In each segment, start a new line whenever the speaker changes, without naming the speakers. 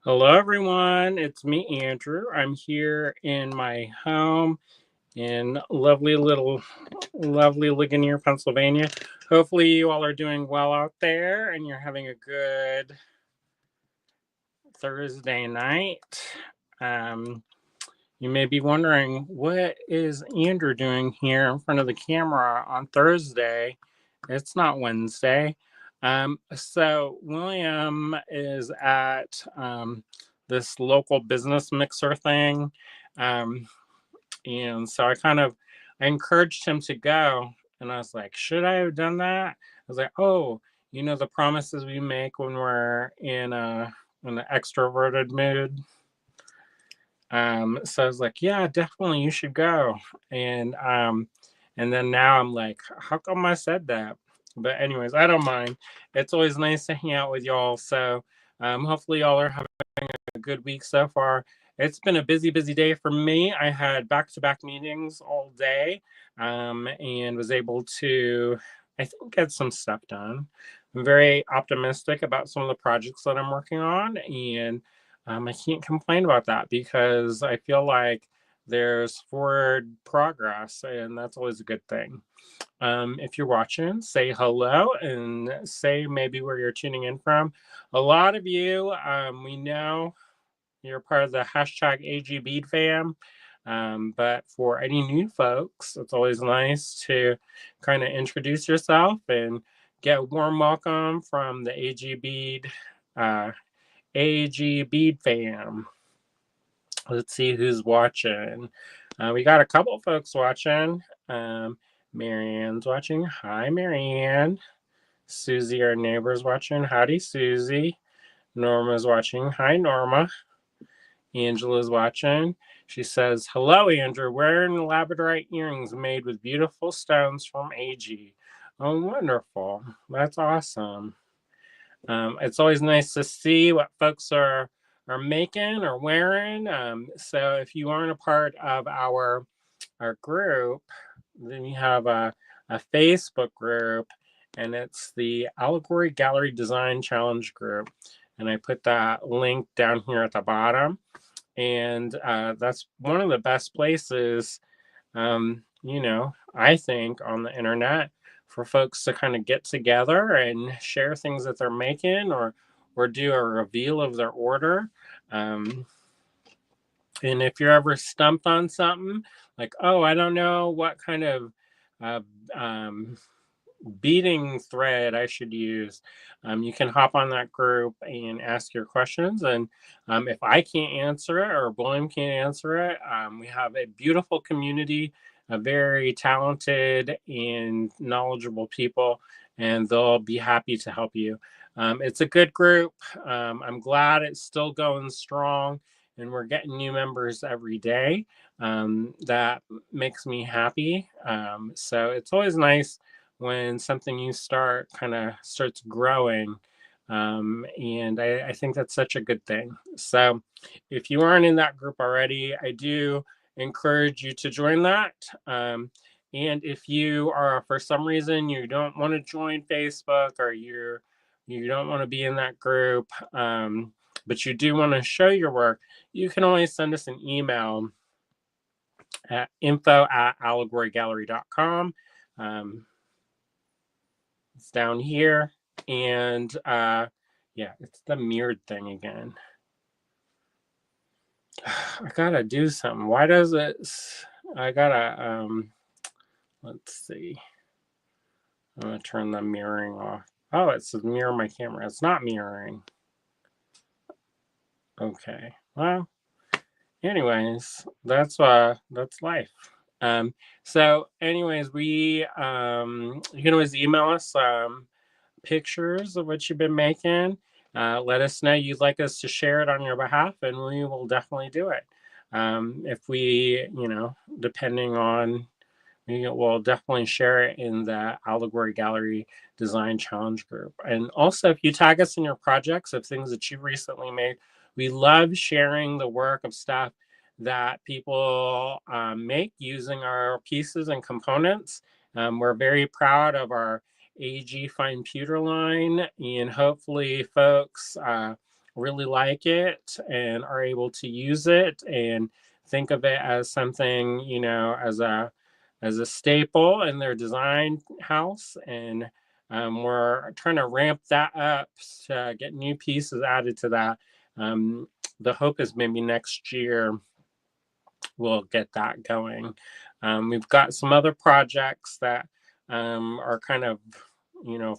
Hello, everyone. It's me, Andrew. I'm here in my home in lovely Ligonier, Pennsylvania. Hopefully, you all are doing well out there and you're having a good Thursday night. Um, you may be wondering, what is Andrew doing here in front of the camera on Thursday? It's not Wednesday. So William is at this local business mixer thing. Um, and so I encouraged him to go. And I was like, should I have done that? I was like, oh, the promises we make when we're in an extroverted mood. So I was like, yeah, definitely you should go. And um, and then now I'm like, how come I said that? But anyways, I don't mind. It's always nice to hang out with y'all. So hopefully y'all are having a good week so far. It's been a busy day for me. I had back-to-back meetings all day, and was able to, I think, get some stuff done. I'm very optimistic about some of the projects that I'm working on, and I can't complain about that because I feel like there's forward progress, and that's always a good thing. If you're watching, say hello and say maybe where you're tuning in from. A lot of you, we know you're part of the hashtag AGBead fam. But for any new folks, it's always nice to kind of introduce yourself and get a warm welcome from the uh, AG Bead fam. Let's see who's watching. We got a couple folks watching. Marianne's watching. Hi, Marianne. Susie, our neighbor's watching. Howdy, Susie. Norma's watching. Hi, Norma. Angela's watching. She says, hello, Andrew. Wearing labradorite earrings made with beautiful stones from AG. Oh, wonderful. That's awesome. It's always nice to see what folks are making or wearing. So if you aren't a part of our group, then you have a Facebook group, and it's the Allegory Gallery Design Challenge group. And I put that link down here at the bottom. And that's one of the best places, I think, on the internet for folks to kind of get together and share things that they're making or do a reveal of their order. Um, and if you're ever stumped on something, like, oh, I don't know what kind of uh, um, beading thread I should use, you can hop on that group and ask your questions. And if I can't answer it or William can't answer it, we have a beautiful community, a very talented and knowledgeable people, and they'll be happy to help you. It's a good group. I'm glad it's still going strong, and we're getting new members every day. That makes me happy. So it's always nice when something you start kind of starts growing. And I think that's such a good thing. So if you aren't in that group already, I do encourage you to join that. And if you are, for some reason, you don't want to join Facebook, or you don't want to be in that group, but you do want to show your work, you can always send us an email at info@allegorygallery.com. Um, it's down here. And yeah, it's the mirrored thing again. I gotta do something. Why does it? I gotta, let's see. I'm gonna turn the mirroring off. Oh, it says mirror my camera. It's not mirroring. Okay. Well, anyways, that's life. So anyways, you can always email us pictures of what you've been making. Let us know you'd like us to share it on your behalf, and we will definitely do it. If we, depending on, we will definitely share it in the Allegory Gallery Design Challenge group. And also, if you tag us in your projects of things that you've recently made, we love sharing the work of stuff that people make using our pieces and components. We're very proud of our AG Fine Pewter line, and hopefully folks really like it and are able to use it and think of it as something, as a staple in their design house. And we're trying to ramp that up to get new pieces added to that. Um, the hope is maybe next year we'll get that going. We've got some other projects that are kind of,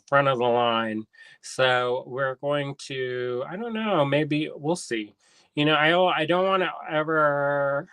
front of the line. So we're going to, I don't know, maybe we'll see. I don't want to ever,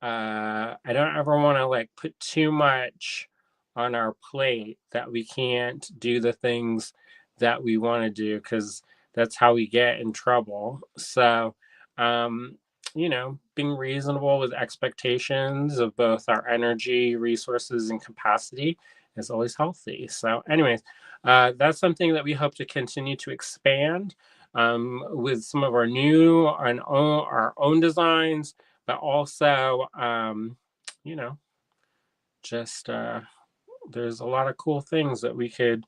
I don't ever want to like put too much on our plate that we can't do the things that we want to do because that's how we get in trouble. So, um, being reasonable with expectations of both our energy, resources, and capacity is always healthy. So, anyways, that's something that we hope to continue to expand with some of our new and our own designs, but also, you know, just there's a lot of cool things that we could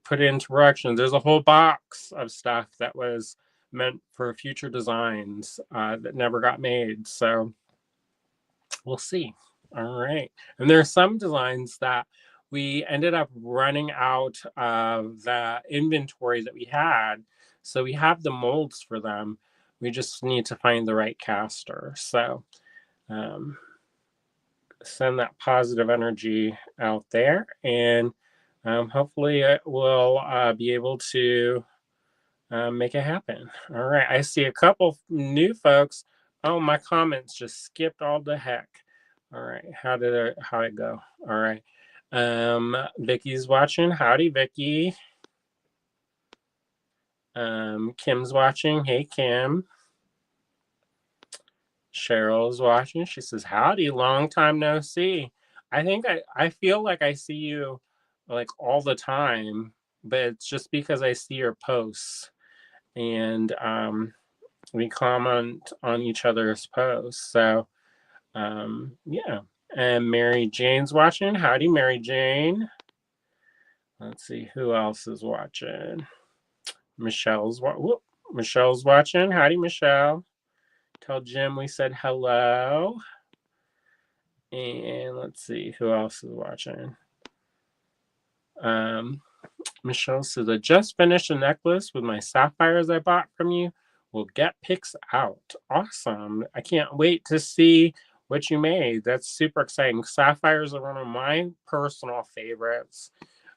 put into production. There's a whole box of stuff that was meant for future designs that never got made. So we'll see. All right. And there are some designs that we ended up running out of the inventory that we had. So we have the molds for them. We just need to find the right caster. So um, send that positive energy out there. And hopefully we'll be able to make it happen. All right. I see a couple new folks. Oh, my comments just skipped all the heck. All right. How it go? All right. Vicky's watching. Howdy, Vicky. Kim's watching. Hey, Kim. Cheryl's watching. She says, howdy, long time no see. I feel like I see you like all the time, but it's just because I see your posts and we comment on each other's posts. So yeah. And Mary Jane's watching. Howdy, Mary Jane. Let's see who else is watching. Michelle's watching. Howdy, Michelle. Tell Jim we said hello. And let's see who else is watching. Um, Michelle says, I just finished a necklace with my sapphires I bought from you. We'll get pics out. Awesome. I can't wait to see what you made. That's super exciting. Sapphires are one of my personal favorites.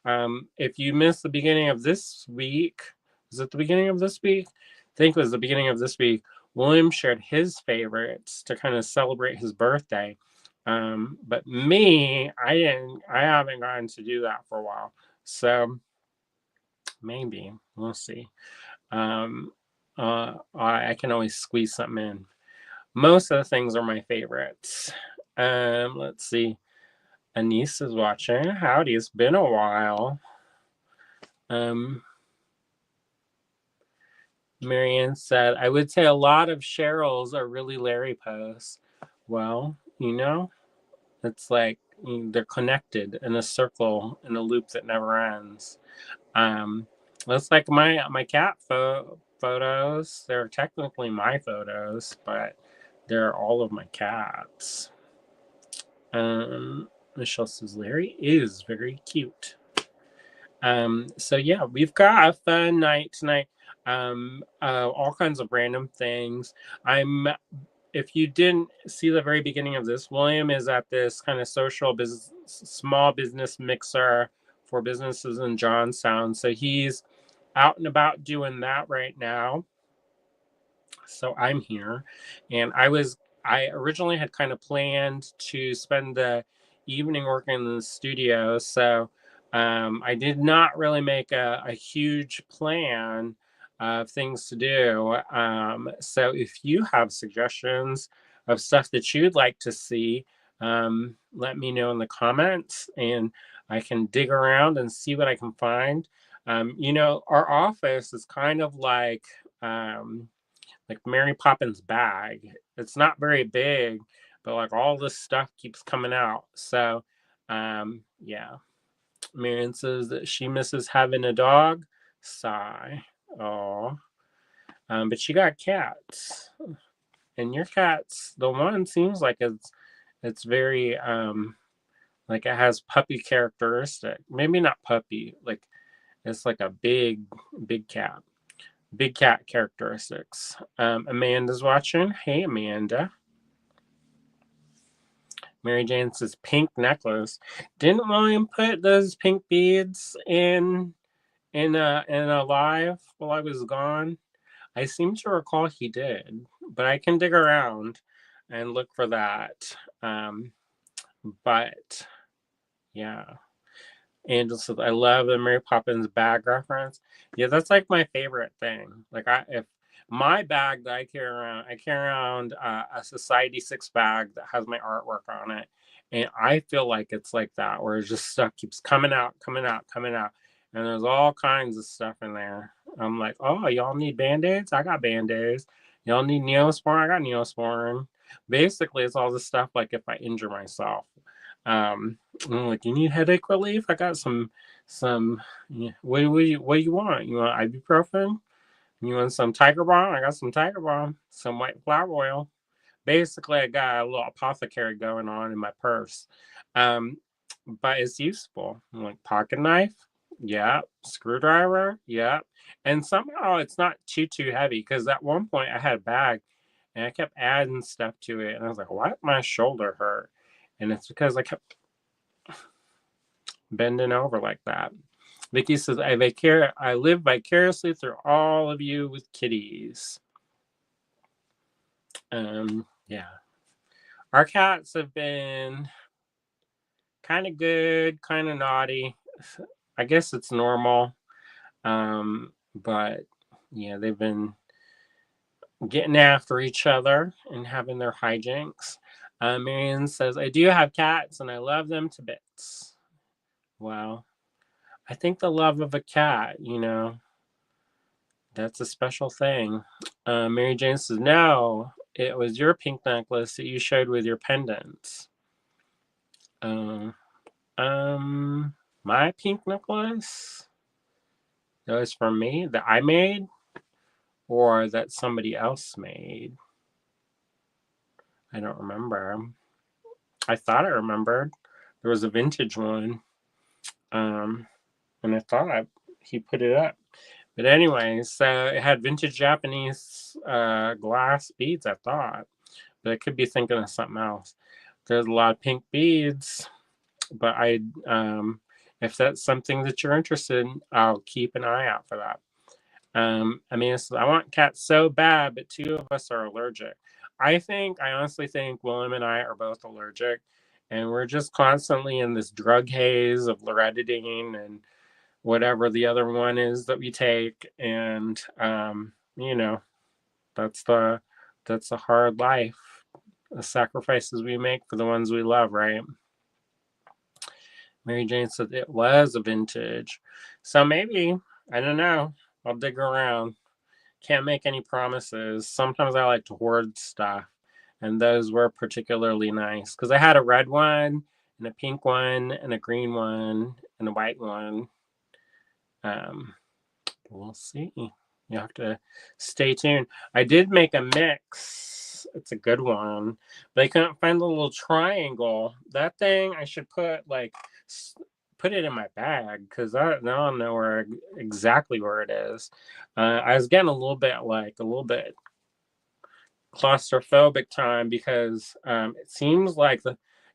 If you missed the beginning of this week, was it the beginning of this week? I think it was the beginning of this week. William shared his favorites to kind of celebrate his birthday. But me, I haven't gotten to do that for a while. So maybe we'll see. I can always squeeze something in. Most of the things are my favorites. Let's see. Anise is watching. Howdy, it's been a while. Marianne said, I would say a lot of Cheryl's are really Larry posts. Well, it's like they're connected in a circle in a loop that never ends. That's like my cat photos. They're technically my photos, but they're all of my cats. Michelle says Larry is very cute. So yeah, we've got a fun night tonight. All kinds of random things. If you didn't see the very beginning of this, William is at this kind of social business, small business mixer for businesses in Johnstown. So he's out and about doing that right now. So I'm here, and I originally had kind of planned to spend the evening working in the studio. So I did not really make a huge plan of things to do. So if you have suggestions of stuff that you'd like to see, let me know in the comments, and I can dig around and see what I can find. Our office is kind of like Mary Poppins bag. It's not very big, but like all this stuff keeps coming out. So, yeah. Marion says that she misses having a dog. Sigh. Oh. But she got cats, and your cat's the one seems like it's very like it has puppy characteristic. Maybe not puppy, like it's like a big cat. Big cat characteristics. Amanda's watching. Hey, Amanda. Mary Jane says pink necklace. Didn't William put those pink beads in a live while I was gone? I seem to recall he did, but I can dig around and look for that. But yeah. Angel says, I love the Mary Poppins bag reference. Yeah, that's like my favorite thing. Like if my bag that I carry around a Society 6 bag that has my artwork on it. And I feel like it's like that, where it's just stuff keeps coming out, coming out, coming out. And there's all kinds of stuff in there. I'm like, oh, y'all need band-aids? I got band-aids. Y'all need Neosporin? I got Neosporin. Basically, it's all the stuff like if I injure myself. I'm like, you need headache relief? I got some. Yeah, what do you want? You want ibuprofen? You want some Tiger Balm? I got some Tiger Balm. Some white flower oil. Basically, I got a little apothecary going on in my purse. Um, but it's useful. I'm like pocket knife, yeah. Screwdriver, yeah. And somehow it's not too heavy because at one point I had a bag and I kept adding stuff to it, and I was like, why did my shoulder hurt? And it's because I kept bending over like that. Vicky says, I live vicariously through all of you with kitties. Yeah. Our cats have been kind of good, kind of naughty. I guess it's normal. But yeah, they've been getting after each other and having their hijinks. Marion says, I do have cats and I love them to bits. Well, I think the love of a cat, that's a special thing. Mary Jane says, no, it was your pink necklace that you showed with your pendants. Um, my pink necklace? That was from me that I made or that somebody else made? I don't remember. I thought I remembered. There was a vintage one. And I thought he put it up. But anyways, it had vintage Japanese glass beads, I thought. But I could be thinking of something else. There's a lot of pink beads, but if that's something that you're interested in, I'll keep an eye out for that. I mean, I want cats so bad, but two of us are allergic. I honestly think William and I are both allergic, and we're just constantly in this drug haze of loratadine and whatever the other one is that we take, and you know, that's the hard life, the sacrifices we make for the ones we love, right? Mary Jane said it was a vintage, so maybe, I don't know. I'll dig around. Can't make any promises. Sometimes I like to hoard stuff, and those were particularly nice because I had a red one and a pink one and a green one and a white one. Um, we'll see. You have to stay tuned. I did make a mix. It's a good one, but I couldn't find the little triangle. That thing I should put it in my bag because now I know exactly where it is. I was getting a little bit claustrophobic time because it seems like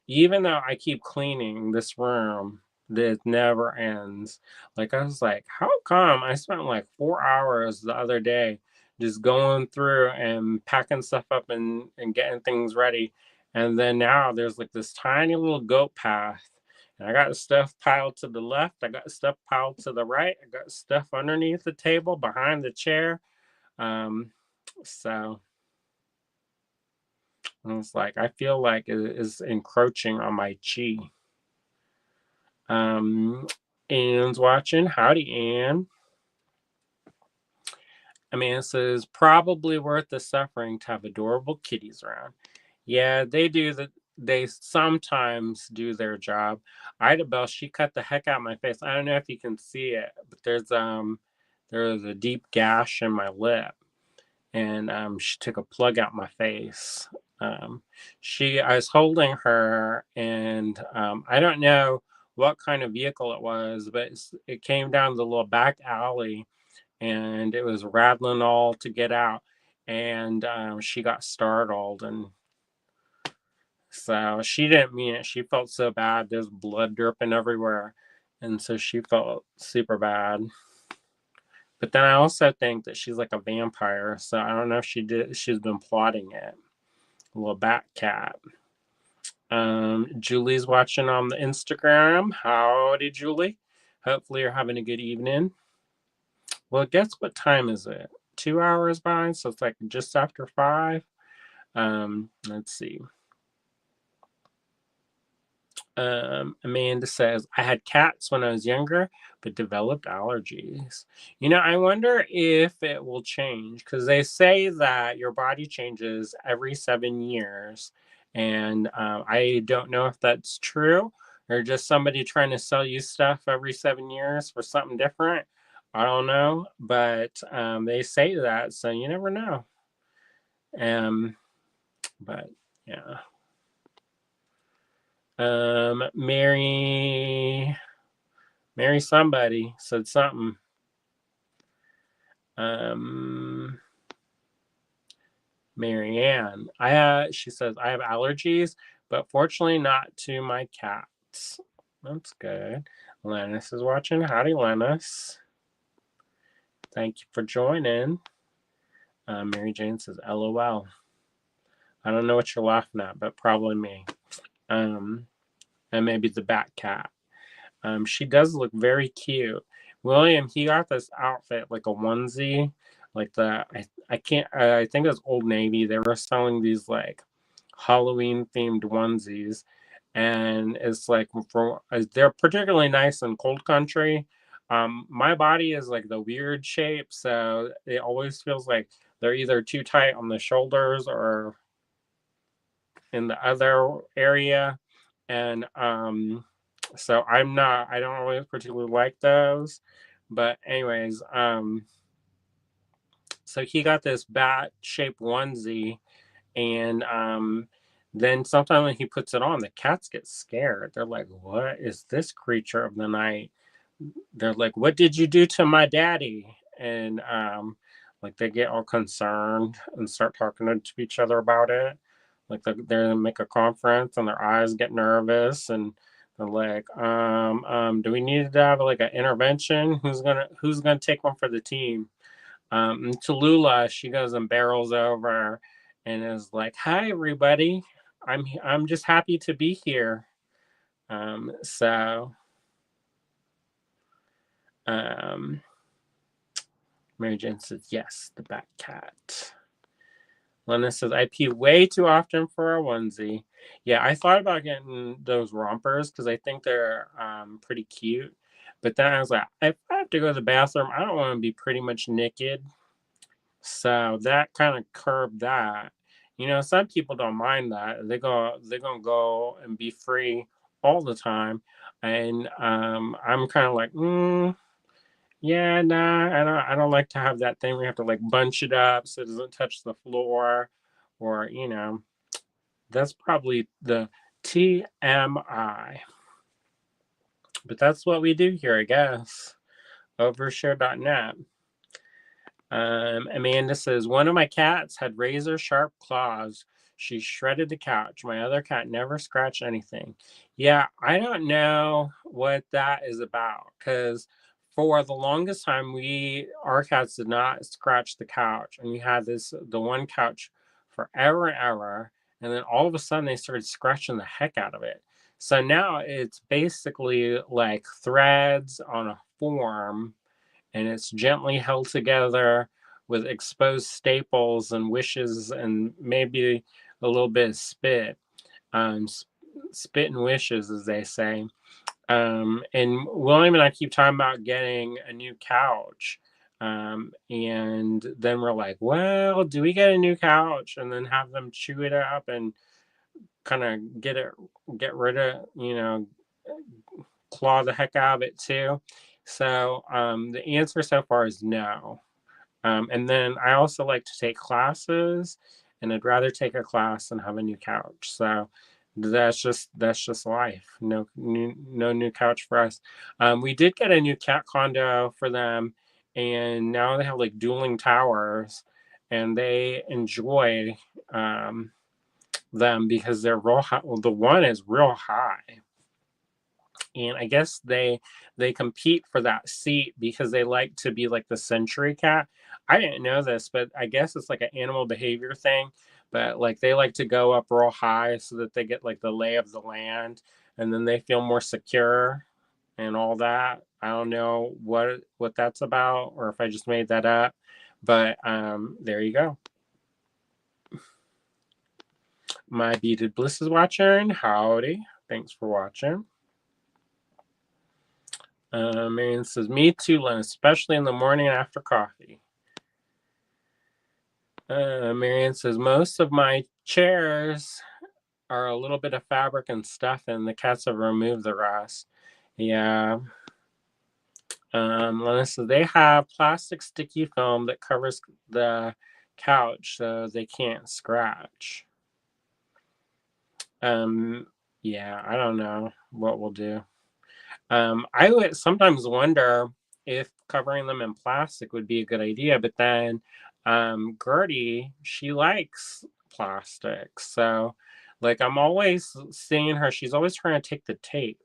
even though I keep cleaning this room, that never ends. Like I was like, how come I spent like 4 hours the other day just going through and packing stuff up and getting things ready, and then now there's like this tiny little goat path. And I got stuff piled to the left. I got stuff piled to the right. I got stuff underneath the table, behind the chair. So and it's like I feel like it is encroaching on my chi. Anne's watching. Howdy, Anne. Amanda says probably worth the suffering to have adorable kitties around. Yeah, they do they sometimes do their job. Ida Bell, she cut the heck out of my face. I don't know if you can see it, but there's a deep gash in my lip. and she took a plug out my face. I was holding her, and I don't know what kind of vehicle it was, but it came down the little back alley, and it was rattling all to get out, and she got startled, and so she didn't mean it. She felt so bad. There's blood dripping everywhere, and so she felt super bad. But then I also think that she's like a vampire, so I don't know if she's been plotting it. A little bat cat. Julie's watching on the Instagram. Howdy, Julie. Hopefully you're having a good evening. Well, guess what time is it? 2 hours behind, so it's like just after 5. Let's see. Amanda says, I had cats when I was younger, but developed allergies. I wonder if it will change because they say that your body changes every 7 years. And I don't know if that's true or just somebody trying to sell you stuff every 7 years for something different. I don't know, but they say that, so you never know. But yeah. Mary somebody said something. Marianne. She says I have allergies, but fortunately not to my cats. That's good. Lennis is watching. Howdy, Lennis. Thank you for joining. Mary Jane says LOL. I don't know what you're laughing at, but probably me. And maybe the bat cat. She does look very cute. William, he got this outfit like a onesie, like I can't. I think it was Old Navy. They were selling these like Halloween themed onesies, and it's like they're particularly nice in cold country. My body is like the weird shape, so it always feels like they're either too tight on the shoulders or in the other area, and so I don't really particularly like those. But anyways, so he got this bat shaped onesie, and then sometimes when he puts it on, the cats get scared. They're like, what is this creature of the night? They're like, what did you do to my daddy? And like they get all concerned and start talking to each other about it. Like they make a conference and their eyes get nervous, and they're like, do we need to have like an intervention? Who's gonna take one for the team? Tallulah, she goes and barrels over and is like, hi everybody. I'm just happy to be here. So Mary Jane says, yes, the bat cat. Lena says, I pee way too often for a onesie. Yeah, I thought about getting those rompers because I think they're pretty cute. But then I was like, if I have to go to the bathroom, I don't want to be pretty much naked. So that kind of curbed that. Some people don't mind that. They're gonna go and be free all the time. And I'm kind of like, yeah, nah, I don't like to have that thing. We have to like bunch it up so it doesn't touch the floor, or that's probably the TMI. But that's what we do here, I guess. Overshare.net. Amanda says, one of my cats had razor sharp claws. She shredded the couch. My other cat never scratched anything. Yeah, I don't know what that is about because for the longest time, our cats did not scratch the couch, and we had the one couch forever and ever, and then all of a sudden they started scratching the heck out of it. So now it's basically like threads on a form, and it's gently held together with exposed staples and wishes and maybe a little bit of spit. Um, Spit and wishes, as they say. And William and I keep talking about getting a new couch. And then we're like, well, do we get a new couch and then have them chew it up and kind of get rid of, claw the heck out of it too? So the answer so far is no. And then I also like to take classes, and I'd rather take a class than have a new couch. So that's just life. No new couch for us. We did get a new cat condo for them, and now they have like dueling towers, and they enjoy um, them because they're real high. Well, the one is real high, and I guess they compete for that seat because they like to be like the century cat. I didn't know this, but I guess it's like an animal behavior thing. But like they like to go up real high so that they get like the lay of the land, and then they feel more secure and all that. I don't know what that's about or if I just made that up, but there you go. My beaded bliss is watching. Howdy, thanks for watching. Marion says, me too, Len, especially in the morning after coffee. Marion says, most of my chairs are a little bit of fabric and stuff, and the cats have removed the rest. Yeah. Lena says, they have plastic sticky film that covers the couch so they can't scratch. Yeah, I don't know what we'll do. I would sometimes wonder if covering them in plastic would be a good idea, but then Gertie, she likes plastic. So, like, I'm always seeing her, she's always trying to take the tape.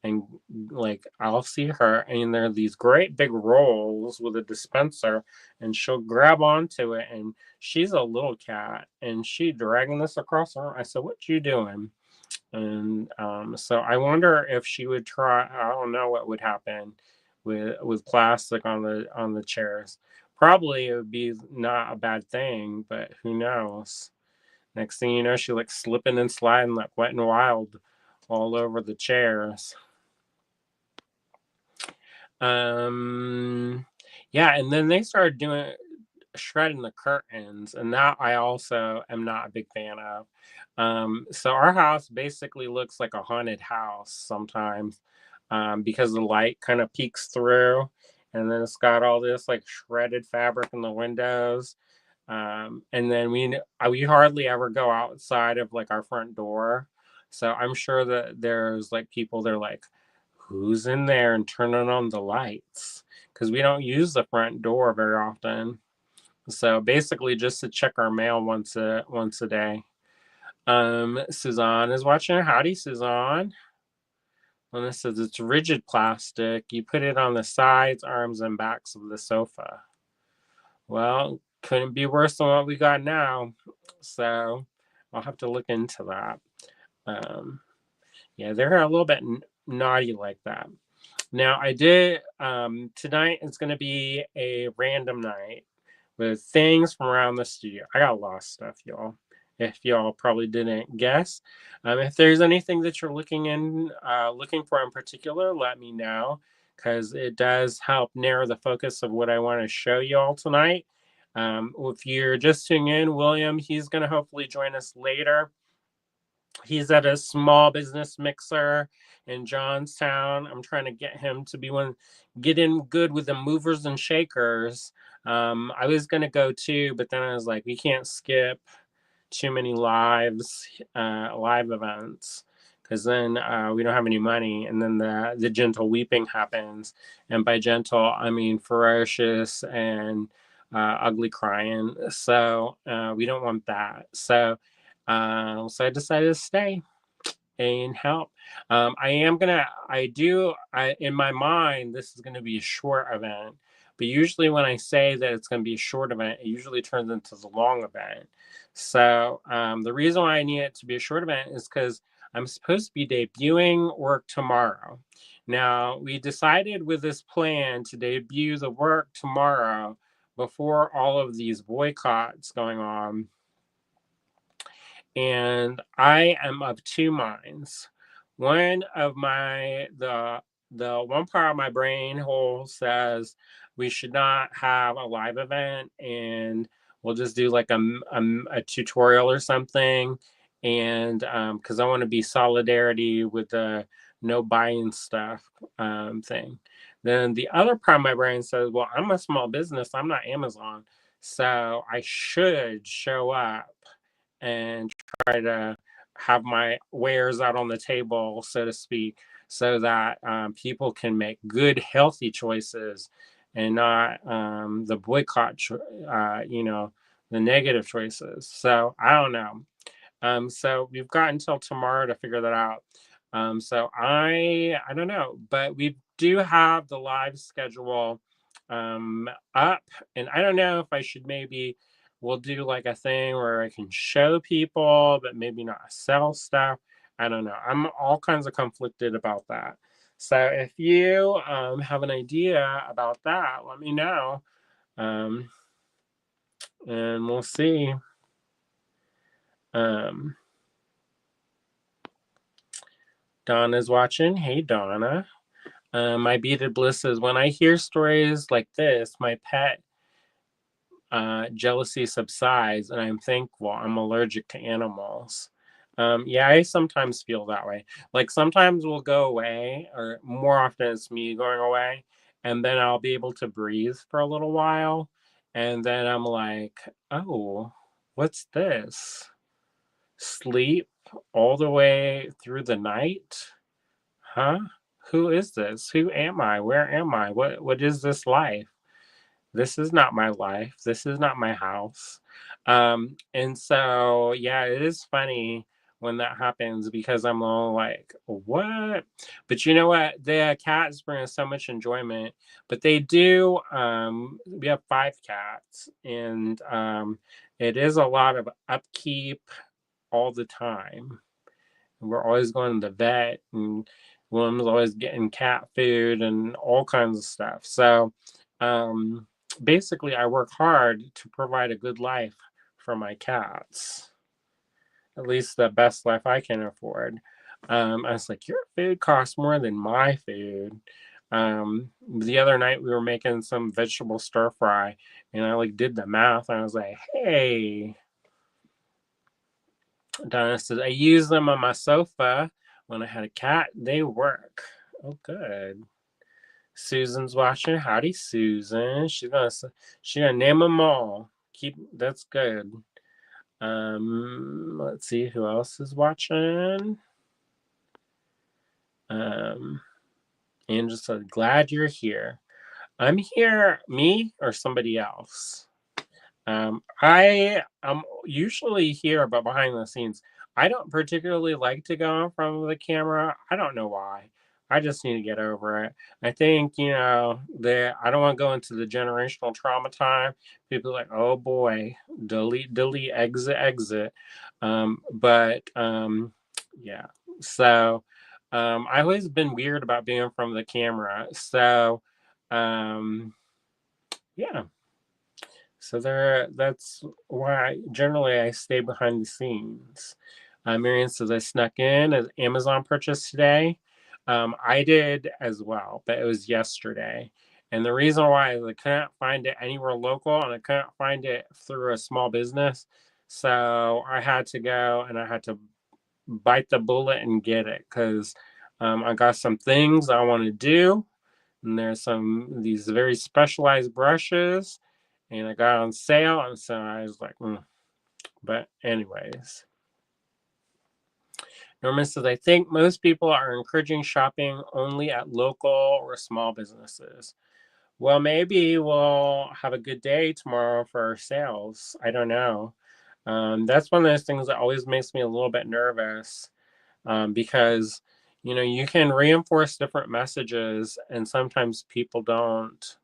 And like, I'll see her, and there are these great big rolls with a dispenser, and she'll grab onto it. And she's a little cat, and she dragging this across her. I said, what you doing? And so I wonder if she would try. I don't know what would happen with plastic on the chairs. Probably it would be not a bad thing, but who knows? Next thing you know, she like slipping and sliding like wet and wild all over the chairs. Um, yeah, and then they started doing shredding the curtains, and that I also am not a big fan of. So our house basically looks like a haunted house sometimes, because the light kind of peeks through, and then it's got all this like shredded fabric in the windows. And then we hardly ever go outside of like our front door, so I'm sure that there's like people, they're like, who's in there and turning on the lights, because we don't use the front door very often. So basically, just to check our mail once a day. Suzanne is watching. Howdy, Suzanne. And this says it's rigid plastic. You put it on the sides, arms, and backs of the sofa. Well, couldn't be worse than what we got now. So I'll have to look into that. Um, yeah, they're a little bit naughty like that. Now I did. Tonight is going to be a random night with things from around the studio. I got a lot of stuff, y'all. If y'all probably didn't guess, if there's anything that you're looking for in particular, let me know, because it does help narrow the focus of what I want to show y'all tonight. If you're just tuning in, William, he's going to hopefully join us later. He's at a small business mixer in Johnstown. I'm trying to get him to get in good with the movers and shakers. I was gonna go too, but then I was like, we can't skip too many live events, because then we don't have any money, and then the gentle weeping happens, and by gentle I mean ferocious and ugly crying. So we don't want that. So I decided to stay and help. In my mind, this is gonna be a short event, but usually when I say that it's gonna be a short event, it usually turns into the long event. So the reason why I need it to be a short event is because I'm supposed to be debuting work tomorrow. Now, we decided with this plan to debut the work tomorrow before all of these boycotts going on. And I am of two minds. One of the one part of my brain hole says we should not have a live event, and we'll just do like a tutorial or something. And because I want to be solidarity with the no buying stuff thing. then the other part of my brain says, well, I'm a small business, I'm not Amazon, so I should show up and try to have my wares out on the table, so to speak, so that people can make good, healthy choices and not the boycott, the negative choices. So I don't know. So we've got until tomorrow to figure that out. So I don't know, but we do have the live schedule up, and I don't know if I should maybe we'll do like a thing where I can show people, but maybe not sell stuff. I don't know. I'm all kinds of conflicted about that. So if you have an idea about that, let me know, um, and we'll see. Um, Donna's watching. Hey, Donna. My beaded bliss says, when I hear stories like this, my pet jealousy subsides, and I'm thankful I'm allergic to animals. Yeah, I sometimes feel that way. Like sometimes we'll go away, or more often it's me going away, and then I'll be able to breathe for a little while. And then I'm like, oh, what's this? Sleep all the way through the night? Huh? Who is this? Who am I? Where am I? What is this life? This is not my life. This is not my house. And so yeah, it is funny when that happens because I'm all like, what? But you know what? The cats bring us so much enjoyment. But they do, we have 5 cats, and it is a lot of upkeep all the time. We're always going to the vet, and William's always getting cat food and all kinds of stuff. So um, basically, I work hard to provide a good life for my cats, at least the best life I can afford. I was like, your food costs more than my food. The other night we were making some vegetable stir fry, and I like did the math. And I was like, hey, Donna says, I use them on my sofa when I had a cat. They work. Oh, good. Susan's watching. Howdy, Susan. She's gonna name them all. That's good. Let's see who else is watching. Angela said, glad you're here. I'm here, me or somebody else. I am usually here, but behind the scenes. I don't particularly like to go in front of the camera. I don't know why. I just need to get over it. I think, that I don't want to go into the generational trauma time. People are like, oh boy, delete, delete, exit, exit. But yeah. So I've always been weird about being in front of the camera. So um, yeah. So that's why generally I stay behind the scenes. Marion says I snuck in as Amazon purchase today. I did as well, but it was yesterday. And the reason why is I couldn't find it anywhere local, and I couldn't find it through a small business. So I had to go and I had to bite the bullet and get it because I got some things I want to do. And there's these very specialized brushes, and I got on sale, and so I was like, But anyways, Norman says, I think most people are encouraging shopping only at local or small businesses. Well, maybe we'll have a good day tomorrow for our sales. I don't know. That's one of those things that always makes me a little bit nervous, because you can reinforce different messages, and sometimes people don't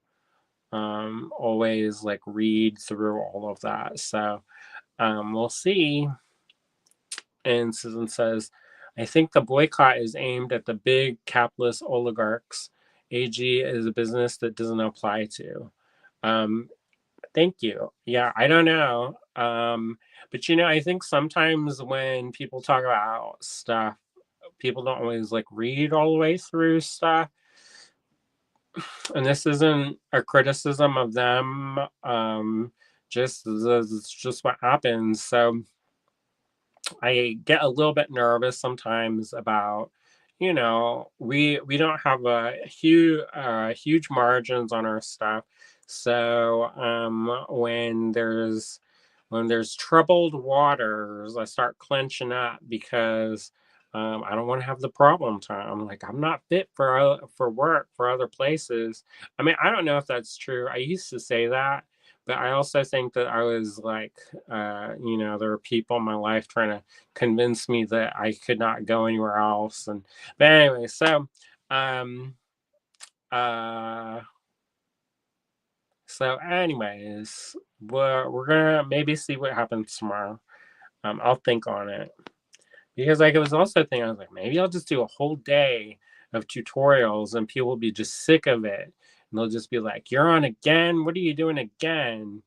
always like read through all of that. So we'll see. And Susan says, I think the boycott is aimed at the big capitalist oligarchs. AG is a business that doesn't apply to. Um, Thank you. Yeah, I don't know. But I think sometimes when people talk about stuff, people don't always like read all the way through stuff. And this isn't a criticism of them. It's just what happens. So I get a little bit nervous sometimes about, we don't have a huge margins on our stuff. So when there's troubled waters, I start clenching up because I don't want to have the problem time. I'm like, I'm not fit for work for other places. I mean, I don't know if that's true. I used to say that, but I also think that I was like, there were people in my life trying to convince me that I could not go anywhere else. But anyway, um, uh, so anyways, we're gonna maybe see what happens tomorrow. I'll think on it because like it was also a thing. I was like, maybe I'll just do a whole day of tutorials, and people will be just sick of it, and they'll just be like, "You're on again? What are you doing again?"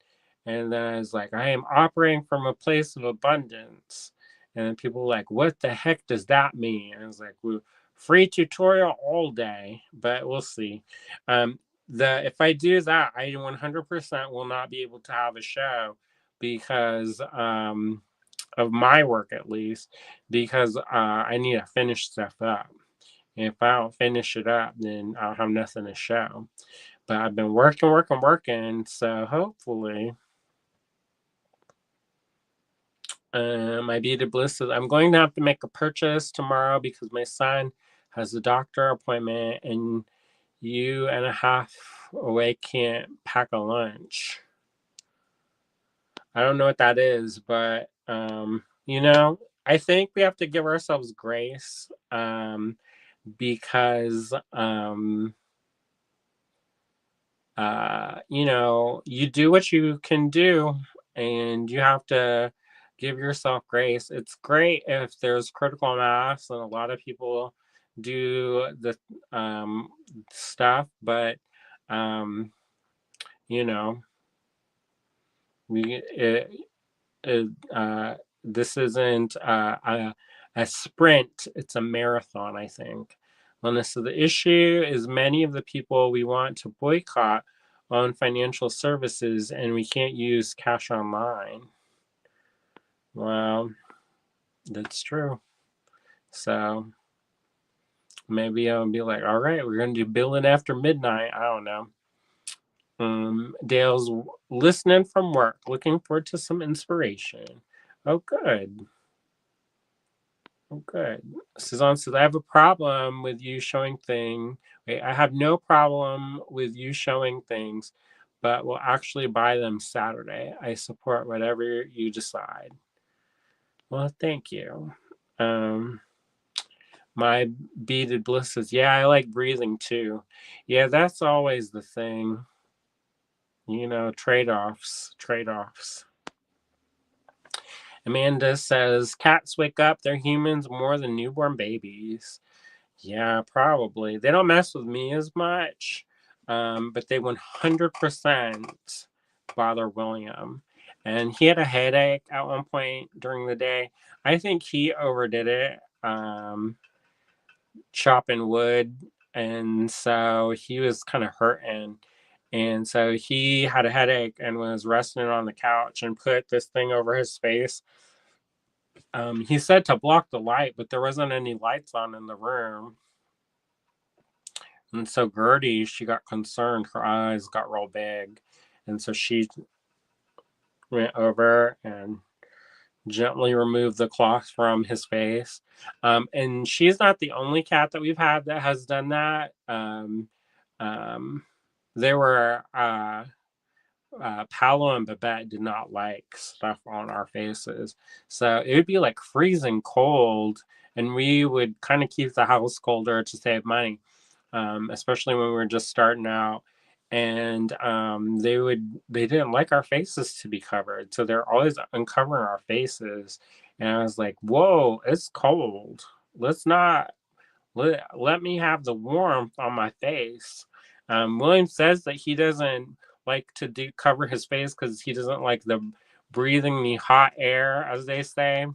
And then I was like, "I am operating from a place of abundance," and then people were like, "What the heck does that mean?" And I was like, "Well, free tutorial all day," but we'll see. Um, the If I do that, I 100% will not be able to have a show because of my work at least, because I need to finish stuff up. And if I don't finish it up, then I'll have nothing to show. But I've been working, working, working. So hopefully, my beaded bliss is. I'm going to have to make a purchase tomorrow because my son has a doctor appointment, and you and a half away can't pack a lunch. I don't know what that is, but I think we have to give ourselves grace. Because you do what you can do, and you have to give yourself grace. It's great if there's critical mass and a lot of people do the stuff, but um you know we it, this isn't a sprint, it's a marathon, I think. And so the issue is many of the people we want to boycott on financial services, and we can't use cash online. Well, that's true. So maybe I'll be like, all right, we're going to do billing after midnight. I don't know. Dale's listening from work, looking forward to some inspiration. Oh, good. Oh, good. Suzanne says, I have a problem with you showing things. Wait, I have no problem with you showing things, but will actually buy them Saturday. I support whatever you decide. Well, thank you. Um, my beaded bliss says, yeah, I like breathing too. Yeah, that's always the thing. Trade-offs, trade-offs. Amanda says, cats wake up, they're humans more than newborn babies. Yeah, probably. They don't mess with me as much, but they 100% bother William. And he had a headache at one point during the day. I think he overdid it, chopping wood. And so he was kind of hurting. And so he had a headache and was resting on the couch and put this thing over his face. He said to block the light, but there wasn't any lights on in the room. And so Gertie, she got concerned. Her eyes got real big. And so she went over and gently removed the cloth from his face. And she's not the only cat that we've had that has done that. Um, there were Paolo and Babette did not like stuff on our faces. So it would be like freezing cold, and we would kind of keep the house colder to save money. Especially when we were just starting out. And they didn't like our faces to be covered, so they're always uncovering our faces. And I was like, "Whoa, it's cold. Let's not let me have the warmth on my face." William says that he doesn't like to cover his face because he doesn't like the breathing the hot air, as they say.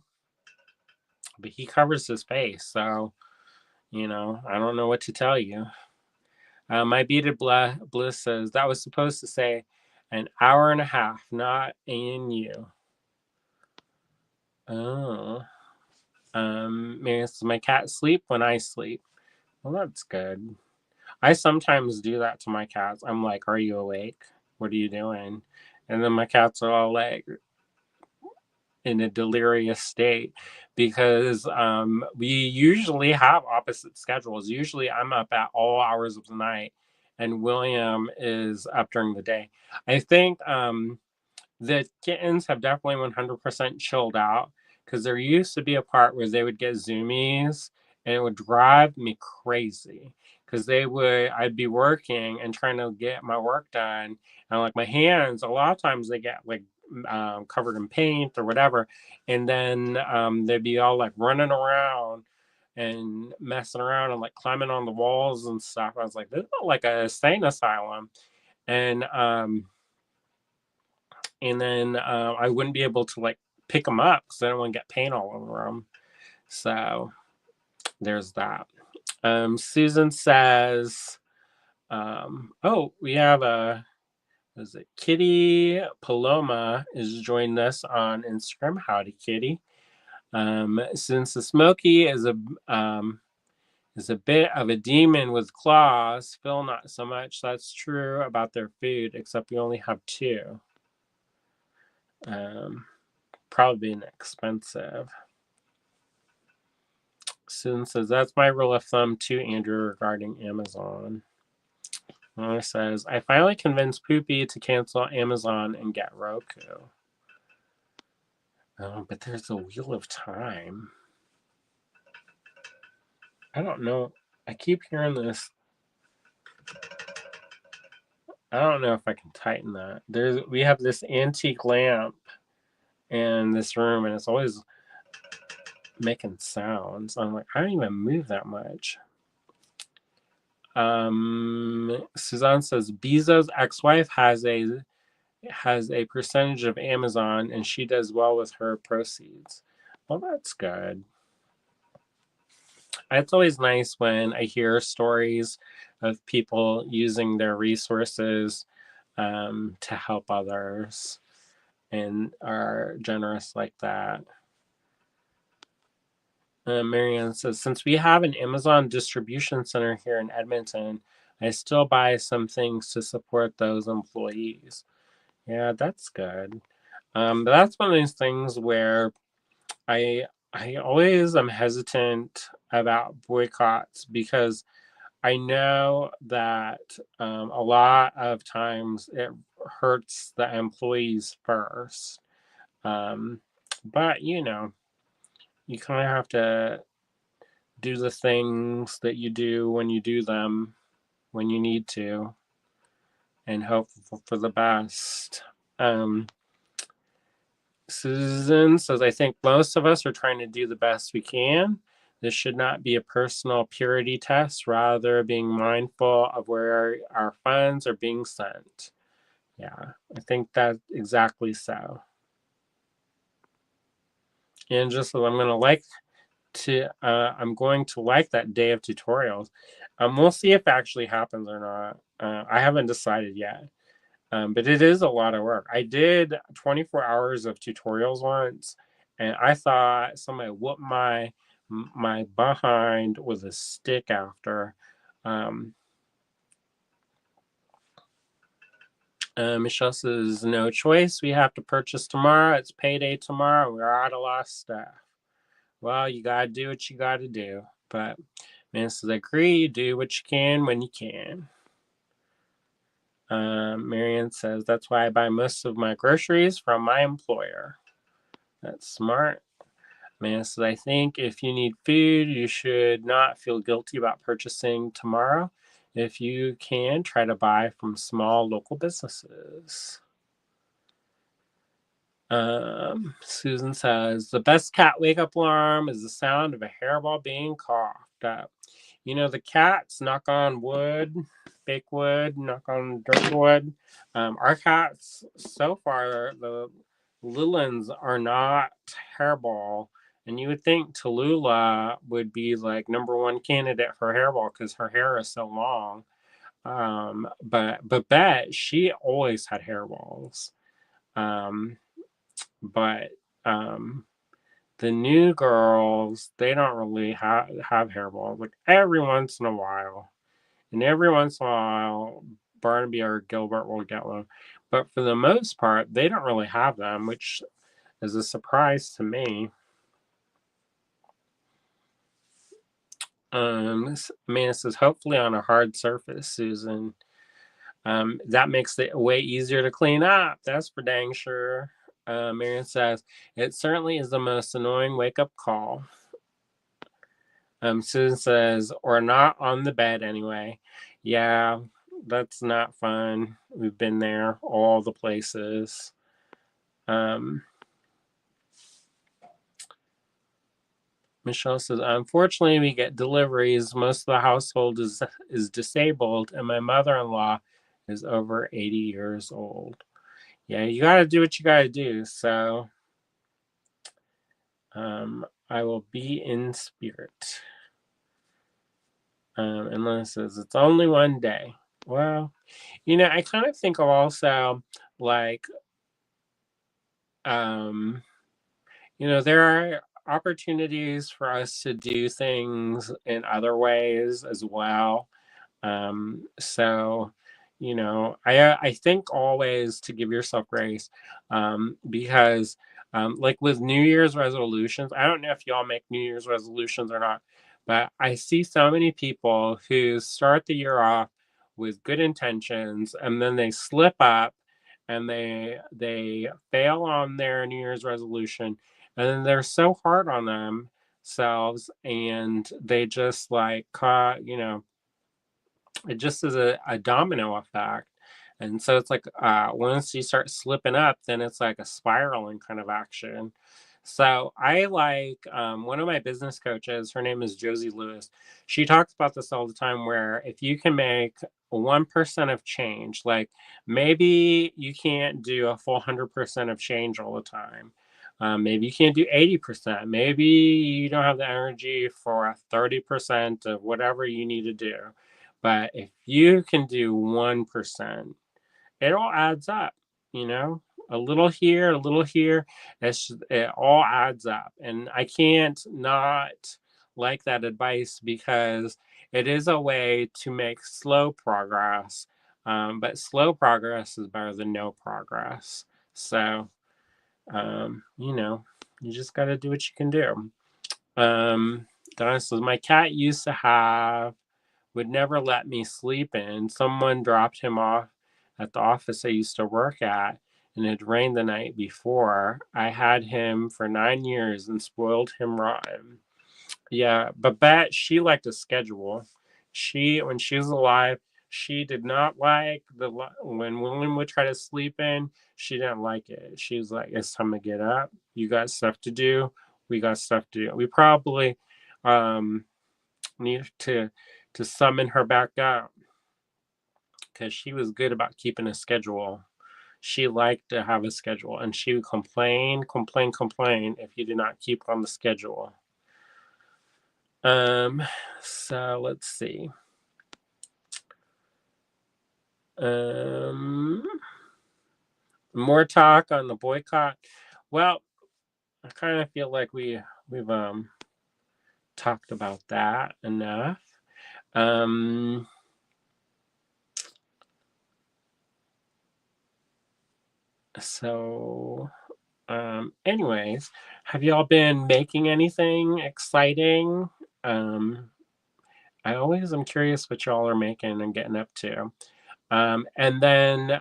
But he covers his face, so I don't know what to tell you. My beaded bliss says that was supposed to say an hour and a half, not in you. Oh. Marion says, my cats sleep when I sleep. Well, that's good. I sometimes do that to my cats. I'm like, are you awake? What are you doing? And then my cats are all like in a delirious state because we usually have opposite schedules. Usually I'm up at all hours of the night and William is up during the day. I think the kittens have definitely 100% chilled out because there used to be a part where they would get zoomies and it would drive me crazy because I'd be working and trying to get my work done, and like my hands, a lot of times they get like covered in paint or whatever, and then they'd be all like running around and messing around and like climbing on the walls and stuff. I was like, this is not like a insane asylum. And then I wouldn't be able to like pick them up because I don't want to get paint all over them. So there's that. Susan says, "Oh, we have is it Kitty Paloma is joining us on Instagram. Howdy, Kitty. Since the Smoky is a bit of a demon with claws, Phil not so much. That's true about their food, except we only have two. Probably being expensive." Susan says, that's my rule of thumb too, Andrew, regarding Amazon. Mona says, I finally convinced Poopy to cancel Amazon and get Roku. Oh, but there's a Wheel of Time. I don't know. I keep hearing this. I don't know if I can tighten that. We have this antique lamp in this room, and it's always making sounds. I'm like, I don't even move that much. Suzanne says Bezos' ex-wife has a percentage of Amazon, and she does well with her proceeds. Well, that's good. It's always nice when I hear stories of people using their resources to help others and are generous like that. Marianne says, since we have an Amazon distribution center here in Edmonton, I still buy some things to support those employees. Yeah, that's good. But that's one of those things where I always am hesitant about boycotts because I know that a lot of times it hurts the employees first. But you kind of have to do the things that you do when you do them when you need to and hope for the best. Susan says, I think most of us are trying to do the best we can. This should not be a personal purity test, rather being mindful of where our funds are being sent. Yeah, I think that's exactly so. And just so I'm going to like that day of tutorials. We'll see if it actually happens or not. I haven't decided yet. But it is a lot of work. I did 24 hours of tutorials once, and I thought somebody whooped my behind with a stick after. Michelle says, no choice. We have to purchase tomorrow. It's payday tomorrow. We're out of lost staff. Well, you got to do what you got to do. But man says, I agree. You do what you can when you can. Marianne says, that's why I buy most of my groceries from my employer. That's smart. Man says, I think if you need food, you should not feel guilty about purchasing tomorrow. If you can, try to buy from small local businesses. Susan says, the best cat wake-up alarm is the sound of a hairball being coughed up. The cats, knock on wood, fake wood, knock on dirt wood. Our cats, so far, the Lilans are not hairball. And you would think Tallulah would be like number one candidate for hairball because her hair is so long. But Bet, she always had hairballs. But the new girls, they don't really have hairballs. Like every once in a while. And every once in a while, Barnaby or Gilbert will get one. But for the most part, they don't really have them, which is a surprise to me. Amanda says, hopefully on a hard surface, Susan. That makes it way easier to clean up. That's for dang sure. Marion says, it certainly is the most annoying wake-up call. Susan says, or not on the bed anyway. Yeah, that's not fun. We've been there, all the places. Michelle says, unfortunately, we get deliveries. Most of the household is disabled, and my mother-in-law is over 80 years old. Yeah, you got to do what you got to do. So I will be in spirit. And Lynn says, it's only one day. Well, I kind of think also like, there are opportunities for us to do things in other ways as well. So, I think always to give yourself grace, because like with New Year's resolutions, I don't know if y'all make New Year's resolutions or not, but I see so many people who start the year off with good intentions and then they slip up and they fail on their New Year's resolution, and then they're so hard on themselves and they just like it just is a domino effect. And so it's like once you start slipping up, then it's like a spiraling kind of action. So I like one of my business coaches, her name is Josie Lewis. She talks about this all the time, where if you can make 1% of change, like maybe you can't do a full 100% of change all the time. Maybe you can't do 80%. Maybe you don't have the energy for a 30% of whatever you need to do. But if you can do 1%, it all adds up, you know, a little here, a little here. It all adds up. And I can't not like that advice, because it is a way to make slow progress. But slow progress is better than no progress. So, you just got to do what you can do. Donna says, my cat used to would never let me sleep in. Someone dropped him off at the office I used to work at, and it rained the night before. I had him for 9 years and spoiled him rotten. Yeah, Babette, she liked a schedule. When she was alive, she did not like when women would try to sleep in. She didn't like it. She was like, "It's time to get up. You got stuff to do. We got stuff to do." We probably need to summon her back up, because she was good about keeping a schedule. She liked to have a schedule, and she would complain if you did not keep on the schedule. So let's see. More talk on the boycott. Well, I kind of feel like we've talked about that enough. So anyways, have y'all been making anything exciting? I always am curious what y'all are making and getting up to. And then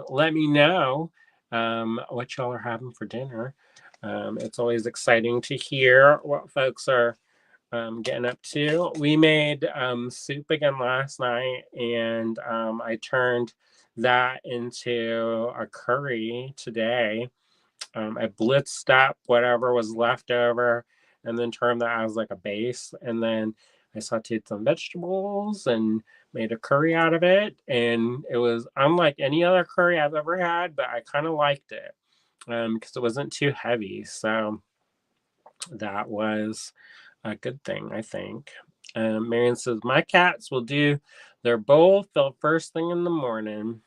let me know what y'all are having for dinner. It's always exciting to hear what folks are getting up to. We made soup again last night, and I turned that into a curry today. I blitzed up whatever was left over and then turned that as like a base. And then I sauteed some vegetables and made a curry out of it. And it was unlike any other curry I've ever had, but I kind of liked it because it wasn't too heavy. So that was a good thing, I think. Marion says, my cats will do their bowl fill first thing in the morning.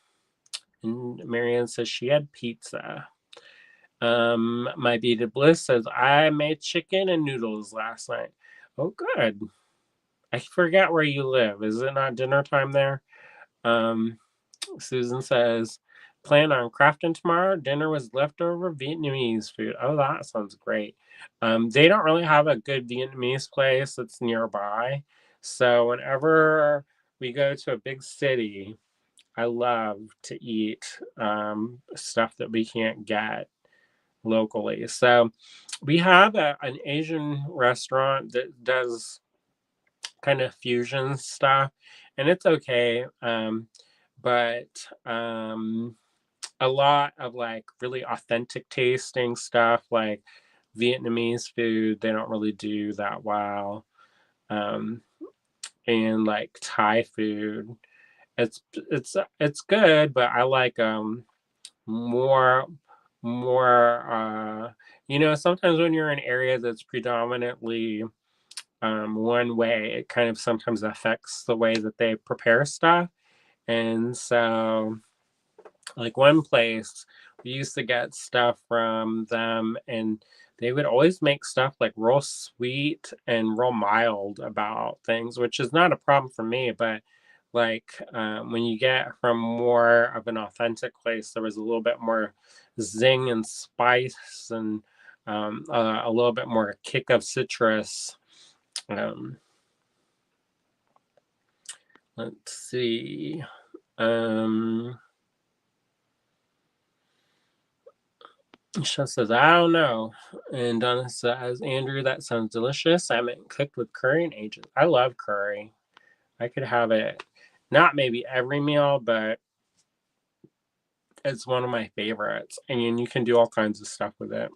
And Marianne says she had pizza. My Beaded Bliss says, I made chicken and noodles last night. Oh, good. I forget where you live. Is it not dinner time there? Um, Susan says, plan on crafting tomorrow. Dinner was leftover Vietnamese food. Oh, that sounds great. They don't really have a good Vietnamese place that's nearby. So whenever we go to a big city, I love to eat stuff that we can't get locally. So we have an Asian restaurant that does kind of fusion stuff, and it's okay. But a lot of like really authentic tasting stuff, like Vietnamese food, they don't really do that well. Um, and like Thai food, it's good, but I like more more sometimes when you're in an area that's predominantly one way, it kind of sometimes affects the way that they prepare stuff. And so like one place we used to get stuff from them, and they would always make stuff like real sweet and real mild about things, which is not a problem for me. But like when you get from more of an authentic place, there was a little bit more zing and spice, and a little bit more kick of citrus. um, let's see. um, Michelle says, I don't know. And Donna says, Andrew, that sounds delicious. I meant cooked with curry and ages. I love curry. I could have it, not maybe every meal, but it's one of my favorites. And you can do all kinds of stuff with it.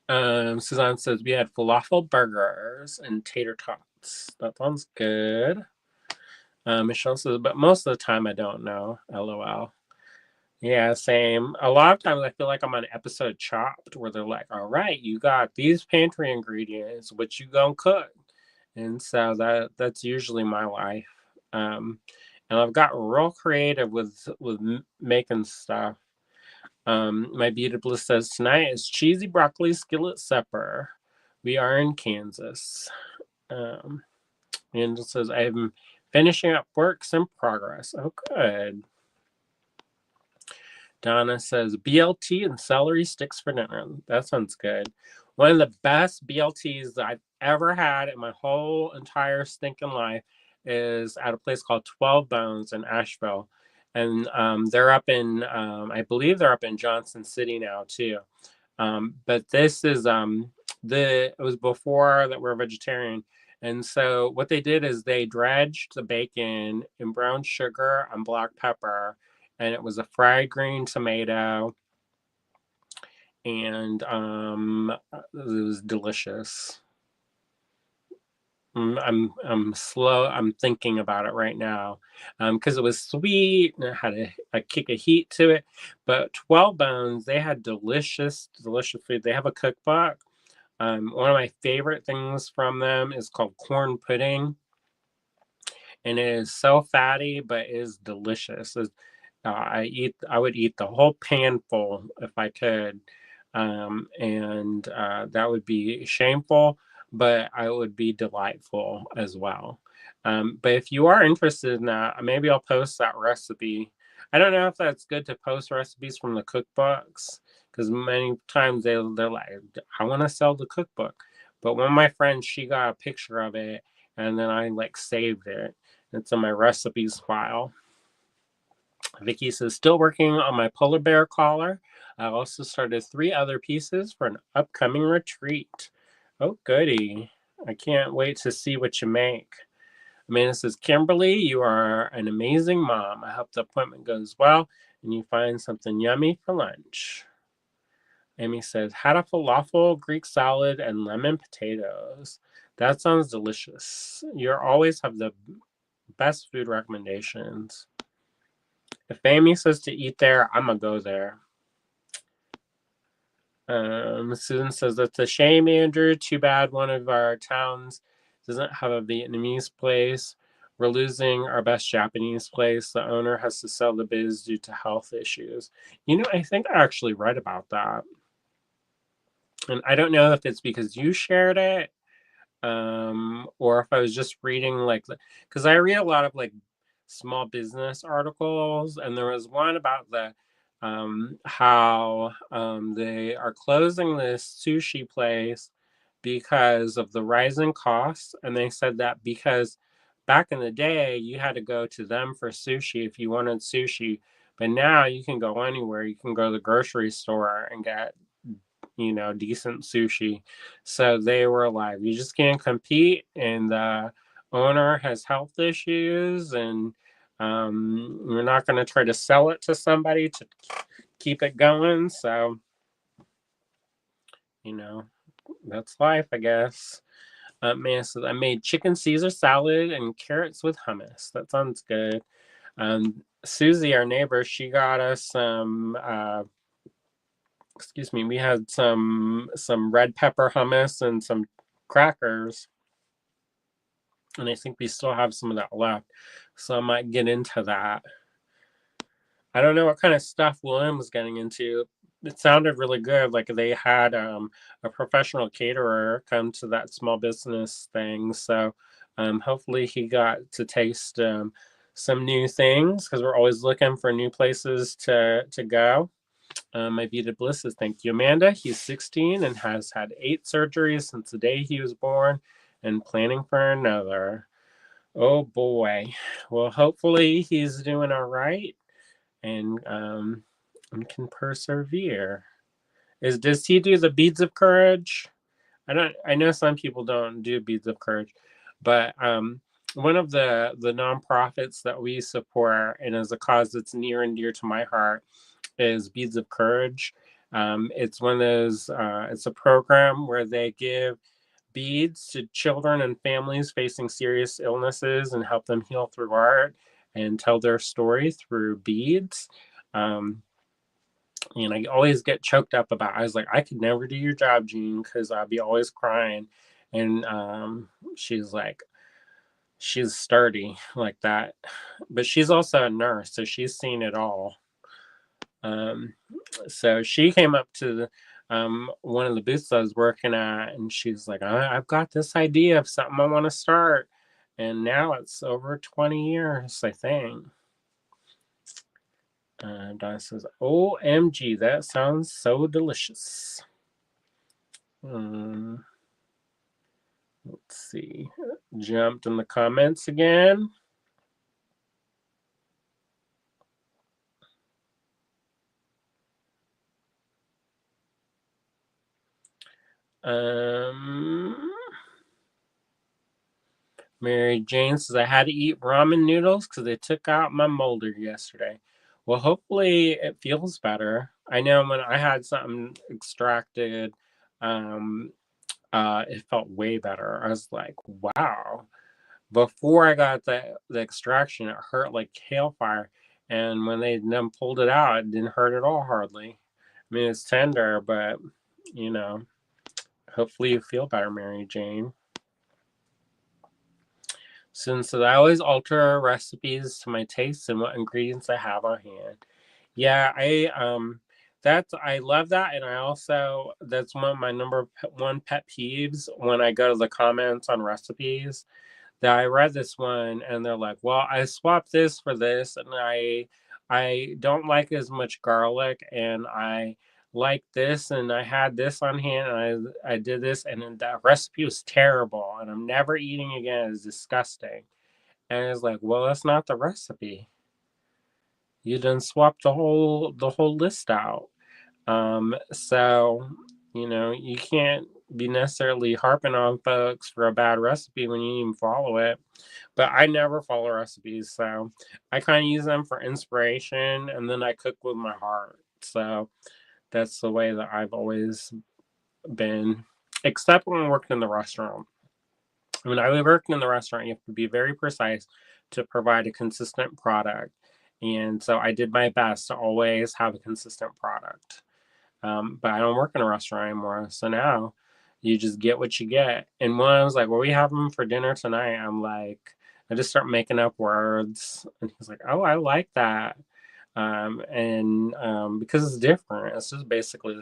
Suzanne says, we had falafel burgers and tater tots. That sounds good. Michelle says, but most of the time I don't know. LOL. Yeah, same. A lot of times I feel like I'm on episode Chopped where they're like, all right, you got these pantry ingredients, what you gonna cook? And so that's usually my life. Um, and I've got real creative with making stuff. My beautiful says tonight is cheesy broccoli skillet supper. We are in Kansas. And it says I'm finishing up works in progress. Oh, good. Donna says BLT and celery sticks for dinner. That sounds good. One of the best BLTs that I've ever had in my whole entire stinking life is at a place called 12 Bones in Asheville. And they're up in, I believe they're up in Johnson City now too. But this is it was before that we're vegetarian. And so what they did is they dredged the bacon in brown sugar and black pepper, and it was a fried green tomato, and it was delicious. I'm slow. I'm thinking about it right now, because it was sweet and it had a kick of heat to it. But 12 Bones, they had delicious food. They have a cookbook. One of my favorite things from them is called corn pudding, and it is so fatty, but it is delicious. I would eat the whole pan full if I could, and that would be shameful, but I would be delightful as well. But if you are interested in that, maybe I'll post that recipe. I don't know if that's good to post recipes from the cookbooks because many times they're like, I want to sell the cookbook. But one of my friends, she got a picture of it, and then I like saved it. It's in my recipes file. Vicky says, still working on my polar bear collar. I also started 3 other pieces for an upcoming retreat. Oh, goody. I can't wait to see what you make. Amanda says, Kimberly, you are an amazing mom. I hope the appointment goes well and you find something yummy for lunch. Amy says, had a falafel, Greek salad, and lemon potatoes. That sounds delicious. You always have the best food recommendations. If Amy says to eat there, I'm gonna go there. Susan says that's a shame, Andrew. Too bad one of our towns doesn't have a Vietnamese place. We're losing our best Japanese place. The owner has to sell the biz due to health issues. You know, I think I actually read about that. And I don't know if it's because you shared it, or if I was just reading like, because I read a lot of like small business articles, and there was one about the how they are closing this sushi place because of the rising costs, and they said that because back in the day you had to go to them for sushi if you wanted sushi, but now you can go anywhere. You can go to the grocery store and get, you know, decent sushi. So they were like, you just can't compete, and the owner has health issues, and we're not going to try to sell it to somebody to keep it going. So, you know, that's life, I guess. Man says, I made chicken Caesar salad and carrots with hummus. That sounds good. Susie, our neighbor, she got us some excuse me, we had some red pepper hummus and some crackers, and I think we still have some of that left, so I might get into that. I don't know what kind of stuff William was getting into. It sounded really good. Like they had a professional caterer come to that small business thing, so hopefully he got to taste some new things, because we're always looking for new places to go. My beaded bliss says, thank you, Amanda. He's 16 and has had 8 surgeries since the day he was born and planning for another. Oh boy. Well, hopefully he's doing all right, and can persevere. Does he do the beads of courage? I know some people don't do beads of courage, but one of the nonprofits that we support, and is a cause that's near and dear to my heart, is Beads of Courage. It's one of those. It's a program where they give beads to children and families facing serious illnesses and help them heal through art and tell their story through beads. Um, and I always get choked up about. I was like, I could never do your job, Jean, because I'd be always crying. And she's like, she's sturdy like that, but she's also a nurse, so she's seen it all. Um, so she came up to one of the booths I was working at, and she's like, I've got this idea of something I want to start. And now it's over 20 years, I think. Donna says, OMG, that sounds so delicious. Let's see. Jumped in the comments again. Mary Jane says, I had to eat ramen noodles because they took out my molder yesterday. Well, hopefully it feels better. I know when I had something extracted, it felt way better. I was like, wow. Before I got the extraction, it hurt like hailfire. And when they then pulled it out, it didn't hurt at all, hardly. I mean, it's tender, but, you know, hopefully you feel better, Mary Jane. Since I always alter recipes to my taste and what ingredients I have on hand. Yeah, I love that, and I also, that's one of my number one pet peeves when I go to the comments on recipes. That I read this one and they're like, well, I swapped this for this, and I don't like as much garlic, and I like this, and I had this on hand, and I did this, and then that recipe was terrible, and I'm never eating again. It's disgusting. And it's like, well, that's not the recipe. You done swapped the whole list out. So, you know, you can't be necessarily harping on folks for a bad recipe when you even follow it. But I never follow recipes, so I kind of use them for inspiration, and then I cook with my heart. So that's the way that I've always been, except when I worked in the restaurant. When I worked in the restaurant, you have to be very precise to provide a consistent product. And so I did my best to always have a consistent product. But I don't work in a restaurant anymore. So now you just get what you get. And when I was like, well, we have them for dinner tonight, I'm like, I just start making up words. And he's like, oh, I like that. And because it's different, it's just basically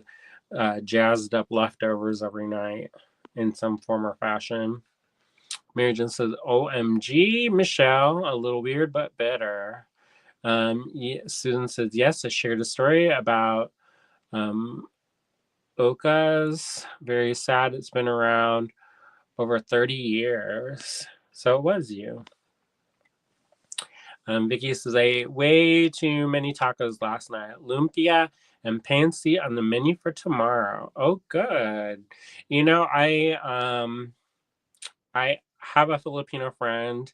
jazzed up leftovers every night in some form or fashion. Mary Jane says, OMG, Michelle, a little weird, but better. Yeah, Susan says, yes, I shared a story about Oka's. Very sad. It's been around over 30 years. So it was you. Vicky says, I ate way too many tacos last night. Lumpia and pansy on the menu for tomorrow. Oh, good. You know, I have a Filipino friend,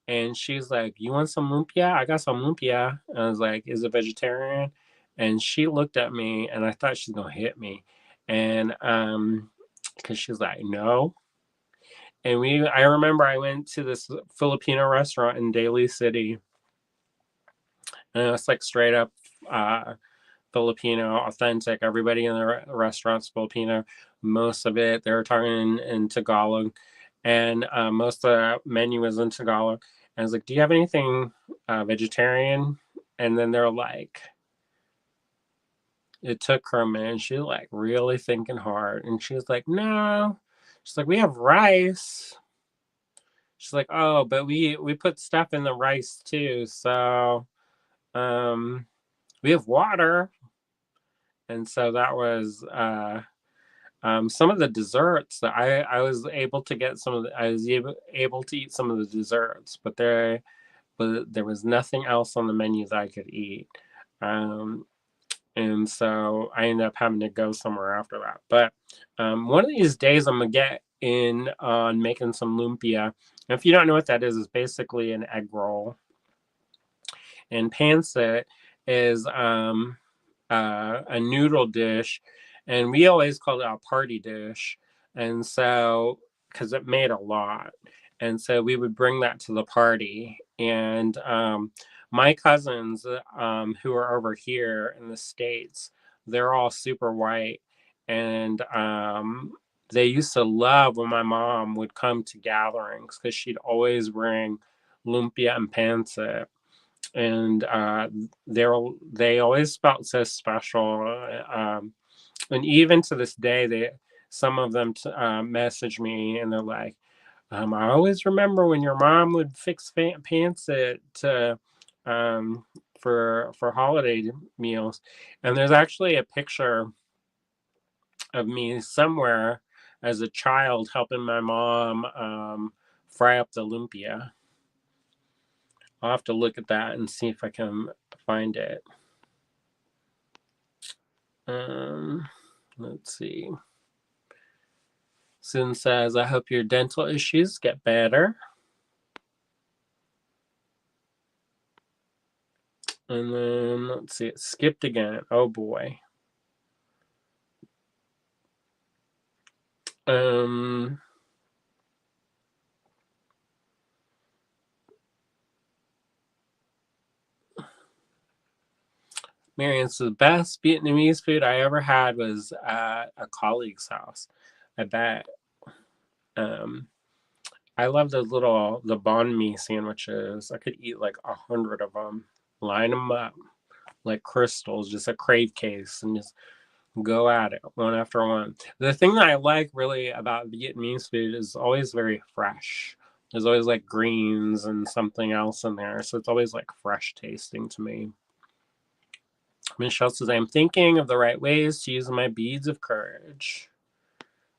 and she's like, "You want some lumpia? I got some lumpia." And I was like, "Is it vegetarian?" And she looked at me, and I thought she's gonna hit me, and because she's like, "No." And I remember I went to this Filipino restaurant in Daly City, and it's like straight up Filipino, authentic. Everybody in the restaurant's Filipino. Most of it, they were talking in Tagalog, and most of the menu was in Tagalog. And I was like, "Do you have anything vegetarian?" And then they're like, it took her a minute. She was like really thinking hard, and she was like, "No." She's like, "We have rice." She's like, "Oh, but we put stuff in the rice too, so um, we have water." And so that was some of the desserts that I was able to get some of the, I was able to eat some of the desserts, but there was nothing else on the menu that I could eat. Um, and so I ended up having to go somewhere after that. But one of these days I'm gonna get in on making some lumpia. And if you don't know what that is, it's basically an egg roll. And pancit is a noodle dish, and we always called it a party dish. And so, because it made a lot, and so we would bring that to the party. And my cousins, who are over here in the States, they're all super white, and they used to love when my mom would come to gatherings because she'd always bring lumpia and pancit, and they always felt so special. And even to this day, some of them message me, and they're like, "I always remember when your mom would fix pancit to for holiday meals." And there's actually a picture of me somewhere as a child helping my mom fry up the lumpia. I'll have to look at that and see if I can find it. Let's see. Susan says, I hope your dental issues get better. And then let's see, it skipped again. Oh boy. Marianne says, the best Vietnamese food I ever had was at a colleague's house. I bet. I love the banh mi sandwiches. I could eat like 100 of them, line them up like crystals, just a crave case, and just go at it one after one. The thing that I like really about Vietnamese food is always very fresh. There's always like greens and something else in there, so it's always like fresh tasting to me. Michelle says, I'm thinking of the right ways to use my beads of courage.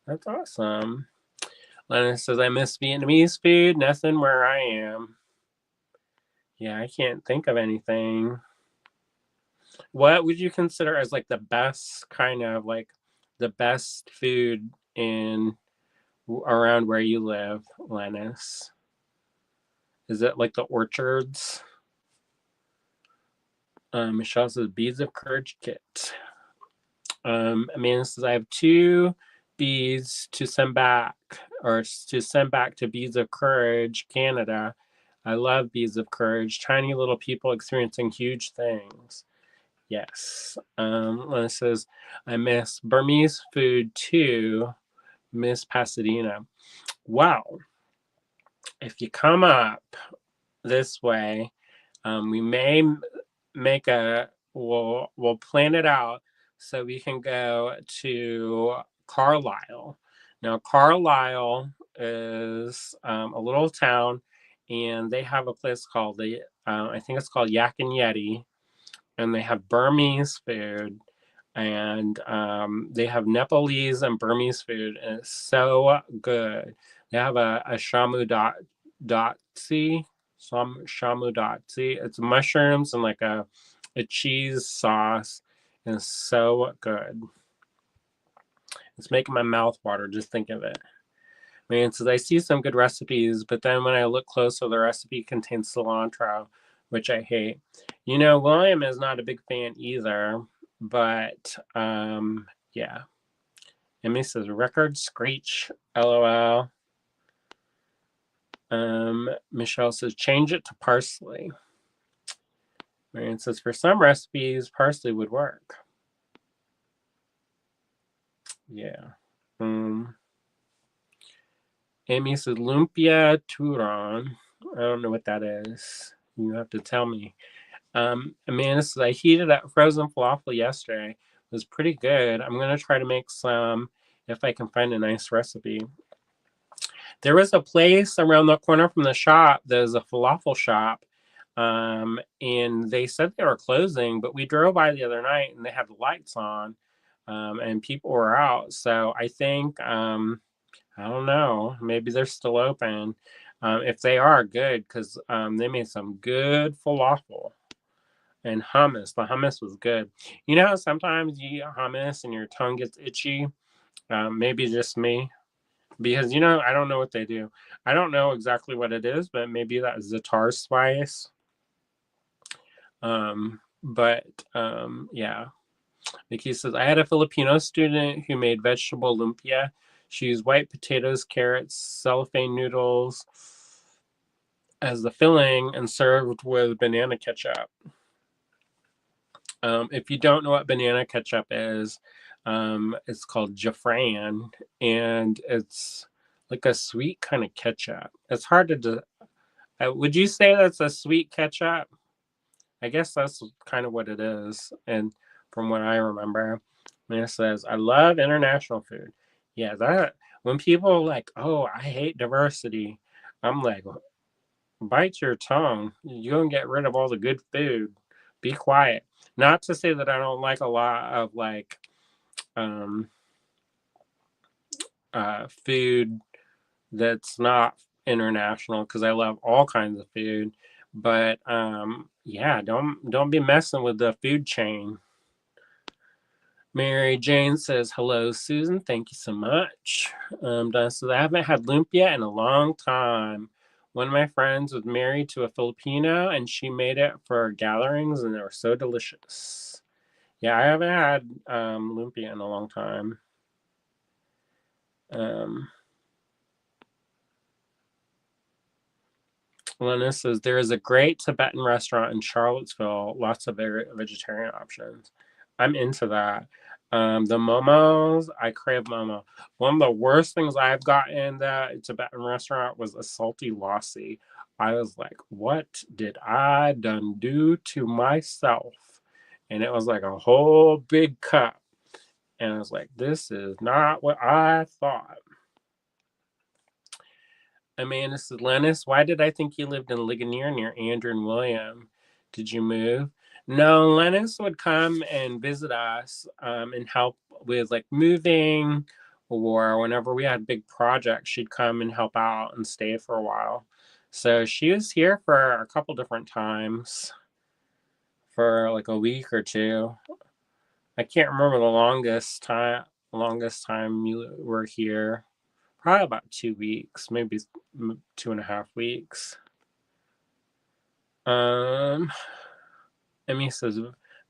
That's awesome. Lena says, I miss Vietnamese food, nothing where I am. Yeah, I can't think of anything. What would you consider as like the best kind of like the best food in around where you live, Lennis? Is it like the orchards? Michelle says beads of courage kit. Amanda says I have 2 beads to send back, or to send back to Beads of Courage, Canada. I love Beads of Courage. Tiny little people experiencing huge things. Yes. Lena says I miss Burmese food too. Miss Pasadena. Wow. If you come up this way. We may make we'll plan it out so we can go to Carlisle. Now, Carlisle is a little town, and they have a place called I think it's called Yak and Yeti, and they have Burmese food, and they have Nepalese and Burmese food, and it's so good. They have a shamu dotsi, some shamu dotsi. It's mushrooms and like a cheese sauce, and it's so good. It's making my mouth water just thinking of it. I mean, so I see some good recipes, but then when I look closer, the recipe contains cilantro, which I hate. William is not a big fan either, but yeah. Emmy says record screech, lol. Michelle says change it to parsley. Marian says for some recipes, parsley would work. Yeah. Amy says lumpia turon. I don't know what that is. You have to tell me. Amanda says I heated up frozen falafel yesterday. It was pretty good. I'm gonna try to make some if I can find a nice recipe. There was a place around the corner from the shop. There's a falafel shop, and they said they were closing, but we drove by the other night and they had the lights on, and people were out. So I think I don't know. Maybe they're still open. If they are, good, because they made some good falafel and hummus. The hummus was good. You know how sometimes you eat hummus and your tongue gets itchy? Maybe just me. Because, I don't know what they do. I don't know exactly what it is, but maybe that is za'atar spice. Yeah. Nikki says, I had a Filipino student who made vegetable lumpia. She used white potatoes, carrots, cellophane noodles as the filling and served with banana ketchup. If you don't know what banana ketchup is, it's called Jafran, and it's like a sweet kind of ketchup. It's hard to would you say that's a sweet ketchup? I guess that's kind of what it is. And from what I remember, it says, I love international food. Yeah, that when people are like, oh, I hate diversity, I'm like, bite your tongue. You're going to get rid of all the good food. Be quiet. Not to say that I don't like a lot of food that's not international, because I love all kinds of food. But yeah, don't be messing with the food chain. Mary Jane says, hello, Susan. Thank you so much. So I haven't had lumpia in a long time. One of my friends was married to a Filipino, and she made it for gatherings, and they were so delicious. Yeah, I haven't had lumpia in a long time. Lena says, there is a great Tibetan restaurant in Charlottesville. Lots of vegetarian options. I'm into that. The momos, I crave momo. One of the worst things I've gotten in that Tibetan restaurant was a salty lassi. I was like, what did I done do to myself? And it was like a whole big cup. And I was like, this is not what I thought. Amanda says, Lennis, why did I think you lived in Ligonier near Andrew and William? Did you move? No, Lennis would come and visit us and help with like moving, or whenever we had big projects, she'd come and help out and stay for a while. So she was here for a couple different times for like a week or two. I can't remember the longest time you were here. Probably about 2 weeks, maybe 2.5 weeks. Emmy says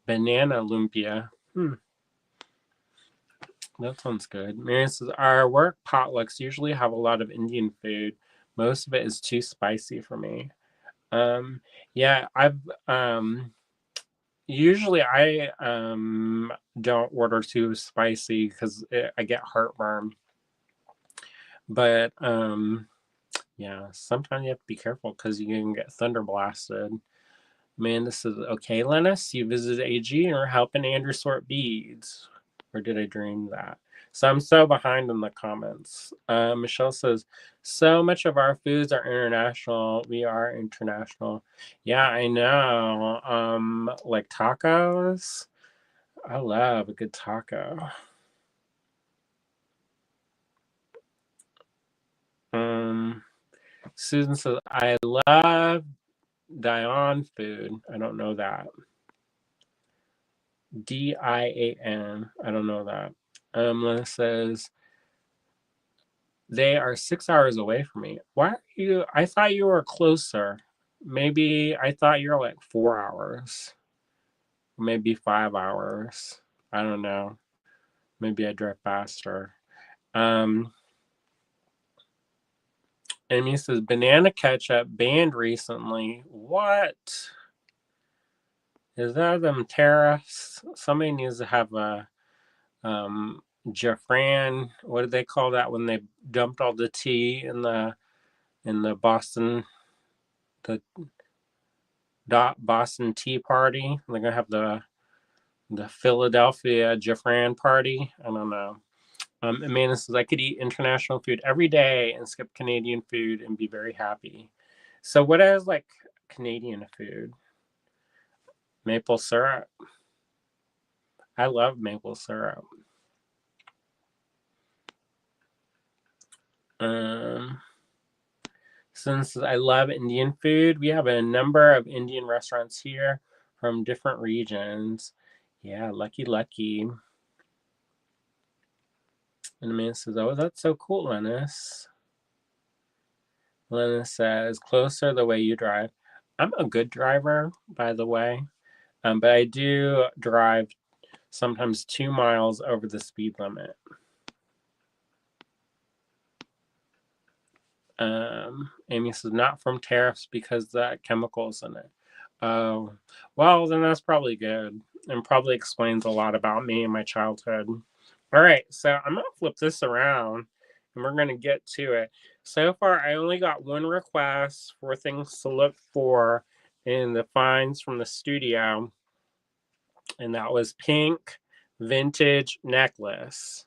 banana lumpia. That sounds good. Marion says our work potlucks usually have a lot of Indian food. Most of it is too spicy for me. Yeah, I've usually I don't order too spicy because I get heartburn. But Yeah, sometimes you have to be careful because you can get thunder blasted. Amanda says, okay, Linus, you visited AG and are helping Andrew sort beads. Or did I dream that? So I'm so behind in the comments. Michelle says, so much of our foods are international. We are international. Yeah, I know. Like tacos. I love a good taco. Susan says, I love Dion food. I don't know that. Dian. I don't know that. Lynn says, they are 6 hours away from me. Why are you? I thought you were closer. Maybe I thought you're like 4 hours, maybe 5 hours. I don't know. Maybe I drive faster. Um, Amy says banana ketchup banned recently. What is that? Them tariffs? Somebody needs to have a Jeffran. What did they call that when they dumped all the tea in the the Boston Tea Party? They're gonna have the Philadelphia Jeffran party. I don't know. Amanda says I could eat international food every day and skip Canadian food and be very happy. So what is like Canadian food? Maple syrup. I love maple syrup. Um, since I love Indian food, we have a number of Indian restaurants here from different regions. Yeah, lucky, lucky. And Amanda says, oh, that's so cool, Lennis. Lennis says, closer the way you drive. I'm a good driver, by the way, but I do drive sometimes 2 miles over the speed limit. Amy says, not from tariffs because the chemicals in it. Oh, well, then that's probably good and probably explains a lot about me and my childhood. All right, so I'm going to flip this around and we're going to get to it. So far, I only got one request for things to look for in the finds from the studio, and that was pink vintage necklace.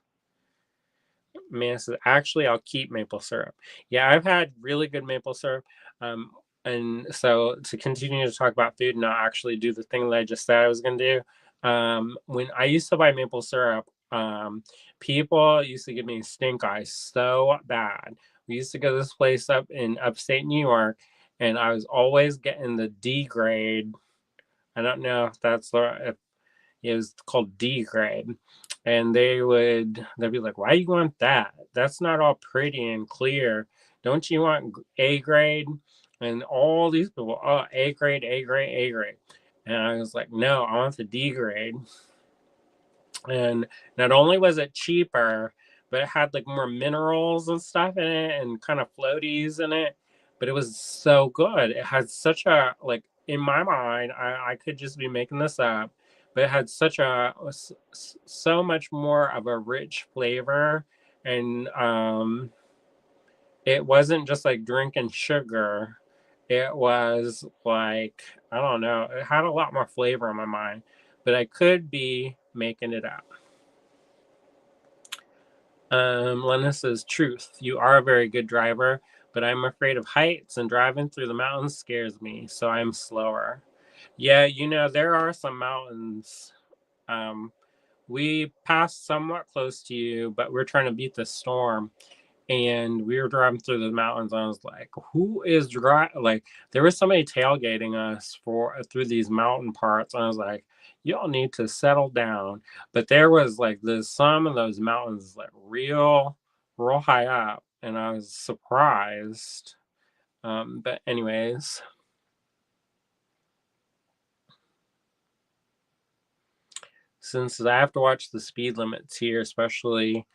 Man says, actually, I'll keep maple syrup. Yeah, I've had really good maple syrup. And so to continue to talk about food and not actually do the thing that I just said I was going to do, when I used to buy maple syrup, people used to give me stink eye so bad. We used to go to this place up in upstate New York, and I was always getting the D grade. I don't know if that's if it was called D grade. And they'd be like, why do you want that? That's not all pretty and clear. Don't you want A grade? And all these people, oh, A grade, A grade, A grade. And I was like, no, I want the D grade. And not only was it cheaper, but it had like more minerals and stuff in it and kind of floaties in it. But it was so good. It had such a, like, in my mind, I could just be making this up, but it had such a, so much more of a rich flavor. And it wasn't just like drinking sugar. It was like, I don't know, it had a lot more flavor in my mind, but I could be making it up. Lena says, truth. You are a very good driver, but I'm afraid of heights and driving through the mountains scares me, so I'm slower. Yeah, there are some mountains. Um, we passed somewhat close to you, but we're trying to beat the storm. And we were driving through the mountains. And I was like, who is driving? Like, there was somebody tailgating us through these mountain parts. And I was like, y'all need to settle down. But there was like some of those mountains like real high up, and I was surprised. But anyways, since I have to watch the speed limits here, especially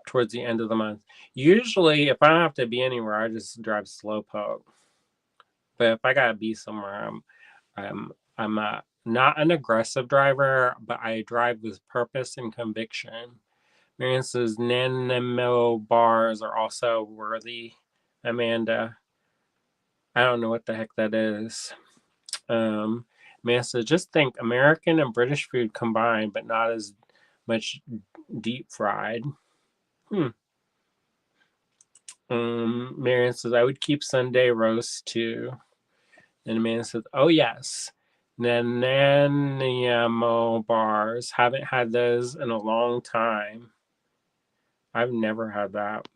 towards the end of the month, usually if I don't have to be anywhere, I just drive slowpoke. But if I gotta be somewhere, I'm not an aggressive driver, but I drive with purpose and conviction. Marion says Nanaimo bars are also worthy. Amanda. I don't know what the heck that is. Man, so just think American and British food combined, but not as much deep fried. Hmm. Marion says, I would keep Sunday roast too. And Amanda says, oh, yes. Nanaimo bars. Haven't had those in a long time. I've never had that.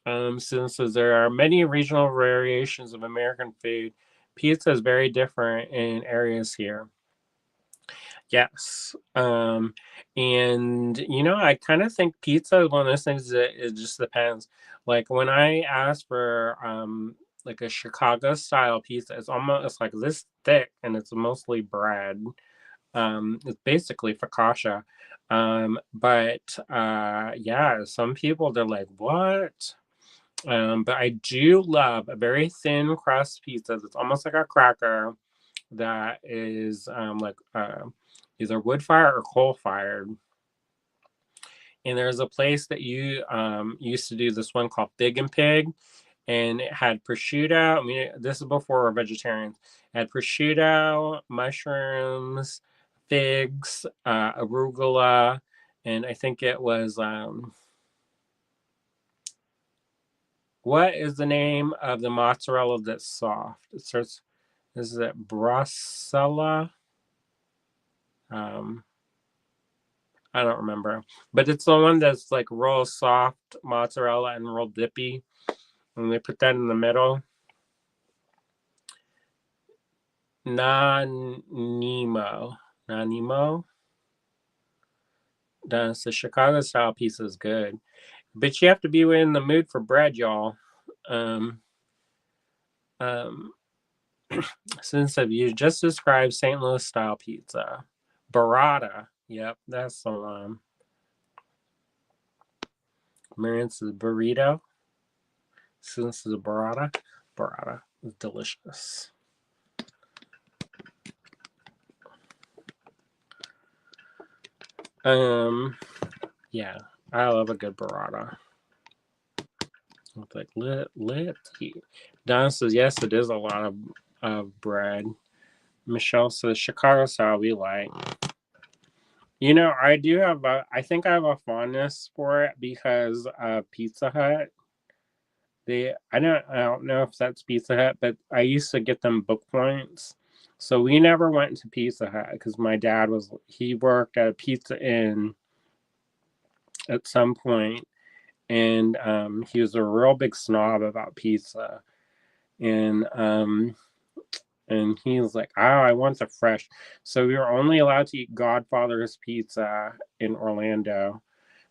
Since there are many regional variations of American food, pizza is very different in areas here. Yes. And I kind of think pizza is one of those things that it just depends. Like when I ask for like a Chicago style pizza, it's like this thick and it's mostly bread. It's basically focaccia. But yeah, some people they're like, what? But I do love a very thin crust pizza that's almost like a cracker that is like either wood fire or coal fired. And there's a place that you used to do this one called Big and Pig, and it had prosciutto. I mean, this is before we're vegetarians. It had prosciutto, mushrooms, figs, arugula, and I think it was what is the name of the mozzarella that's soft? It starts. Is it Brussels? Um, I don't remember, but it's the one that's like real soft mozzarella and real dippy, and they put that in the middle. Nemo, Nemo. That's the Chicago style pizza is good, but you have to be in the mood for bread, y'all. Um, um, since you just described St. Louis style pizza, burrata. Yep, that's the one. Marion says burrito. Since it's a burrata, burrata is delicious. Yeah, I love a good burrata. It's like lit. Don says yes, it is a lot of bread. Michelle says Chicago style we like. I do have I think I have a fondness for it because of Pizza Hut. I don't know if that's Pizza Hut, but I used to get them book points. So we never went to Pizza Hut because my dad he worked at a Pizza Inn at some point, and he was a real big snob about pizza, and he was like, "Oh, I want the fresh." So we were only allowed to eat Godfather's Pizza in Orlando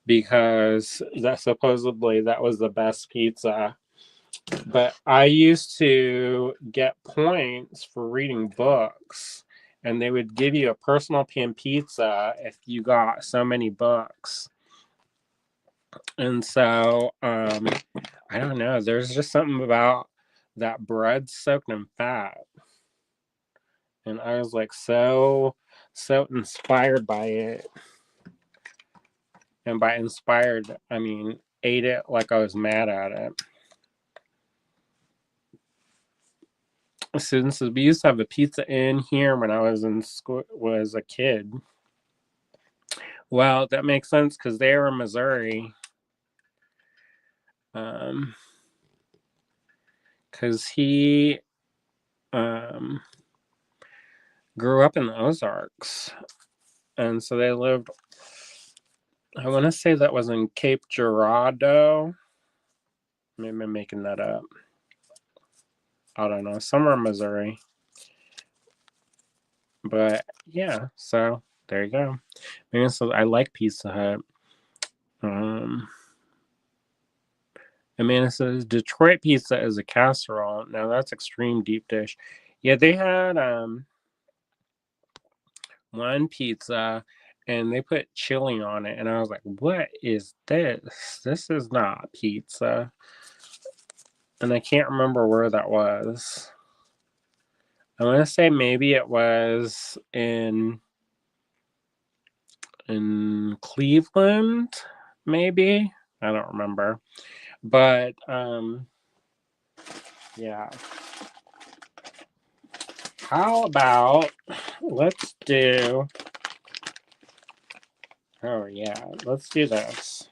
because that supposedly that was the best pizza. But I used to get points for reading books, and they would give you a personal pan pizza if you got so many books. And so, I don't know. There's just something about that bread soaked in fat, and I was like so inspired by it. And by inspired, I mean ate it like I was mad at it. Since we used to have a Pizza Inn here when I was in school, was a kid. Well, that makes sense because they were in Missouri. Because he grew up in the Ozarks, and so they lived. I want to say that was in Cape Girardeau. Maybe I'm making that up. I don't know, somewhere in Missouri. But yeah, so there you go. Maybe so I like Pizza Hut. Amanda says Detroit pizza is a casserole. Now that's extreme deep dish. Yeah, they had one pizza and they put chili on it, and I was like, "What is this? This is not pizza." And I can't remember where that was. I want to say maybe it was in Cleveland, maybe. I don't remember. But yeah. How about let's do? Oh yeah, let's do this.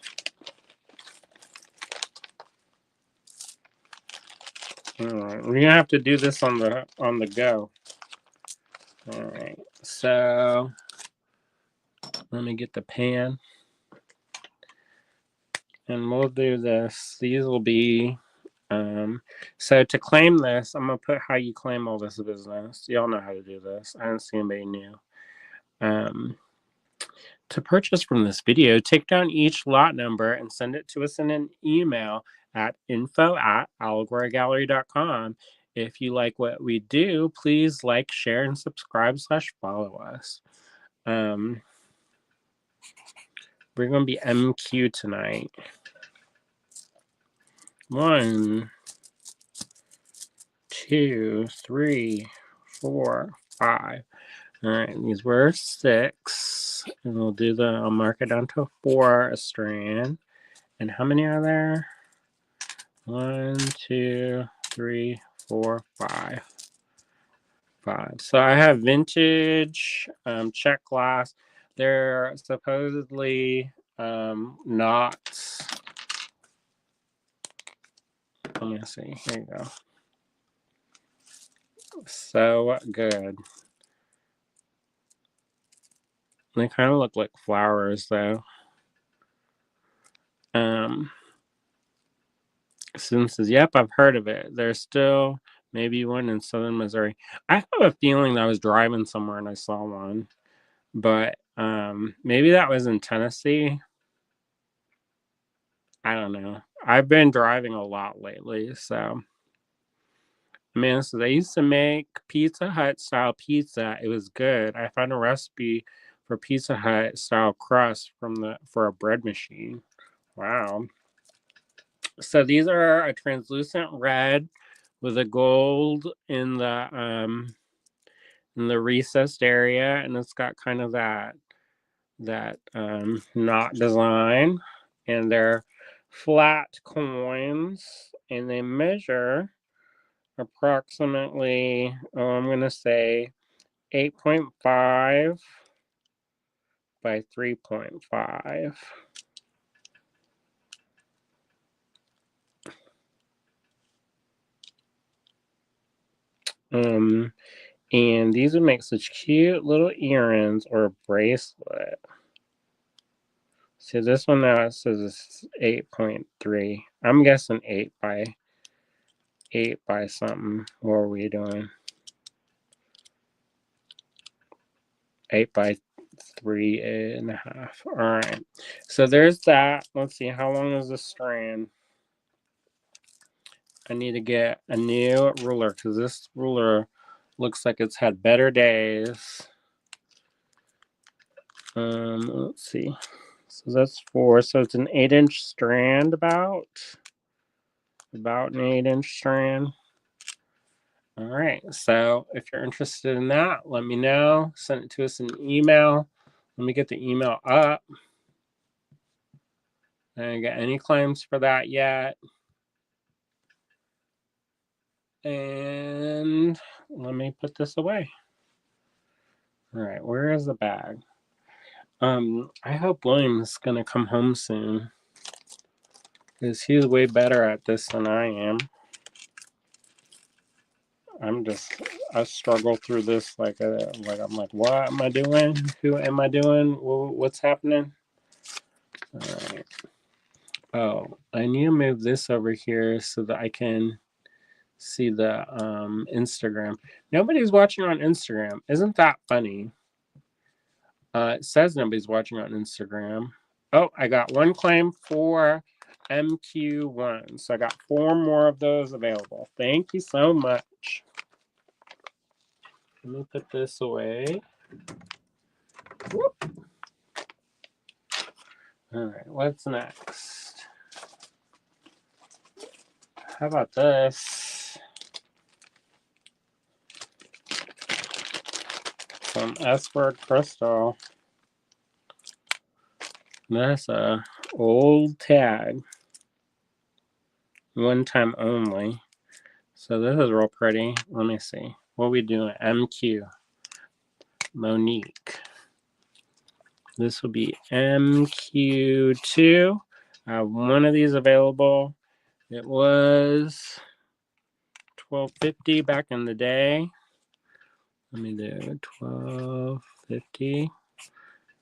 All right, we're gonna have to do this on the go. All right, so let me get the pan, and we'll do this. These will be. So to claim this, I'm gonna put how you claim all this business. Y'all know how to do this. I don't see anybody new. To purchase from this video, take down each lot number and send it to us in an email at info@allegoragallery.com. If you like what we do, please like, share, and subscribe/follow us. We're going to be MQ tonight. 1, 2, 3, 4, 5. All right, these were 6. And we'll do I'll mark it down to 4 a strand. And how many are there? 1, 2, 3, 4, 5. 5. So I have vintage check glass. They're supposedly not. Let me see. Here you go. So good. They kind of look like flowers, though. Susan says, "Yep, I've heard of it. There's still maybe one in southern Missouri." I have a feeling that I was driving somewhere and I saw one, but maybe that was in Tennessee. I don't know. I've been driving a lot lately, so. Man, so they used to make Pizza Hut style pizza. It was good. I found a recipe for Pizza Hut style crust for a bread machine. Wow. So these are a translucent red with a gold in the recessed area, and it's got kind of that knot design, and they're flat coins, and they measure approximately, I'm going to say 8.5 by 3.5. And these would make such cute little earrings or a bracelet. See, this one now it says it's 8.3. I'm guessing 8 by something. What are we doing? 8 by 3.5. All right. So there's that. Let's see. How long is the strand? I need to get a new ruler because this ruler looks like it's had better days. Let's see. So that's 4. So it's an 8-inch strand about an 8-inch strand. All right. So if you're interested in that, let me know. Send it to us in email. Let me get the email up. I didn't get any claims for that yet. And let me put this away. All right. Where is the bag? I hope William's gonna come home soon, because he's way better at this than I am. I struggle through this like I'm like, what am I doing? Who am I doing? What's happening? All right. Oh, I need to move this over here so that I can see the Instagram. Nobody's watching on Instagram. Isn't that funny? It says nobody's watching on Instagram. Oh, I got one claim for MQ1. So I got 4 more of those available. Thank you so much. Let me put this away. Whoop. All right, what's next? How about this? Some S-word crystal. That's a old tag. one time only. So this is real pretty. Let me see. What are we doing? MQ. Monique. This will be MQ2. I have one of these available. It was $12.50 back in the day. Let me do $12.50.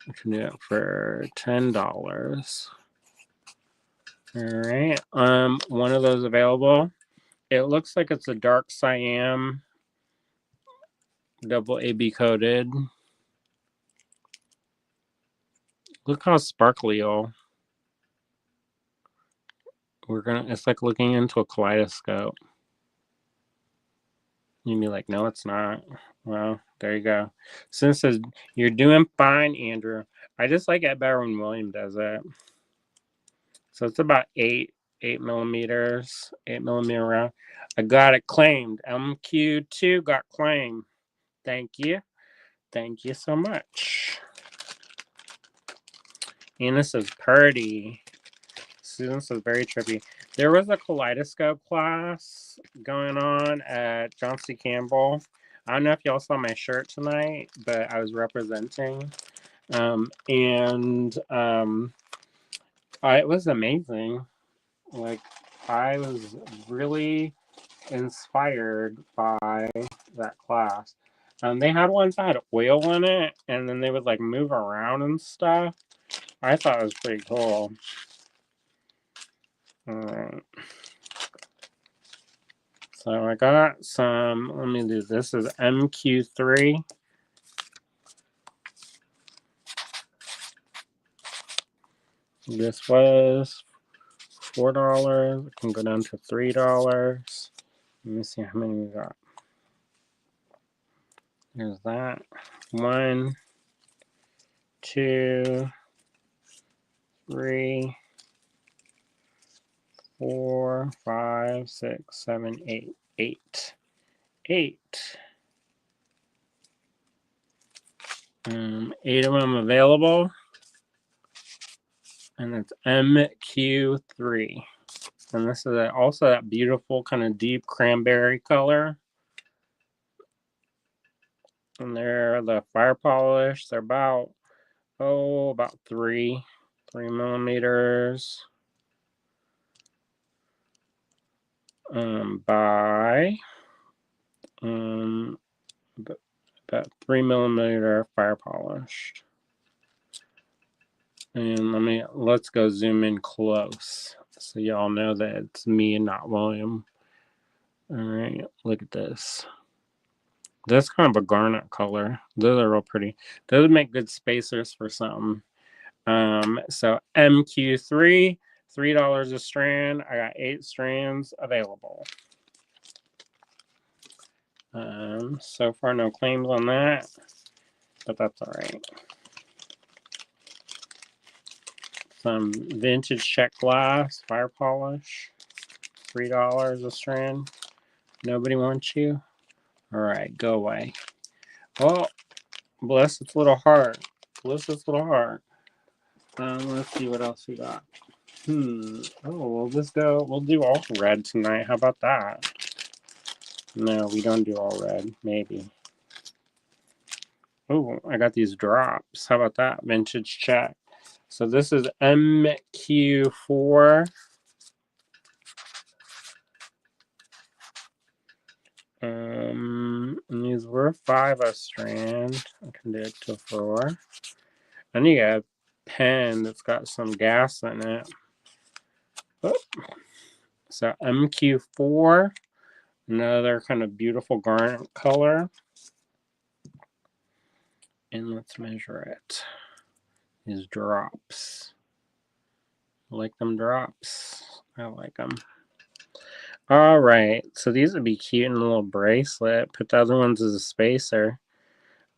I can do it for $10. All right. One of those available. It looks like it's a dark cyan, double AB coated. Look how sparkly all. It's like looking into a kaleidoscope. You'd be like, no, it's not. Well, there you go. Since says you're doing fine, Andrew. I just like it better when William does it. So it's about 8 millimeters, 8 millimeter round. I got it claimed. MQ2 got claimed. Thank you. Thank you so much. And this is pretty. Susan says very trippy. There was a kaleidoscope class going on at John C. Campbell. I don't know if y'all saw my shirt tonight, but I was representing. It was amazing. Like, I was really inspired by that class. They had ones that had oil in it, and then they would like move around and stuff. I thought it was pretty cool. All right. So I got some. Let me do this. Is MQ3. This was $4. It can go down to $3. Let me see how many we got. There's that. 1, 2, 3, 4, 5, 6, 7, 8. 8. 8 of them available. And it's MQ3. And this is also that beautiful kind of deep cranberry color. And they're the fire polish. They're about 3 millimeters. By about 3 millimeter fire polished. And let's go zoom in close so y'all know that it's me and not William. All right, look at this. That's kind of a garnet color. Those are real pretty. Those make good spacers for something. So MQ3, $3 a strand. I got 8 strands available. So far no claims on that, but that's all right. Some vintage check glass, fire polish, $3 a strand. Nobody wants you? All right, go away. Oh, bless its little heart. Bless its little heart. Let's see what else we got. Oh, we'll do all red tonight. How about that? No, we don't do all red. Maybe. Oh, I got these drops. How about that? Vintage check. So this is MQ4. And these were 5 a strand. I can do it to 4. I need a pen that's got some gas in it. Oh. So MQ4, another kind of beautiful garnet color. And let's measure it. These drops. I like them drops. I like them. All right, so these would be cute in a little bracelet. Put the other ones as a spacer.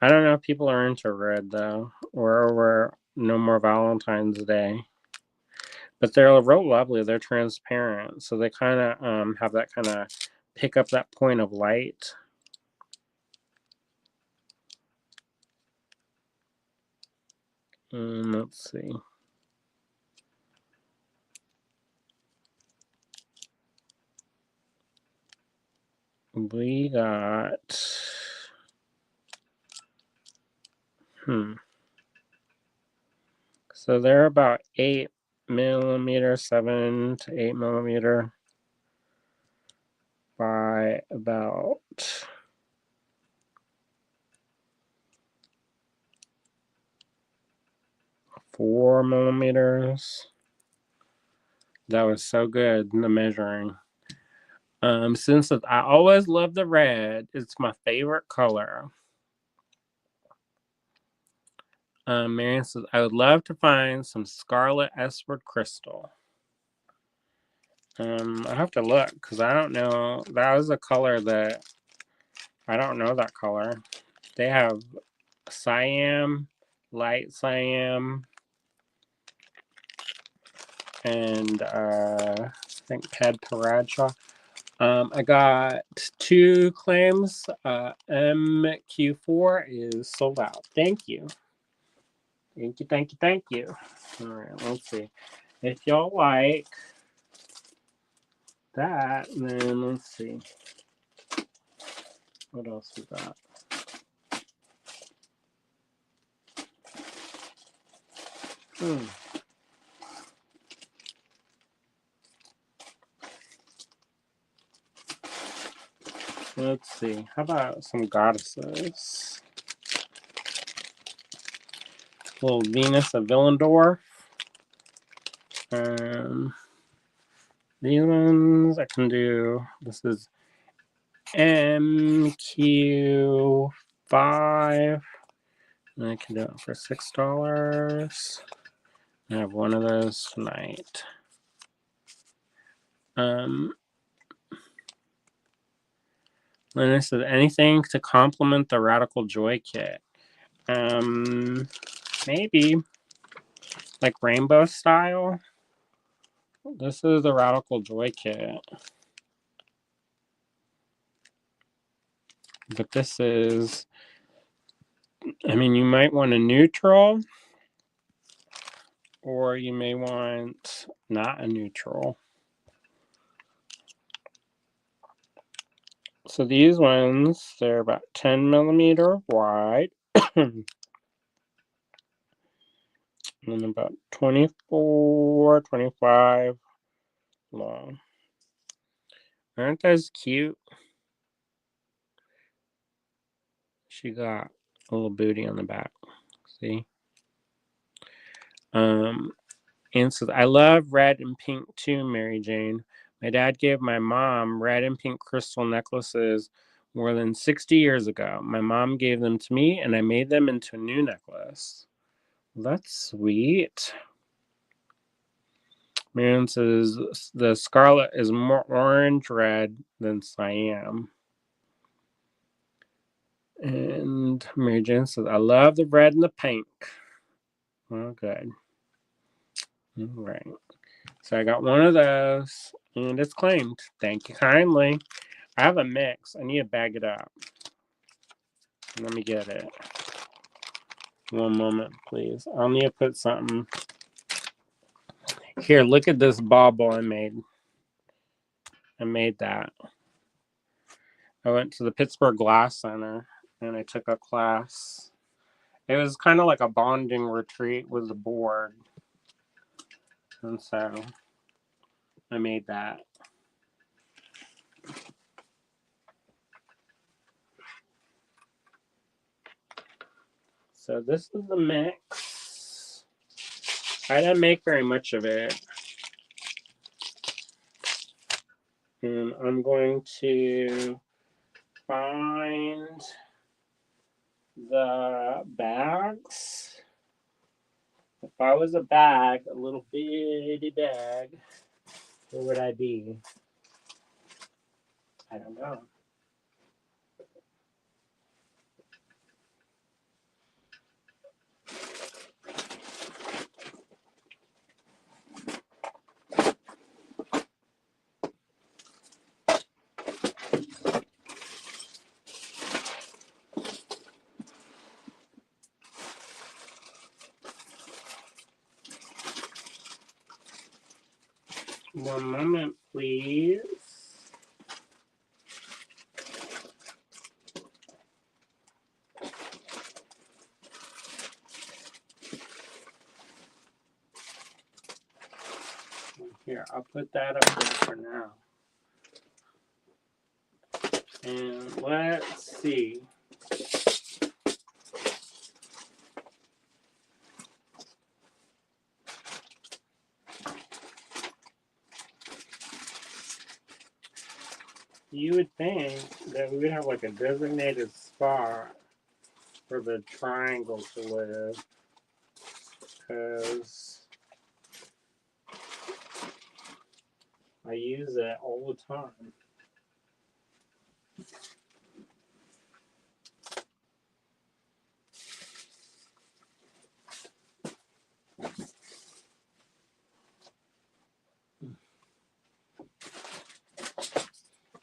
I don't know if people are into red though. We're no more Valentine's Day, but they're real lovely. They're transparent, so they kind of have that kind of pick up that point of light. Let's see. we got, so they're about 8mm, 7 to 8mm by about 4mm. That was so good in the measuring. Since I always love the red, it's my favorite color. Marion says, I would love to find some Scarlet Esward Crystal. I have to look because I don't know. That was a color that I don't know that color. They have cyan, light cyan, and I think Ped Paracha. I got 2 claims. MQ4 is sold out. Thank you. Thank you, thank you, thank you. All right, let's see. If y'all like that, then let's see. What else we got? Let's see. How about some goddesses? Little Venus of Willendorf. These ones I can do. This is MQ5. And I can do it for $6. I have one of those tonight. And this is anything to complement the Radical Joy kit. Maybe like rainbow style. This is the Radical Joy kit. But this is, I mean, you might want a neutral, or you may want not a neutral. So these ones, they're about 10mm wide. And about 24, 25 long. Aren't those cute? She got a little booty on the back. See? And so I love red and pink too, Mary Jane. My dad gave my mom red and pink crystal necklaces more than 60 years ago. My mom gave them to me, and I made them into a new necklace. That's sweet. Marion says the scarlet is more orange red than cyan. And Mary Jane says, I love the red and the pink. Oh, good. All right. So I got one of those, and it's claimed. Thank you kindly. I have a mix. I need to bag it up. Let me get it. One moment, please. I'll need to put something. Here, look at this bauble I made. I made that. I went to the Pittsburgh Glass Center, and I took a class. It was kind of like a bonding retreat with the board. And so I made that. So this is the mix. I didn't make very much of it. And I'm going to find the bags. If I was a bag, a little bitty bag, where would I be? I don't know. One moment, please. Here, I'll put that up there for now. And let's see. You would think that we would have like a designated spot for the triangle to live, because I use it all the time.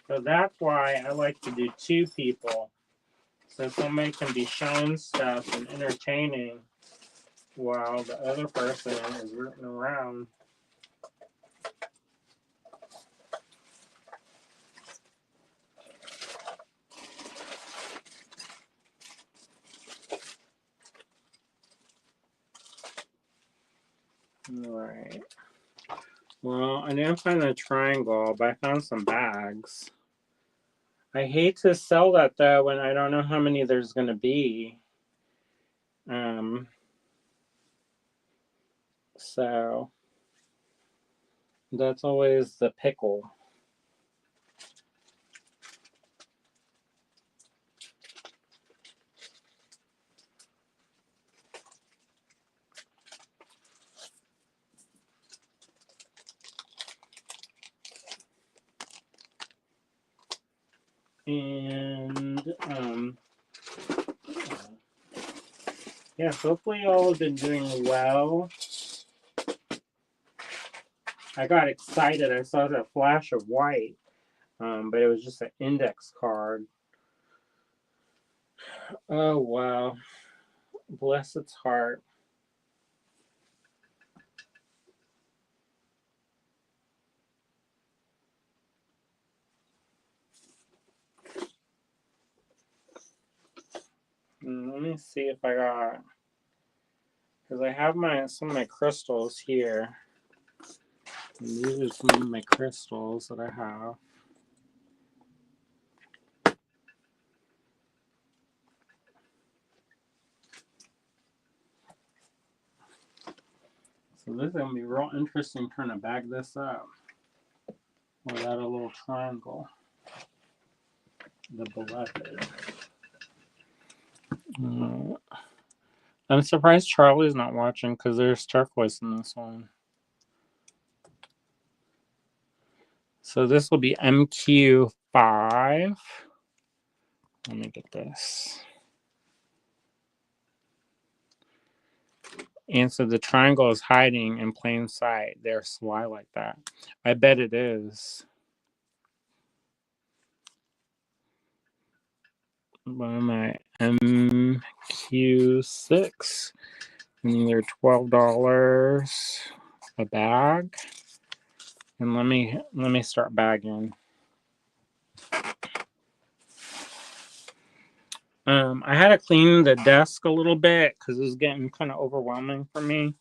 So that's why I like to do two people. So somebody can be showing stuff and entertaining while the other person is rooting around. Alright. Well, I didn't find a triangle, but I found some bags. I hate to sell that though when I don't know how many there's going to be. So that's always the pickle. And yeah, hopefully y'all have been doing well. I got excited. I saw that flash of white, but it was just an index card. Oh wow, bless its heart. Let me see if I got, because I have some of my crystals here. And these are some of my crystals that I have. So this is going to be real interesting trying to bag this up without a little triangle. The beloved. I'm surprised Charlie's not watching because there's turquoise in this one. So this will be MQ5. Let me get this. And so the triangle is hiding in plain sight. They're sly like that. I bet it is. What am I? MQ6. And they're $12 a bag. And let me start bagging. I had to clean the desk a little bit because it was getting kind of overwhelming for me.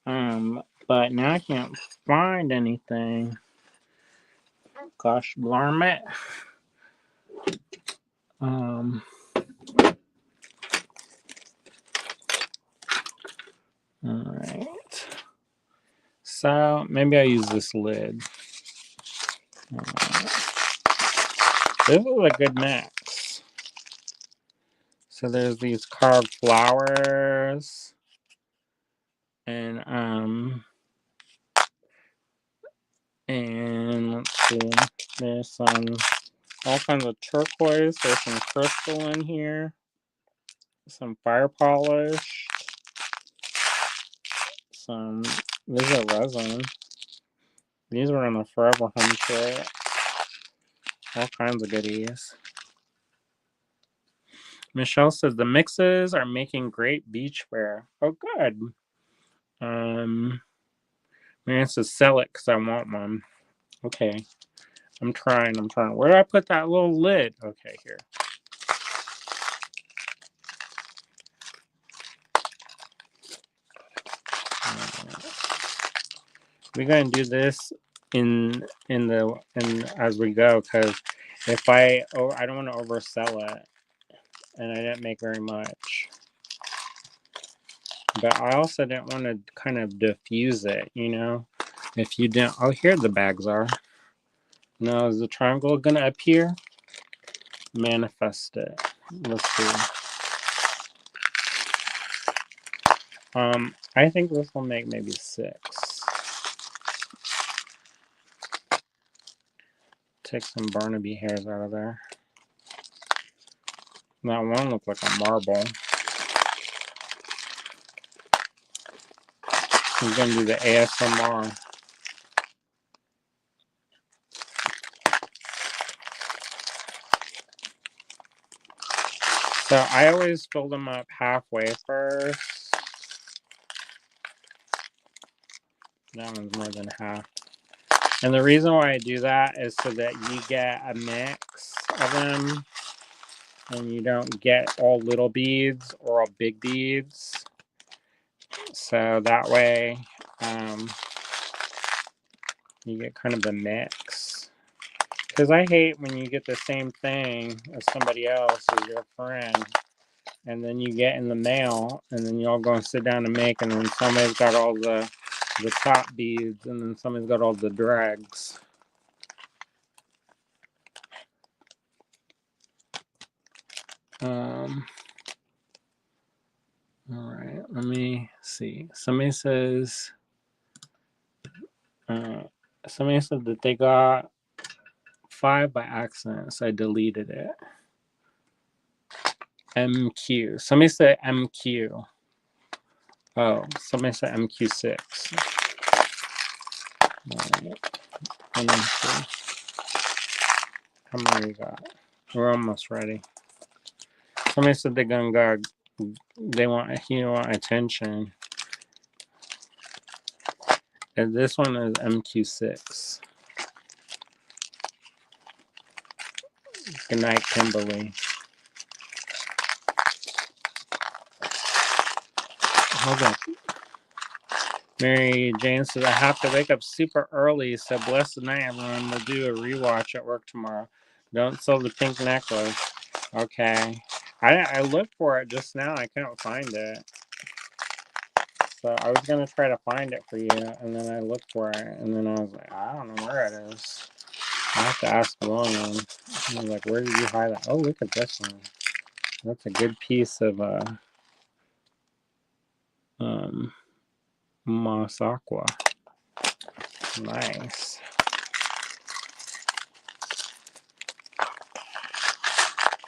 But now I can't find anything. Gosh blarm it. Alright. So maybe I use this lid. This is a good mix. So there's these carved flowers. And let's see. There's some all kinds of turquoise. There's some crystal in here. Some fire polish. This is a resin. These were in the Forever Home kit. All kinds of goodies. Michelle says the mixes are making great beachwear. Oh, good. Marianne says sell it because I want one. Okay. I'm trying. Where did I put that little lid? Okay, here. we're gonna do this in as we go, because if I don't want to oversell it, and I didn't make very much. But I also didn't want to kind of diffuse it, you know. If you didn't, oh, here the bags are. Now is the triangle gonna appear? Manifest it. Let's see. I think this will make maybe 6. Take some Barnaby hairs out of there. That one looked like a marble. I'm gonna do the ASMR. So I always fill them up halfway first. That one's more than half. And the reason why I do that is so that you get a mix of them and you don't get all little beads or all big beads. So that way you get kind of a mix. Because I hate when you get the same thing as somebody else as your friend, and then you get in the mail, and then you all go and sit down and make, and then somebody's got all the top beads, and then somebody's got all the dregs. All right, let me see. Somebody says that they got 5 by accident, so I deleted it. MQ. Somebody said MQ. Oh, somebody said MQ6. All right. Let me see. How many we got? We're almost ready. Somebody said they're gonna go. They want attention. And this one is MQ6. Good night, Kimberly. Hold on. Mary Jane says, I have to wake up super early, so bless the night, everyone. We'll do a rewatch at work tomorrow. Don't sell the pink necklace. Okay. I looked for it just now. I couldn't find it. So I was going to try to find it for you, and then I looked for it, and then I was like, I don't know where it is. I have to ask William. I was like, where did you hide that? Oh, look at this one. That's a good piece of Moss Aqua. Nice.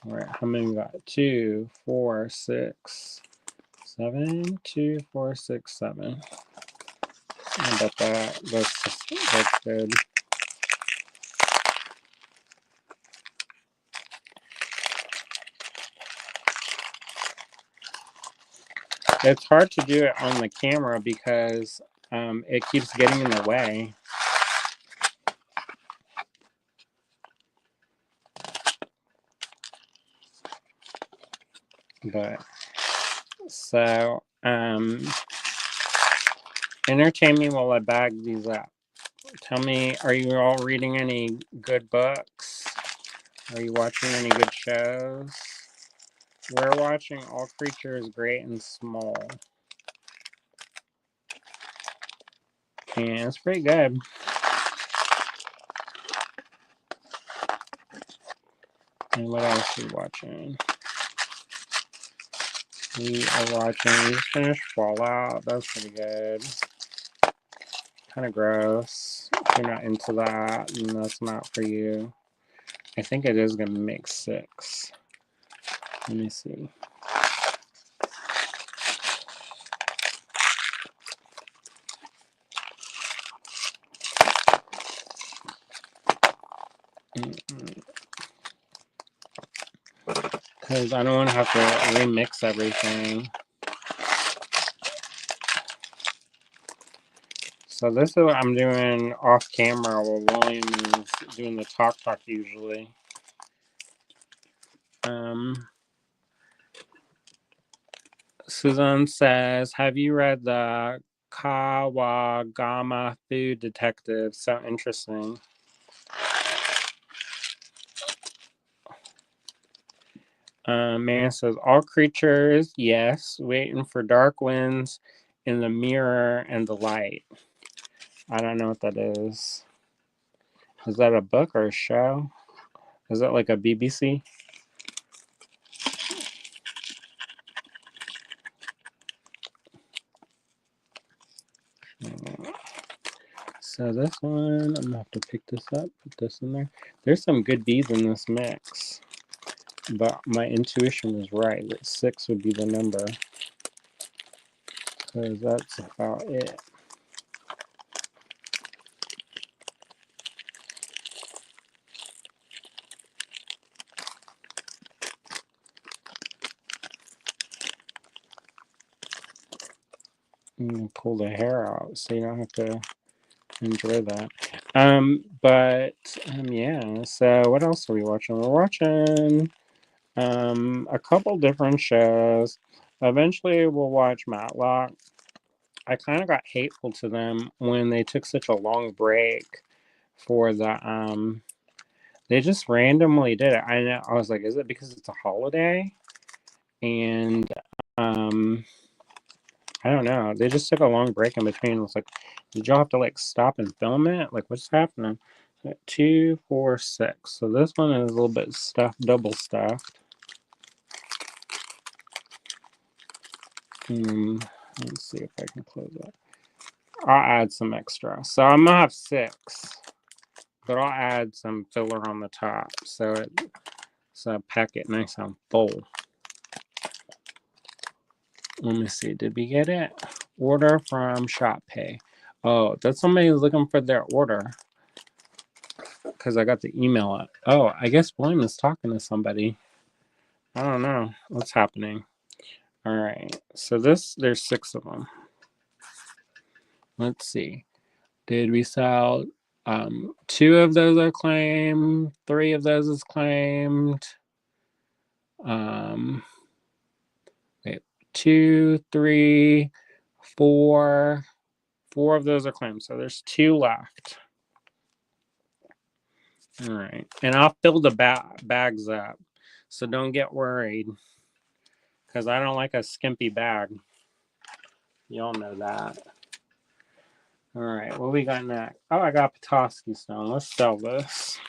All right, how many we got? 2, 4, 6, 7. 2, 4, 6, 7. How about that? That's good. It's hard to do it on the camera because it keeps getting in the way. But so entertain me while I bag these up. Tell me, are you all reading any good books? Are you watching any good shows? We're watching All Creatures Great and Small. And it's pretty good. And what else are we watching? We just finished Fallout. That's pretty good. Kind of gross. If you're not into that, then that's not for you. I think it is going to make 6. Let me see. Because I don't want to have to remix everything. So this is what I'm doing off camera while William is doing the talk usually. Susan says, have you read the Kawagama Food Detective. So interesting. Man says, all creatures, yes, waiting for dark winds in the mirror and the light. I don't know what that is. Is that a book or a show? Is that like a BBC? So this one, I'm gonna have to pick this up, put this in there. There's some good beads in this mix, but my intuition was right that 6 would be the number, because that's about it. I'm gonna pull the hair out so you don't have to enjoy that. Yeah, so what else are we watching? We're watching a couple different shows. Eventually we'll watch Matlock. I kind of got hateful to them when they took such a long break for the they just randomly did it. I was like, is it because it's a holiday? And I don't know. They just took a long break in between. It was like, did y'all have to like stop and film it? Like, what's happening? 2, 4, 6. So this one is a little bit stuffed, double stuffed. Let's see if I can close that. I'll add some extra. So I'm gonna have 6, but I'll add some filler on the top so pack it nice and full. Let me see. Did we get it? Order from Shop Pay. Oh, that's somebody who's looking for their order. Because I got the email up. Oh, I guess William is talking to somebody. I don't know what's happening. All right. So there's 6 of them. Let's see. Did we sell 2 of those are claimed? 3 of those is claimed. Wait, 2, 3, 4. 4 of those are claimed. So there's 2 left. All right. And I'll fill the bags up. So don't get worried. Because I don't like a skimpy bag. Y'all know that. All right. What we got next? Oh, I got Petoskey Stone. Let's sell this.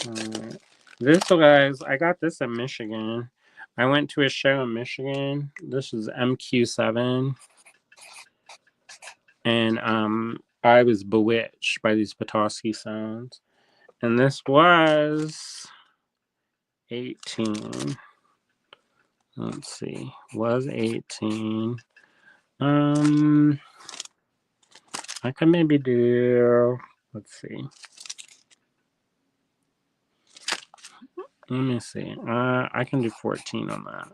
All right. This, guys, I got this in Michigan. I went to a show in Michigan. This is MQ7. And I was bewitched by these Petoskey Stones. And this was 18. Let's see. Was 18. I could maybe do, let's see. Let me see. I can do 14 on that.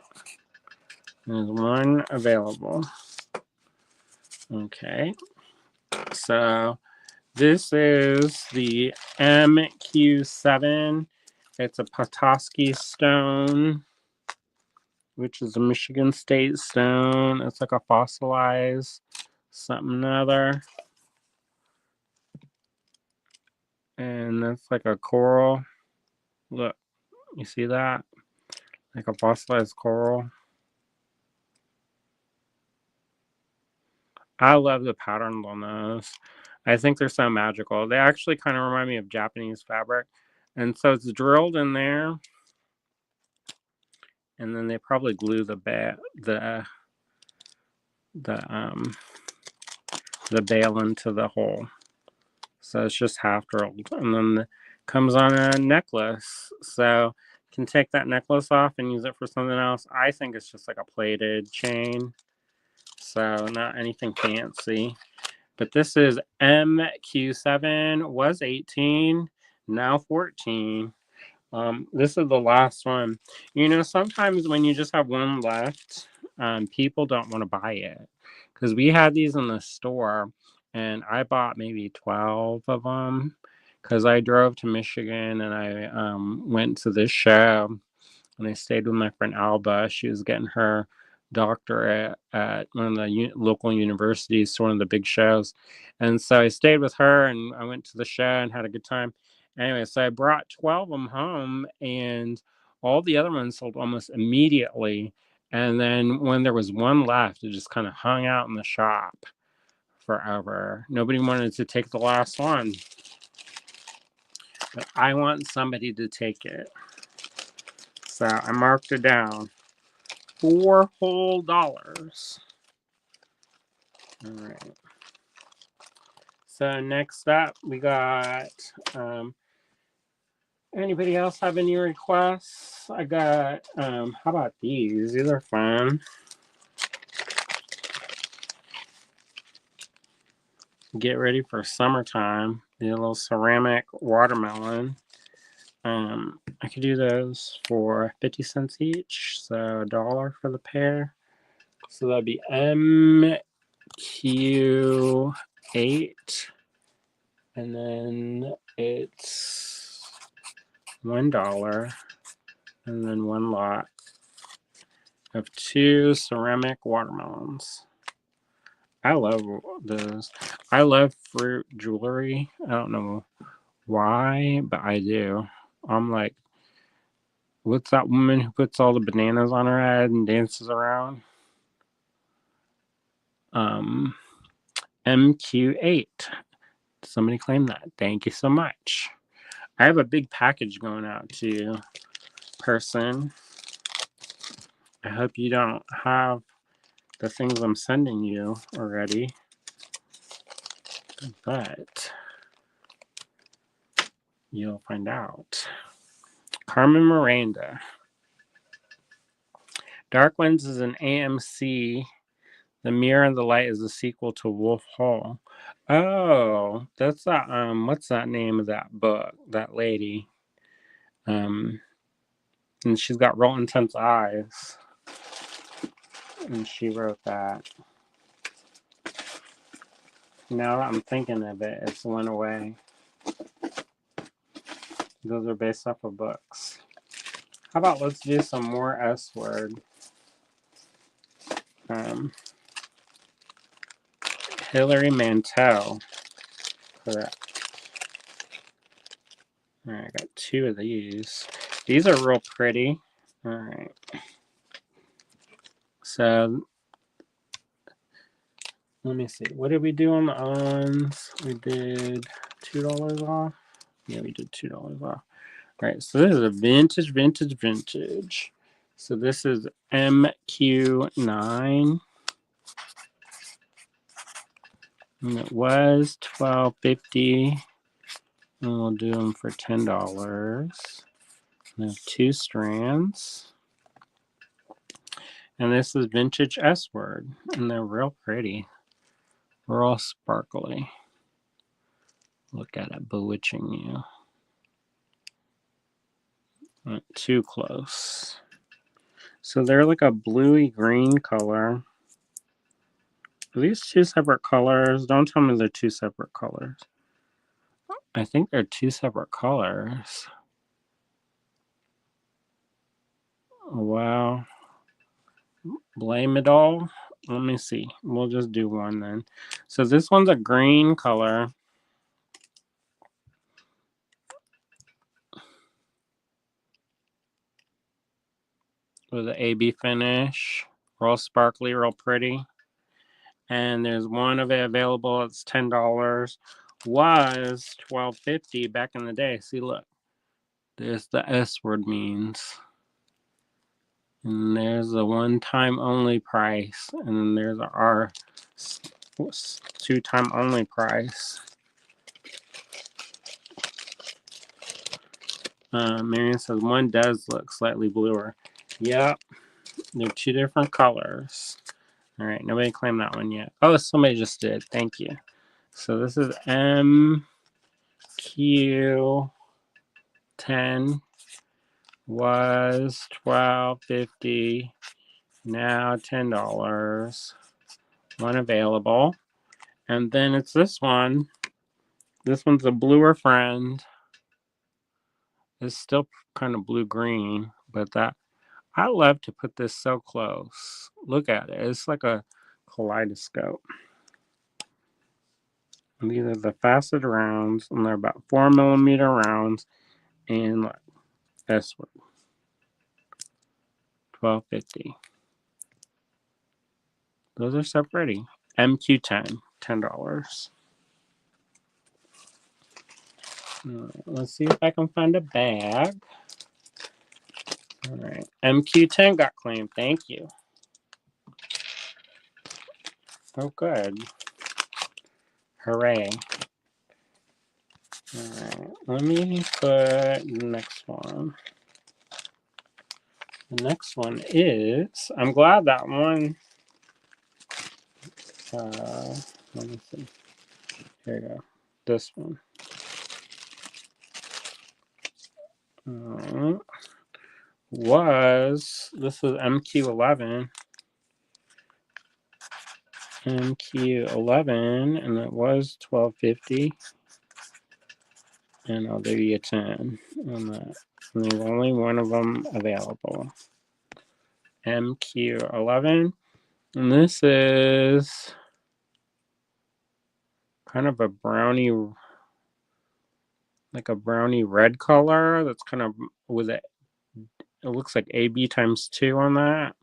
There's 1 available. Okay. So this is the MQ7. It's a Petoskey stone, which is a Michigan State stone. It's like a fossilized something other. And it's like a coral. Look, you see that? Like a fossilized coral. I love the patterns on those. I think they're so magical. They actually kind of remind me of Japanese fabric. And so it's drilled in there. And then they probably glue the bail into the hole. So it's just half drilled. And then it comes on a necklace. So you can take that necklace off and use it for something else. I think it's just like a plated chain. So not anything fancy. But this is MQ7, was 18, now 14. This is the last one. You know, sometimes when you just have 1 left, people don't want to buy it. Because we had these in the store, and I bought maybe 12 of them. Because I drove to Michigan, and I went to this show, and I stayed with my friend Alba. She was getting her doctorate at one of the local universities, so one of the big shows. And so I stayed with her and I went to the show and had a good time. Anyway, so I brought 12 of them home, and all the other ones sold almost immediately. And then when there was one left, it just kind of hung out in the shop forever. Nobody wanted to take the last one, but I want somebody to take it. So I marked it down. $4 whole. All right. So next up, we got, anybody else have any requests? I got, how about these? These are fun. Get ready for summertime. The little ceramic watermelon. I could do those for 50 cents each, so $1 for the pair. So that'd be MQ8, and then it's $1, and then one lot of 2 ceramic watermelons. I love those. I love fruit jewelry. I don't know why, but I do. I'm like, what's that woman who puts all the bananas on her head and dances around? MQ8. Somebody claim that. Thank you so much. I have a big package going out to you, person. I hope you don't have the things I'm sending you already, but you'll find out. Carmen Miranda. Dark Winds is an AMC. The Mirror and the Light is a sequel to Wolf Hall. Oh, that's that. What's that name of that book? That lady. And she's got real intense eyes. And she wrote that. Now that I'm thinking of it, it's went away. Those are based off of books. How about let's do some more S word. Hilary Mantel. Correct. All right, I got 2 of these. These are real pretty. All right. So let me see. What did we do on the ons? We did $2 off. Yeah, we did $2 off. All right, so this is a vintage. So this is MQ9. And it was $12.50. And we'll do them for $10. I have 2 strands. And this is vintage S word. And they're real pretty. They're all sparkly. Look at it bewitching you. Not too close. So they're like a bluey green color. Are these 2 separate colors? Don't tell me they're 2 separate colors. I think they're 2 separate colors. Wow. Blame it all. Let me see. We'll just do one then. So this one's a green color. With an AB finish. Real sparkly, real pretty. And there's one of it available. It's $10. Was $12.50 back in the day. See, look. There's the S word means. And there's the one-time only price. And then there's our 2-time only price. Marion says one does look slightly bluer. Yep. They're 2 different colors. All right. Nobody claimed that one yet. Oh, somebody just did. Thank you. So this is MQ10. Was $12.50. Now $10. One available. And then it's this one. This one's a bluer friend. It's still kind of blue-green, but that I love to put this so close. Look at it. It's like a kaleidoscope. And these are the faceted rounds, and they're about 4mm rounds. And look, this one, $12.50. Those are so pretty. MQ10, $10. Let's see if I can find a bag. All right, MQ10 got claimed. Thank you. Oh, good. Hooray. All right, let me put the next one. The next one is, I'm glad that one, let me see. Here you go. This one. This was MQ11. MQ11, and it was $12.50. And I'll do you a 10 on that. And there's only one of them available. MQ11. And this is kind of a brownie, like a brownie red color. That's kind of with it. It looks like AB times 2 on that.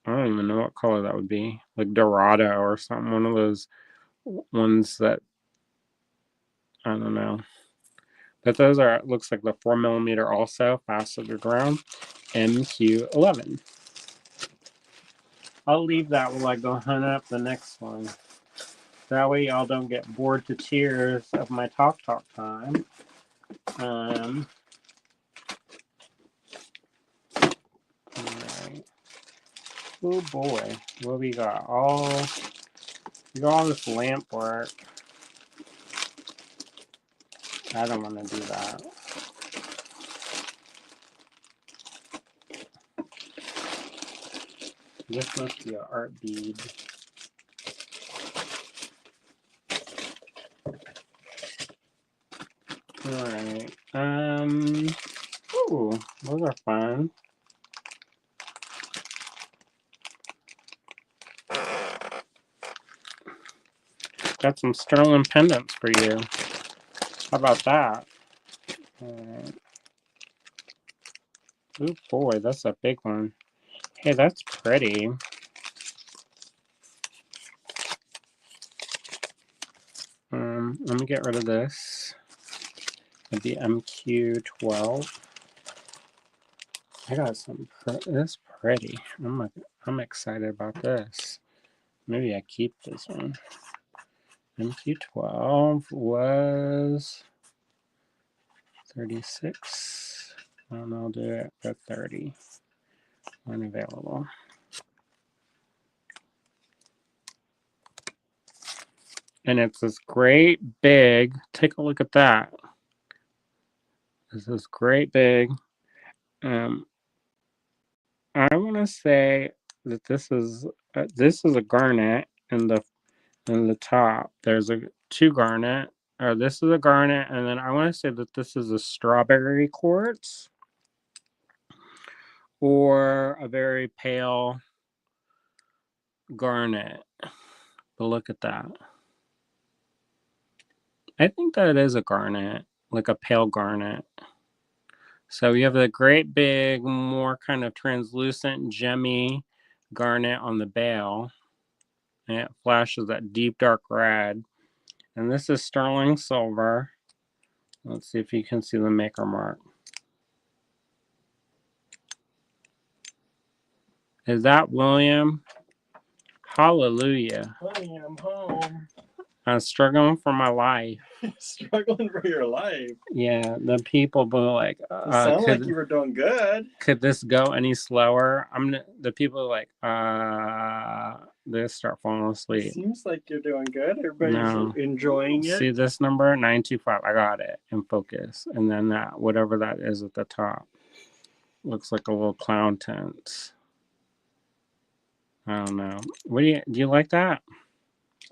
I don't even know what color that would be. Like Dorado or something. One of those ones that, I don't know. But those are, it looks like the 4mm also, faceted round. MQ11. I'll leave that while I go hunt up the next one. That way y'all don't get bored to tears of my talk time. Alright. Oh boy, what we got? We got all this lamp work. I don't want to do that. This must be an art bead. Alright. Ooh, those are fun. Got some sterling pendants for you. How about that? Alright. Oh boy, that's a big one. Hey, that's pretty. Let me get rid of this. The MQ12. I got some. This pretty. I'm excited about this. Maybe I keep this one. MQ12 was 36. And I'll do it for 30 when available. And it's this great big. Take a look at that. This is great big. I want to say that this is a garnet in the top. There's two garnet, or this is a garnet, and then I want to say that this is a strawberry quartz or a very pale garnet. But look at that. I think that it is a garnet, like a pale garnet. So we have the great big, more kind of translucent, gemmy garnet on the bail. And it flashes that deep dark red. And this is sterling silver. Let's see if you can see the maker mark. Is that William? Hallelujah.
Honey, I'm home.
I'm struggling for my life.
Struggling for your life.
Yeah, the people were like,
It sounded like you were doing good.
Could this go any slower? The people are like, they start falling asleep.
Seems like you're doing good. Everybody's enjoying it.
See this number? 925. I got it in focus. And then that, whatever that is at the top, looks like a little clown tent. I don't know. Do you like that?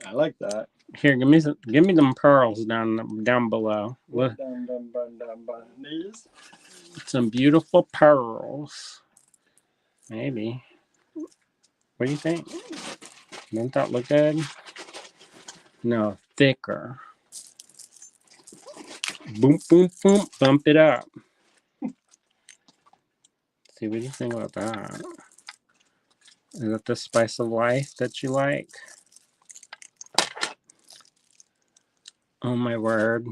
I like that.
Here, give me them pearls down below.
Down these.
some beautiful pearls. Maybe. What do you think? Doesn't that look good? No, thicker. Boom, boom, boom. Bump it up. See, what do you think about that? Is that the spice of life that you like? Oh my word.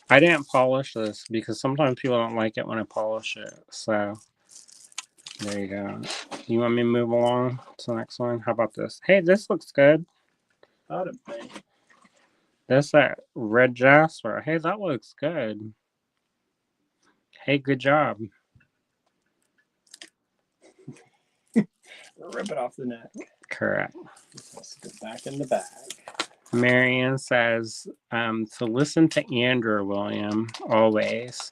I didn't polish this because sometimes people don't like it when I polish it. So, there you go. You want me to move along to the next one? How about this? Hey, this looks good. That's that red jasper. Hey, that looks good. Hey, good job.
Rip it off the neck.
Correct.
Let's get back in the bag.
Marianne says to listen to Andrew, William, always.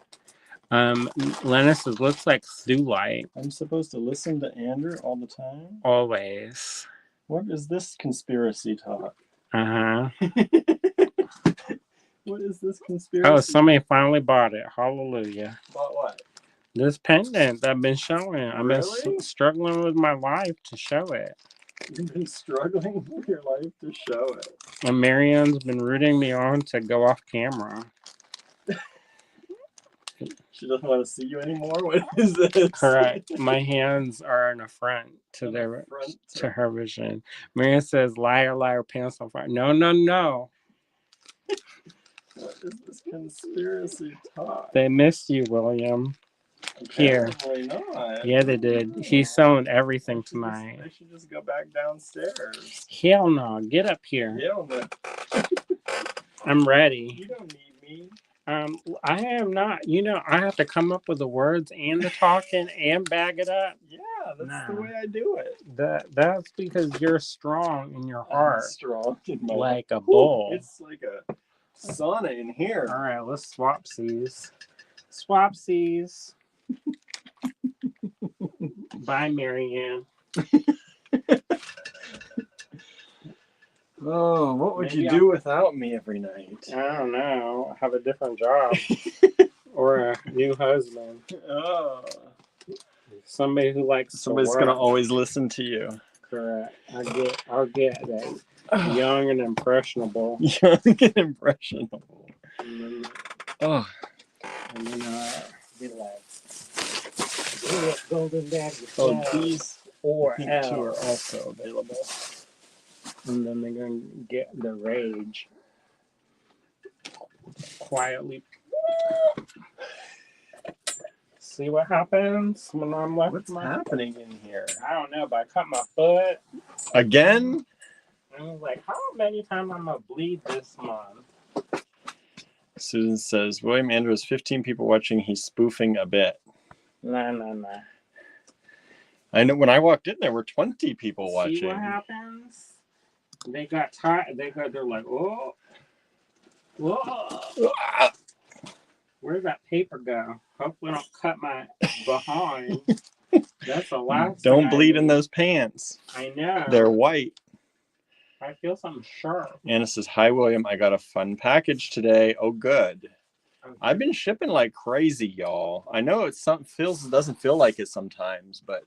Lena says, looks like Sue Light.
I'm supposed to listen to Andrew all the time?
Always.
What is this conspiracy talk?
Uh-huh.
What is this conspiracy?
Oh, somebody finally bought it. Hallelujah.
Bought what?
This pendant that I've been showing. I've been struggling with my life to show it.
You've been struggling with your life to show it.
And Marianne's been rooting me on to go off camera.
She doesn't want to see you anymore? What is this?
Correct. My hands are an affront to to her vision. Marianne says, liar, liar, pants on fire. No, no, no.
What is this conspiracy talk?
They missed you, William. Here.
Not.
Yeah, they did. He's selling everything tonight.
They should just go back downstairs.
Hell no. Get up here.
Hell no.
I'm ready.
You don't need me.
I am not. You know, I have to come up with the words and the talking and bag it up.
Yeah, that's the way I do it.
That's because you're strong in your heart.
I'm strong in my
like a bull.
It's like a sauna in here.
All right, let's swapsies. Swapsies. Bye, Marianne.
Oh, what would you do without me every night?
I don't know. Have a different job. Or a new husband.
Oh.
Somebody who likes
Somebody's going to always listen to you.
Correct. I'll get that. Young and impressionable.
Young and impressionable.
And then, and then be like, Golden Daddy.
Oh, these
or
two are also available.
And then they're going to get the rage quietly. See what happens when I'm left.
What's happening in here?
I don't know, but I cut my foot.
Again?
I was like, how many times I'm going to bleed this month?
Susan says, William Andrew has 15 people watching. He's spoofing a bit.
Nah.
I know when I walked in, there were 20 people watching.
See what happens? They got tired. They're like, oh. Whoa. Where'd that paper go? Hopefully I don't cut my behind. That's the last thing.
Don't bleed in those pants.
I know.
They're white.
I feel something sharp.
Anna says, hi, William. I got a fun package today. Oh, good. Okay. I've been shipping like crazy, y'all. I know it doesn't feel like it sometimes, but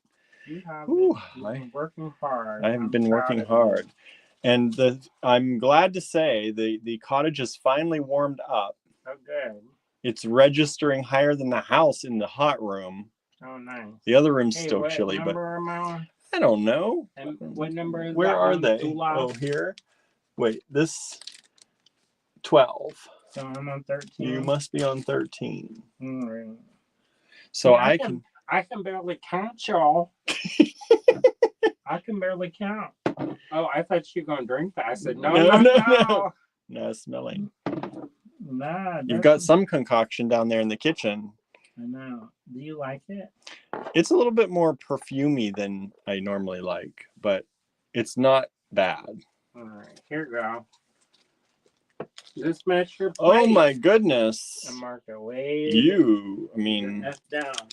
you've been working hard.
I have been working hard. And I'm glad to say the cottage is finally warmed up.
Oh, good.
It's registering higher than the house in the hot room.
Oh, nice.
The other room's still chilly, but I don't know.
And what number is
Where are they? Oh, here. Wait, this 12.
So I'm on 13.
You must be on 13.
Right.
So
I can barely count, y'all. I can barely count. Oh, I thought you were going to drink that. I said, no.
No, smelling.
Nah.
You've got some concoction down there in the kitchen.
I know. Do you like it?
It's a little bit more perfumey than I normally like, but it's not bad.
All right, here we go. This match your plate.
Oh my goodness.
And mark it way.
That's
down.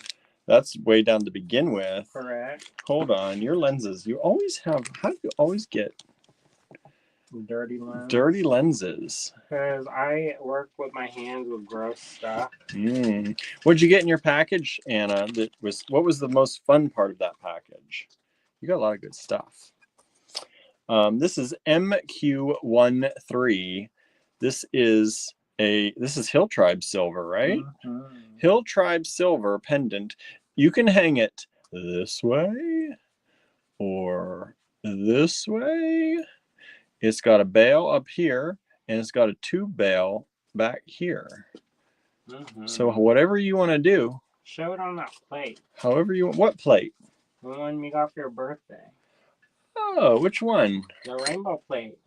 That's way down to begin with.
Correct.
Hold on, your lenses. How do you always get?
Dirty lens.
Dirty lenses.
Because I work with my hands with gross stuff.
What'd you get in your package, Anna? What was the most fun part of that package? You got a lot of good stuff. This is MQ13. This is Hill Tribe silver, right?
Mm-hmm.
Hill Tribe silver pendant. You can hang it this way or this way. It's got a bail up here and it's got a tube bail back here.
Mm-hmm.
So whatever you want to do.
Show it on that plate.
However you want. What plate?
The one you got for your birthday.
Oh, which one?
The rainbow plate.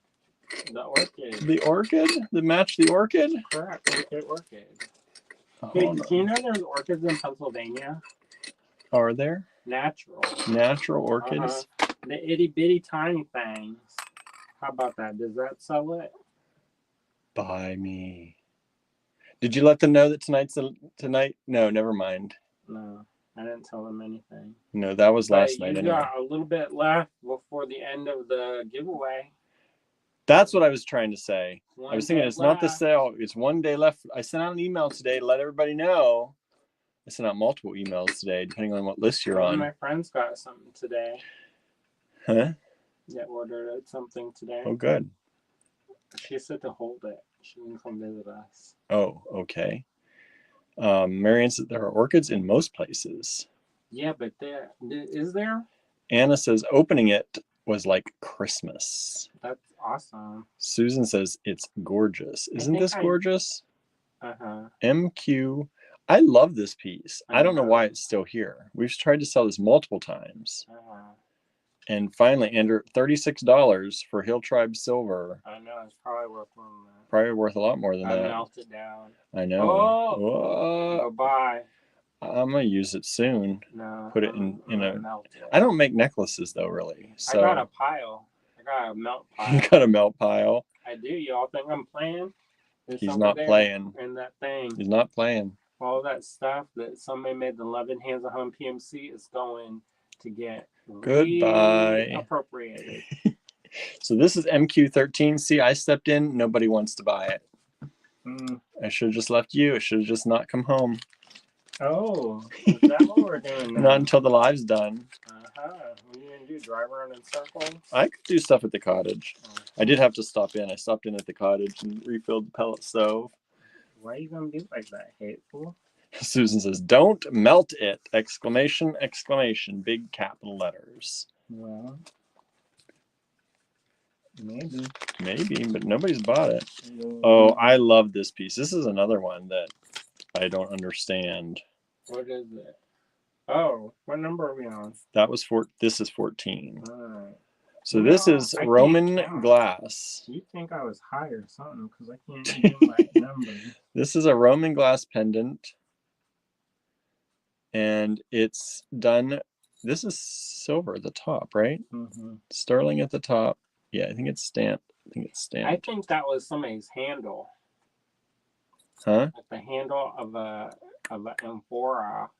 The orchid.
The orchid? The match the orchid?
Correct. Orchid. Hey, do you know there's orchids in Pennsylvania?
Are there?
Natural.
Natural orchids?
The itty bitty tiny things. How about that? Does that sell it?
Buy me. Did you let them know that tonight? No, never mind.
No, I didn't tell them anything.
No, that was last night.
You got a little bit left before the end of the giveaway.
That's what I was trying to say.
I
was thinking it's not the sale. It's one day left. I sent out an email today to let everybody know. I sent out multiple emails today, depending on what list you're on.
My friends got something today.
Huh?
That ordered something today.
Oh, good.
She said to hold it. She didn't come visit us.
Oh, okay. Marianne said there are orchids in most places.
Yeah, but is there?
Anna says opening it was like Christmas.
That's awesome.
Susan says it's gorgeous. Isn't this gorgeous? MQ. I love this piece. I don't know why it's still here. We've tried to sell this multiple times. And finally, Andrew, $36 for Hill Tribe silver.
I know, it's probably worth more than that.
Probably worth a lot more than that.
I melted down.
I know.
Oh, bye.
I'm gonna use it soon.
No.
Put it in a. I don't make necklaces though, really. So
I got a pile. I got a melt pile.
You got a melt pile.
I do. Y'all think I'm playing?
He's not playing.
And that thing.
He's not playing.
All that stuff that somebody made the 11 Hands of Home PMC is going to get
goodbye
appropriated.
So this is MQ13. See, I stepped in. Nobody wants to buy it. I should have just left you. It should have just not come home.
Oh, is that what we're doing now?
Not until the live's done.
What are you going to do? Drive around in circles?
I could do stuff at the cottage. I did have to stop in. I stopped in at the cottage and refilled the pellet stove.
Why are you going to be like that, hateful?
Susan says, don't melt it! Exclamation, exclamation, big capital letters.
Well, maybe.
Maybe, but nobody's bought it. Oh, I love this piece. This is another one that I don't understand.
What is it? Oh, what number are we on?
That was this is 14.
All right.
So this is Roman glass.
You think I was high or something because I can't do my numbers.
This is a Roman glass pendant. And it's done. This is silver at the top, right? Sterling at the top. Yeah, I think it's stamped. I
think that was somebody's handle.
Huh?
Like the handle of an amphora.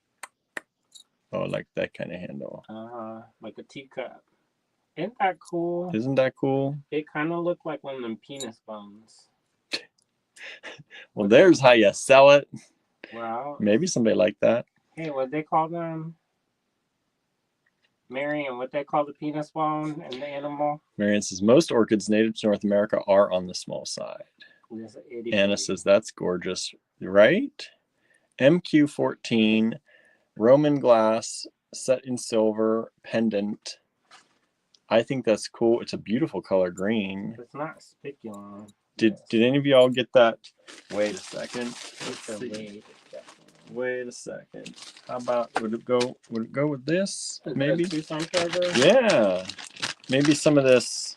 Oh, like that kind of handle.
Like a teacup. Isn't that cool?
Isn't that cool?
It kind of looked like one of them penis bones.
Well, there's how you sell it.
Well,
maybe somebody like that.
Hey, what they call them? Marion, what they call the penis bone and the animal?
Marion says most orchids native to North America are on the small side. Anna says that's gorgeous, right? MQ14, Roman glass, set in silver, pendant. I think that's cool. It's a beautiful color green.
It's not spiculum.
Did any of y'all get that? Wait a second. Wait a second. How about would it go with this? Maybe. Yeah. Maybe some of this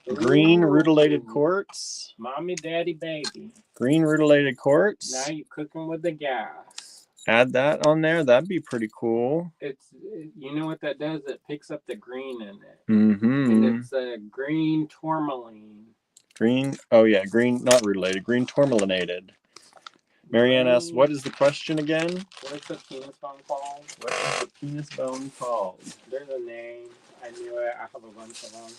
green rutilated quartz.
Mommy, daddy, baby.
Green rutilated quartz.
Now you're cooking with the gas.
Add that on there. That'd be pretty cool.
You know what that does? It picks up the green in it.
And
it's a green tourmaline.
Green. Oh yeah, green. Not rutilated. Green tourmalinated. Marianne asks, what is the question again?
What's the penis bone called?
What is the penis bone called?
There's a name. I knew it. I have a bunch of them.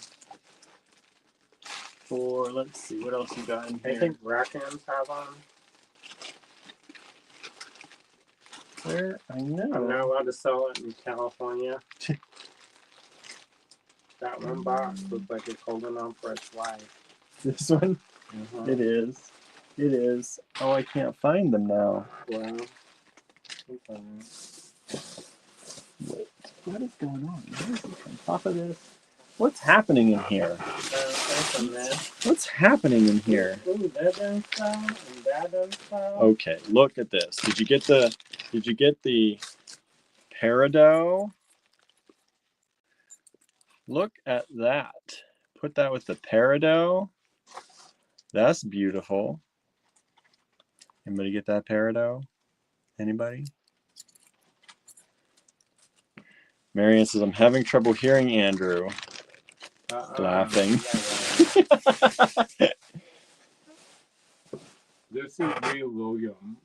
for, let's see, what else you got in here?
I think raccoons have them.
Where? I know.
I'm not allowed to sell it in California. That one box looks like it's holding on for its life.
This one? It is. It is. Oh, I can't find them now.
Well,
wait, what is going on? What is this on top of this? What's happening in here? What's happening in here?
Ooh, that doesn't sound, and that doesn't sound.
Okay, look at this. Did you get the peridot? Look at that. Put that with the peridot. That's beautiful. Anybody get that peridot? Anybody? Marianne says, I'm having trouble hearing Andrew. Laughing.
This is real William.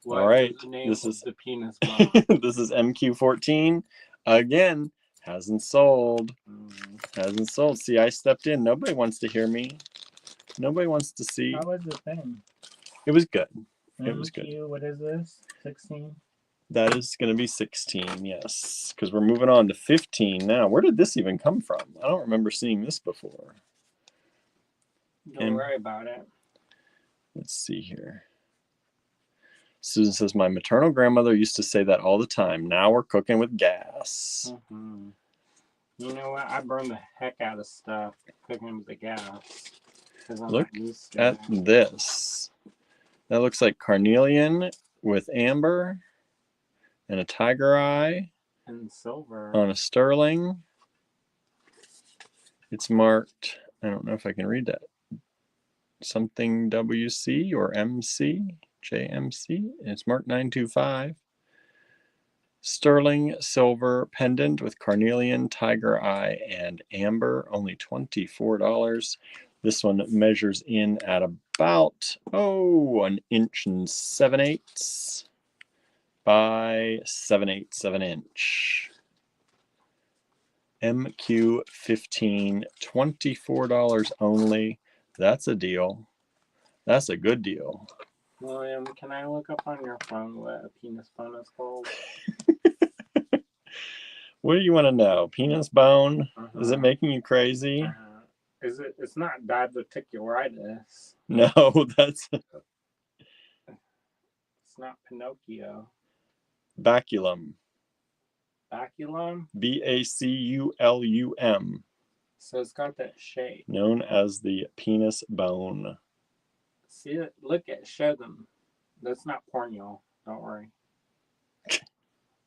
All right.
This is the penis bomb.
This is MQ14. Again, hasn't sold. Hasn't sold. See, I stepped in. Nobody wants to hear me. Nobody wants to see.
How was the thing?
It was good. It was good.
What is this? 16?
That is going to be 16, yes. Because we're moving on to 15 now. Where did this even come from? I don't remember seeing this before.
Don't worry about it.
Let's see here. Susan says, my maternal grandmother used to say that all the time. Now we're cooking with gas.
You know what? I burn the heck out of stuff cooking with the gas.
Look at this. That looks like carnelian with amber and a tiger eye.
And silver.
On a sterling. It's marked, I don't know if I can read that. Something WC or MC, JMC. It's marked 925. Sterling silver pendant with carnelian, tiger eye, and amber. Only $24. This one measures in at about, 1 inch and 7/8 by 7/8 of an inch. MQ15, $24 only. That's a deal. That's a good deal.
William, can I look up on your phone what a penis bone is called?
What do you want to know? Penis bone? Is it making you crazy?
Is it? It's not diverticulitis.
No, that's...
It's not Pinocchio.
Baculum.
Baculum?
Baculum.
So it's got that shape.
Known as the penis bone.
See it? Look at, show them. That's not porn, y'all. Don't worry.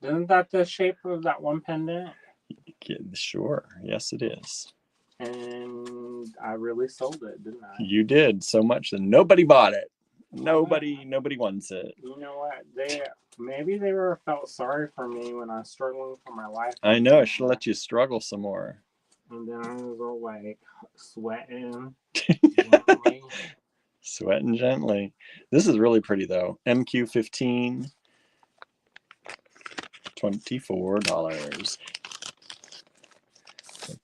Isn't that the shape of that one pendant?
Sure. Yes, it is.
And I really sold it, didn't I?
You did so much that nobody bought it. Nobody wants it.
You know what? Maybe they felt sorry for me when I was struggling for my life.
I know. I should let you struggle some more.
And then I was all like sweating.
Sweating gently. This is really pretty though. MQ15. $24.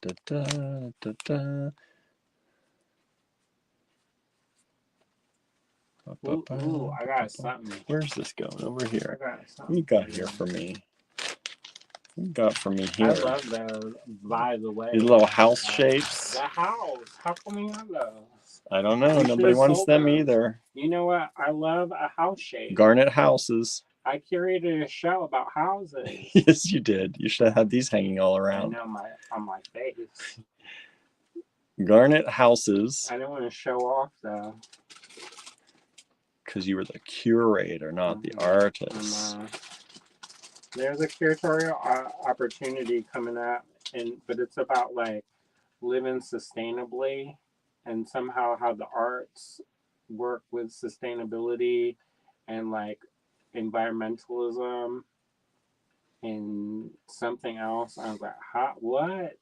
Da, da, da, da.
Ooh, I got something.
Where's this going? Over here. What you got here for me? What you got for me here?
I love those, by the way.
These little house shapes.
The house. How come we have those?
I don't know. Nobody wants them either.
You know what? I love a house shape.
Garnet houses.
I curated a show about houses.
Yes, you did. You should have these hanging all around.
I know, on my face.
Garnet houses.
I didn't want to show off though.
Because you were the curator, not the artist.
There's a curatorial opportunity coming up, but it's about like living sustainably and somehow how the arts work with sustainability and like environmentalism and something else. I was like, what?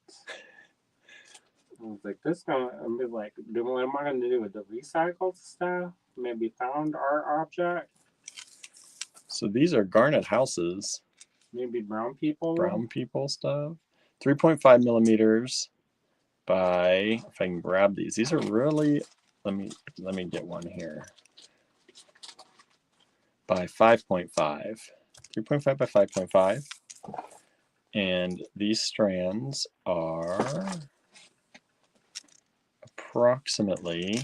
I was like, this gonna be like, what am I gonna do with the recycled stuff? Maybe found art object.
So these are garnet houses.
Maybe brown people.
Brown people stuff. 3.5 millimeters by, if I can grab these. These are really, let me get one here. By 5.5. 3.5 by 5.5. And these strands are approximately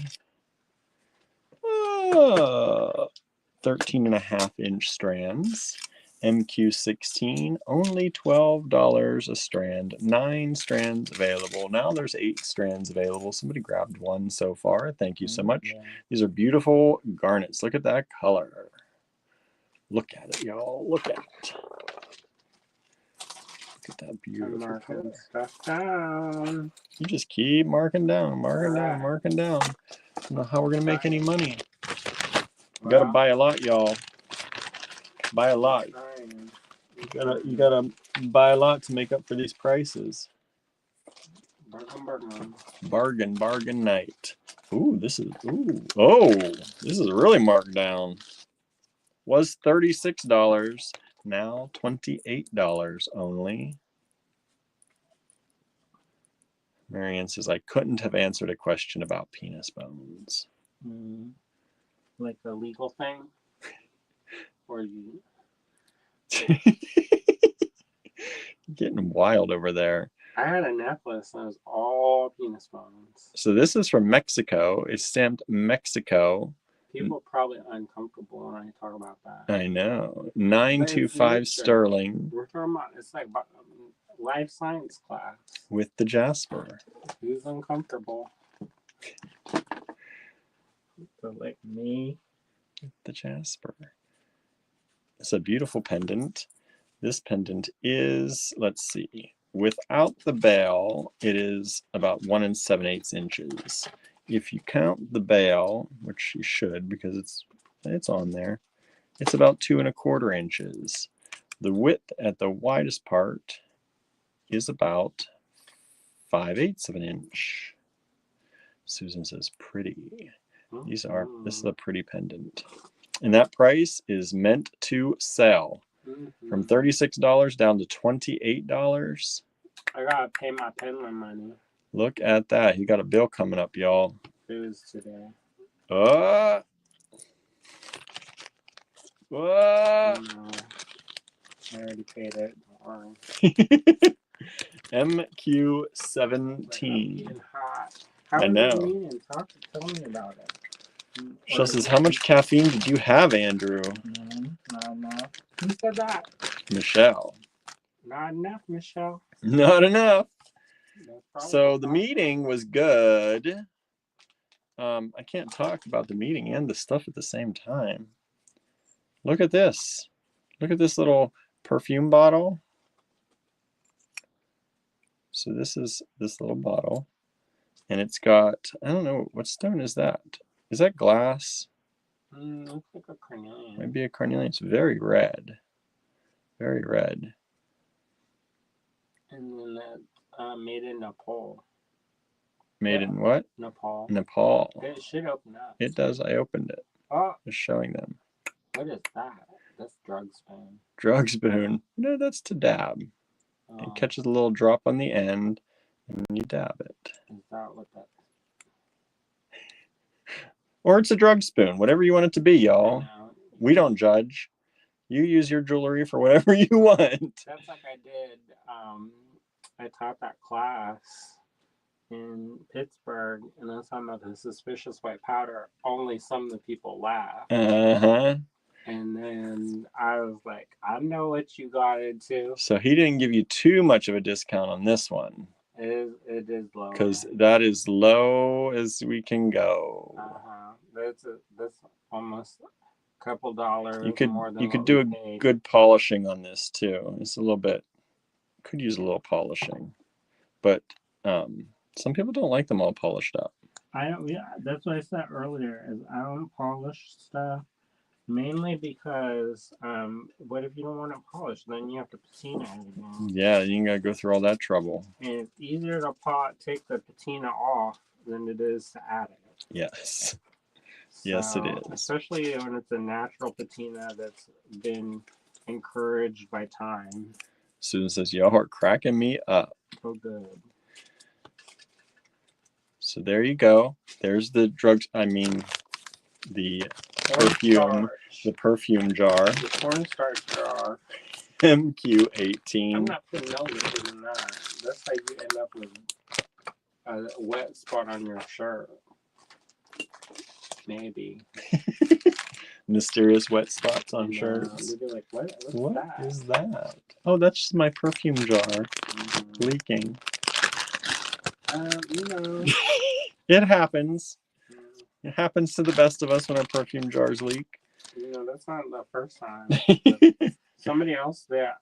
13.5-inch strands. MQ16, only $12 a strand. 9 strands available. Now there's 8 strands available. Somebody grabbed one so far. Thank you so much.
Yeah.
These are beautiful garnets. Look at that color. Look at it, y'all. Look at it. Look at that beautiful color.
Stuff down.
You just keep marking down, marking down, marking down. I don't know how we're gonna make any money. You gotta buy a lot, y'all. Buy a lot. You gotta buy a lot to make up for these prices. Bargain night. Ooh, this is this is really marked down. Was $36, now $28 only. Marianne says, I couldn't have answered a question about penis bones.
Like a legal thing? Or you?
Getting wild over there.
I had a necklace that was all penis bones.
So this is from Mexico. It's stamped Mexico.
People are probably uncomfortable when I talk about that.
I know. 925 sterling.
We're talking about, it's like life science class.
With the Jasper.
Who's uncomfortable? So like me.
With the Jasper. It's a beautiful pendant. This pendant is, let's see, without the bail, it is about 1 7/8 inches. If you count the bail, which you should because it's on there, it's about 2 1/4 inches. The width at the widest part is about 5/8 of an inch. Susan says pretty. This is a pretty pendant. And that price is meant to sell. From $36 down to $28.
I gotta pay my peddler money.
Look at that. He got a bill coming up, y'all.
It was today.
What?
I already paid it.
MQ17.
How
I know.
Tell me about it.
Michelle says, how much caffeine did you have, Andrew?
Not enough. Who said that?
Michelle.
Not enough, Michelle.
Not enough. So the meeting was good. I can't talk about the meeting and the stuff at the same time. Look at this. Look at this little perfume bottle. So this is this little bottle. And it's got, I don't know, what stone is that? Is that glass?
Looks like a carnelian.
Maybe a carnelian. It's very red. Very red.
And then that made in Nepal.
Made in what?
Nepal.
Nepal.
It should open up.
It does. I opened it.
Oh.
Just showing them.
What is that? That's drug spoon.
Drug spoon. No, that's to dab. Oh. It catches a little drop on the end, and you dab it.
Is that what that?
Or it's a drug spoon. Whatever you want it to be, y'all. We don't judge. You use your jewelry for whatever you want.
That's like I did. I taught that class in Pittsburgh, and I was talking about the suspicious white powder. Only some of the people laughed. And then I was like, I know what you got into. So
he didn't give you too much of a discount on this one.
It is low.
Because that is low as we can go.
That's almost a couple dollars more than
you could do a good polishing on this too. It's a little bit, could use a little polishing. But some people don't like them all polished up.
That's what I said earlier, is I don't polish stuff. Mainly because, what if you don't want it polished? Then you have to patina it again.
Yeah, you gotta go through all that trouble.
And it's easier to take the patina off than it is to add it.
Yes. Yes, it is.
Especially when it's a natural patina that's been encouraged by time.
Susan says, y'all are cracking me up.
So good.
So there you go. There's the drugs. I mean, the perfume. The perfume jar.
The cornstarch jar.
MQ18.
I'm not putting no liquid in that. That's how you end up with a wet spot on your shirt. Maybe.
Mysterious wet spots on shirts.
We'd be like, what
is that? Oh, that's just my perfume jar leaking.
You know.
It happens. It happens to the best of us when our perfume jars leak.
You know, that's not the first time. Somebody else that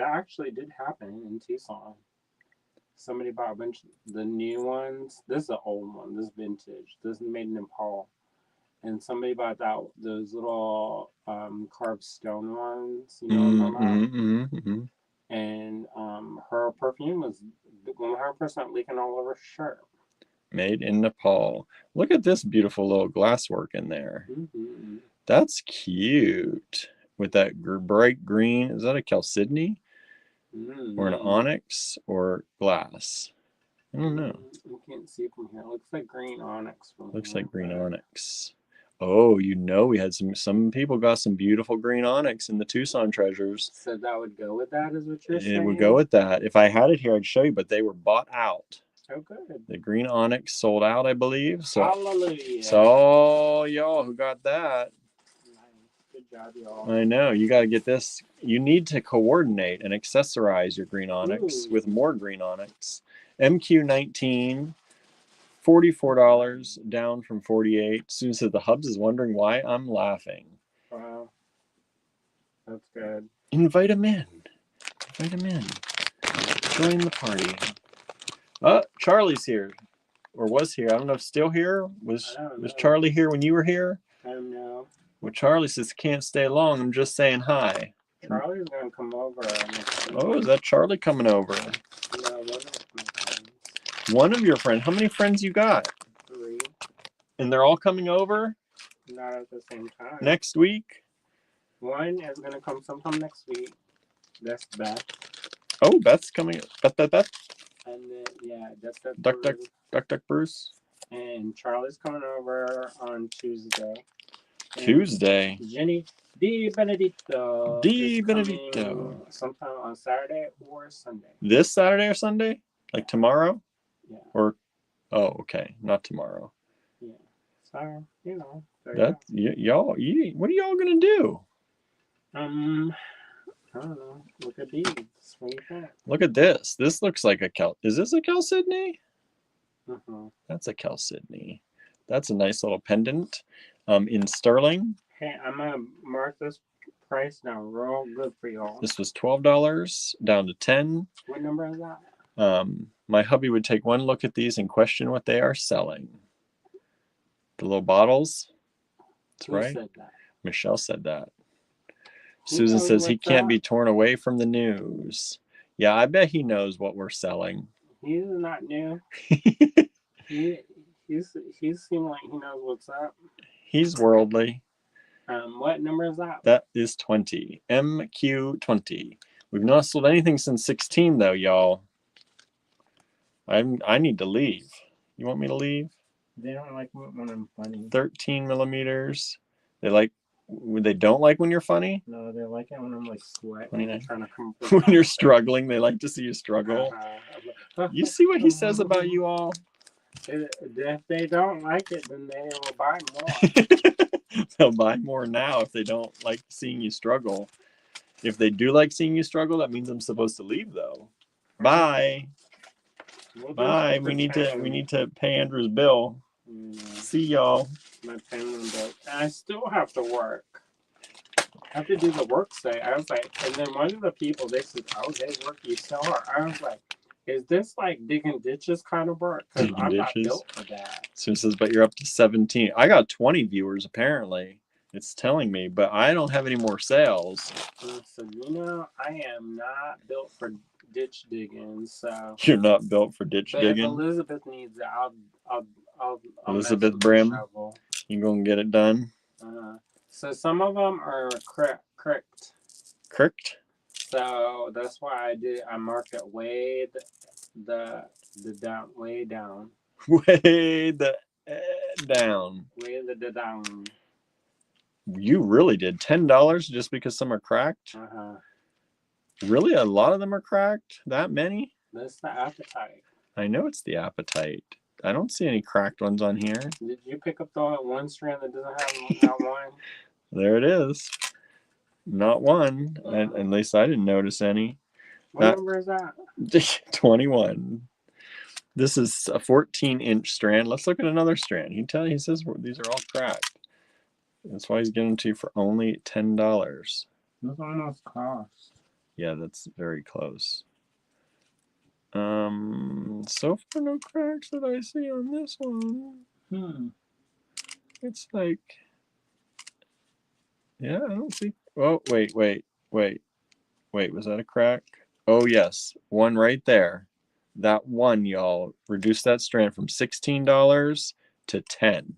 actually did happen in Tucson. Somebody bought a bunch of the new ones. This is an old one. This is vintage. This is made in Nepal. And somebody bought those little carved stone ones. You know what I'm talking about? And her perfume was 100% leaking all over her shirt.
Made in Nepal. Look at this beautiful little glasswork in there. That's cute. With that bright green. Is that a chalcedony? Or an onyx? Or glass? I don't know.
You can't see from here. It looks like green onyx.
Looks like green onyx. Oh, you know, we had some people got some beautiful green onyx in the Tucson treasures.
So that would go with that, is what you're saying?
It would go with that. If I had it here, I'd show you, but they were bought out.
Oh, good.
The green onyx sold out, I believe. So,
hallelujah.
So, y'all who got that.
Nice. Good job, y'all.
I know. You got to get this. You need to coordinate and accessorize your green onyx with more green onyx. MQ19. $44 down from $48. Susan says the Hubs is wondering why I'm laughing.
Wow. That's good.
Invite him in. Invite him in. Join the party. Charlie's here. Or was here. I don't know if still here. Was Charlie here when you were here?
I don't know.
Well, Charlie says can't stay long. I'm just saying hi.
Charlie's going to come over.
Oh, is that Charlie coming over?
No,
one of your friends. How many friends you got?
3.
And they're all coming over?
Not at the same time.
Next week?
One is going to come sometime next week. That's Beth.
Oh, Beth's coming. Beth.
And then, yeah, that's
Duck Bruce.
And Charlie's coming over on Tuesday.
Tuesday?
Jenny Di Benedicto.
Di Benedicto.
Sometime on Saturday or Sunday.
This Saturday or Sunday? Like tomorrow?
Yeah.
Or, oh, okay, not tomorrow.
Yeah. So, you know.
Y'all, what are y'all gonna do?
I don't know. Look at these. What do you think?
Look at this. This looks like is this a chalcedony? That's a chalcedony. That's a nice little pendant. In sterling.
Hey, I'm gonna mark this price down real good for y'all.
This was $12 down to $10.
What number is that?
My hubby would take one look at these and question what they are selling. The little bottles. That's right.
Who said that?
Michelle said that. Susan says he can't be torn away from the news. Yeah, I bet he knows what we're selling.
He's not new. he seemed like he knows what's up.
He's worldly.
What number is that?
That is 20. MQ20. We've not sold anything since 16 though, y'all. I need to leave. You want me to leave?
They don't like when I'm funny.
13 millimeters. They don't like when you're funny?
No, they like it when I'm like sweating and trying to come up.
When you're struggling, they like to see you struggle. You see what he says about you all?
If they don't like it, then they will buy more.
They'll buy more now if they don't like seeing you struggle. If they do like seeing you struggle, that means I'm supposed to leave though. Bye. Bye. We need to pay Andrew's bill. See y'all.
My payment bill. And I still have to work. I have to do the work site. I was like, and then one of the people, they said, "Oh, they work you so hard." I was like, is this like digging ditches kind of work? Because I'm not built for that.
So it says, but you're up to 17. I got 20 viewers apparently. It's telling me, but I don't have any more sales.
So I am not built for ditch digging. So
you're not built for ditch digging.
If Elizabeth needs it, I'll
Elizabeth Brim, you gonna get it done?
So some of them are cricked.
Cricked?
So that's why I marked it way the down, way down.
Way the down.
Way the down.
You really did $10 just because some are cracked? Really? A lot of them are cracked? That many?
That's the appetite.
I know it's the appetite. I don't see any cracked ones on here.
Did you pick up the one strand that doesn't have not one?
There it is. Not one. At least I didn't notice any.
What number is that?
21. This is a 14-inch strand. Let's look at another strand. He says these are all cracked. That's why he's giving them to you for only $10.
That's almost cost.
Yeah, that's very close. So far no cracks that I see on this one. It's like, yeah, I don't see. Oh, wait. Was that a crack? Oh, yes. One right there. That one, y'all, reduced that strand from $16 to $10.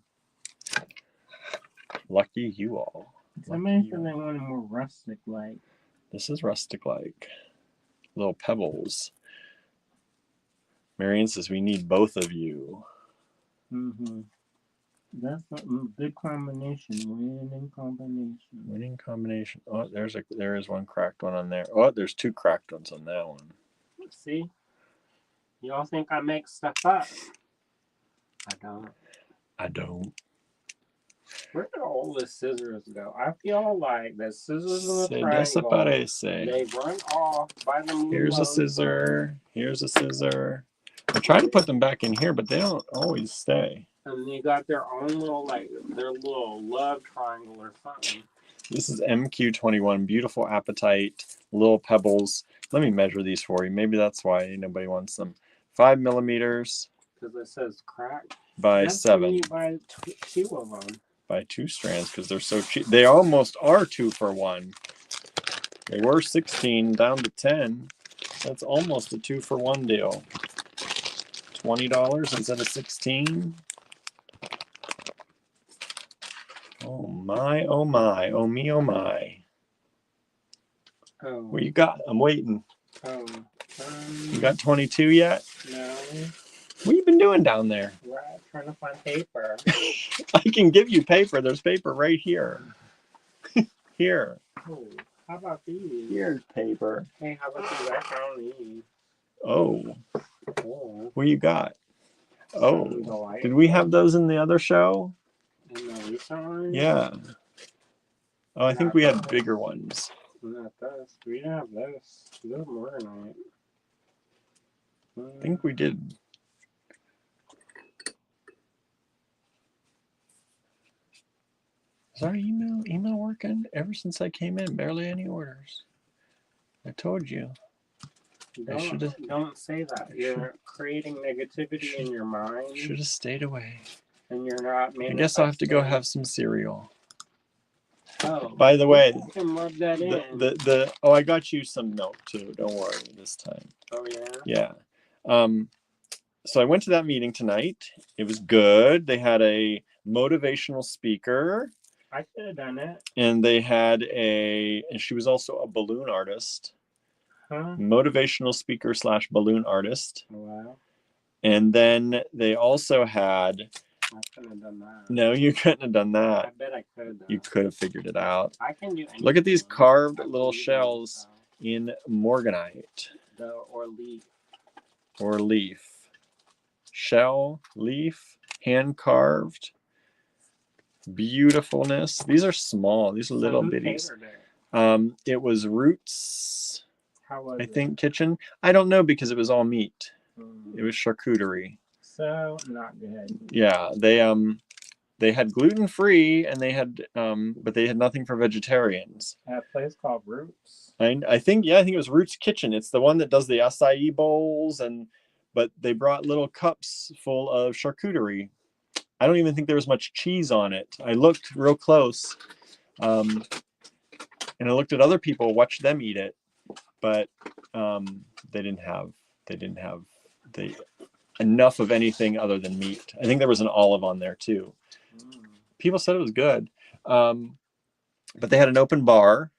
Lucky you all.
Somebody said they wanted more rustic-like.
This is rustic-like. Little pebbles. Marion says we need both of you.
That's a good combination. Winning combination.
Winning combination. Oh, there is one cracked one on there. Oh, there's two cracked ones on that one.
See? Y'all think I make stuff up? I don't. Where did all the scissors go? I feel like the scissors in the triangle, they run off by the
Here's a scissor. Here's a scissor. I try to put them back in here, but they don't always stay.
And they got their own little, their little love triangle or something.
This is MQ21. Beautiful appetite. Little pebbles. Let me measure these for you. Maybe that's why nobody wants them. 5 millimeters.
Because it says crack.
By 7.
By 2 of them.
By 2 strands because they're so cheap. They almost are 2 for 1. They were 16 down to 10. That's almost a 2 for 1 deal. $20 instead of 16. Oh my, oh my, oh me, oh my.
Oh.
What you got? I'm waiting.
Oh.
You got 22 yet?
No.
What you been doing down there?
We're trying to find paper.
I can give you paper. There's paper right here. Here.
Oh, how about these?
Here's paper.
Hey, how about these? I found these.
Oh.
Oh.
What you got? Oh. Did we have those in the other show?
In the recent one?
Yeah. Oh, I think we had bigger ones.
Not this. We didn't have this. This is Morganite.
I think we did. Is our email working? Ever since I came in, barely any orders. I told you.
Don't say that. You're creating negativity in your mind.
Should have stayed away.
And you're not.
I guess I'll have to go have some cereal.
Oh.
By the way,
you can rub that in.
I got you some milk too. Don't worry this time.
Oh yeah.
Yeah. So I went to that meeting tonight. It was good. They had a motivational speaker.
I could have done it.
And they had and she was also a balloon artist.
Huh?
Motivational speaker / balloon artist.
Wow.
And then they also had.
I couldn't have done that.
No, you couldn't have done that.
I bet I could.
You could have figured it out.
I can do anything.
Look at these carved little shells in Morganite. Or leaf. Shell, leaf, hand carved. Beautifulness. These are small. These are little bitties. It was Roots.
How was
I think kitchen. I don't know because it was all meat. It was charcuterie.
So not good.
Yeah, they had gluten-free and they had but they had nothing for vegetarians.
At a place called Roots.
I think it was Roots Kitchen. It's the one that does the acai bowls but they brought little cups full of charcuterie. I don't even think there was much cheese on it. I looked real close. And I looked at other people, watched them eat it, but they didn't have enough of anything other than meat. I think there was an olive on there too. People said it was good. But they had an open bar,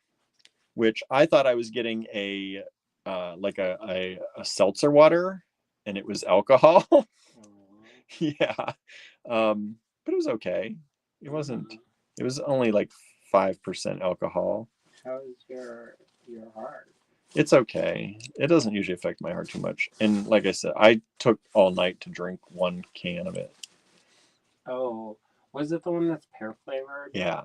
which I thought I was getting a seltzer water, and it was alcohol. Yeah. But it was okay. It wasn't. It was only like 5% alcohol.
How's your heart?
It's okay. It doesn't usually affect my heart too much. And like I said, I took all night to drink 1 can of it.
Oh, was it the one that's pear flavored?
Yeah.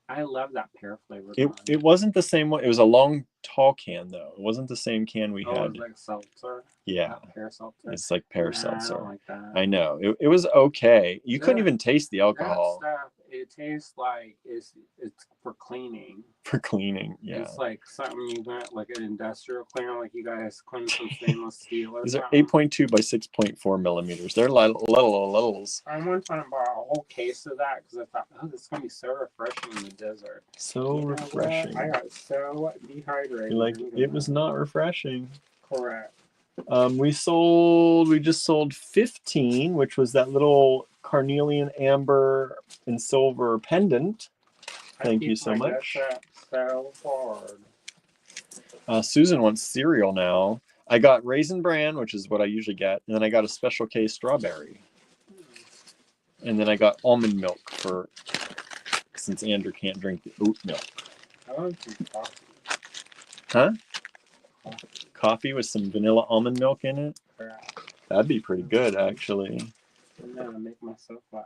I love that pear flavored
one. It wasn't the same one. It was a long, tall can, though. It wasn't the same can we had.
Oh, it was like seltzer?
Yeah.
Not pear seltzer?
It's like pear seltzer.
I don't like that.
I know. It was okay. You couldn't even taste the alcohol.
That stuff, it tastes like it's for cleaning.
For cleaning, yeah.
It's like something you got, like an industrial cleaner, like you guys clean some stainless steel or
These are
something.
8.2 by 6.4 millimeters. They're littles.
I one time bought a whole case of that because I thought, oh, this is going to be so refreshing in the desert.
So refreshing.
I got so dehydrated.
Like, it was not refreshing.
Correct.
We just sold 15, which was that little carnelian amber and silver pendant. Thank you so much.
So hard.
Susan wants cereal now. I got Raisin Bran, which is what I usually get, and then I got a Special K strawberry. And then I got almond milk since Andrew can't drink the oat milk.
I want some coffee.
Huh? Coffee with some vanilla almond milk in it?
Yeah.
That'd be pretty good, actually.
I'm gonna make myself a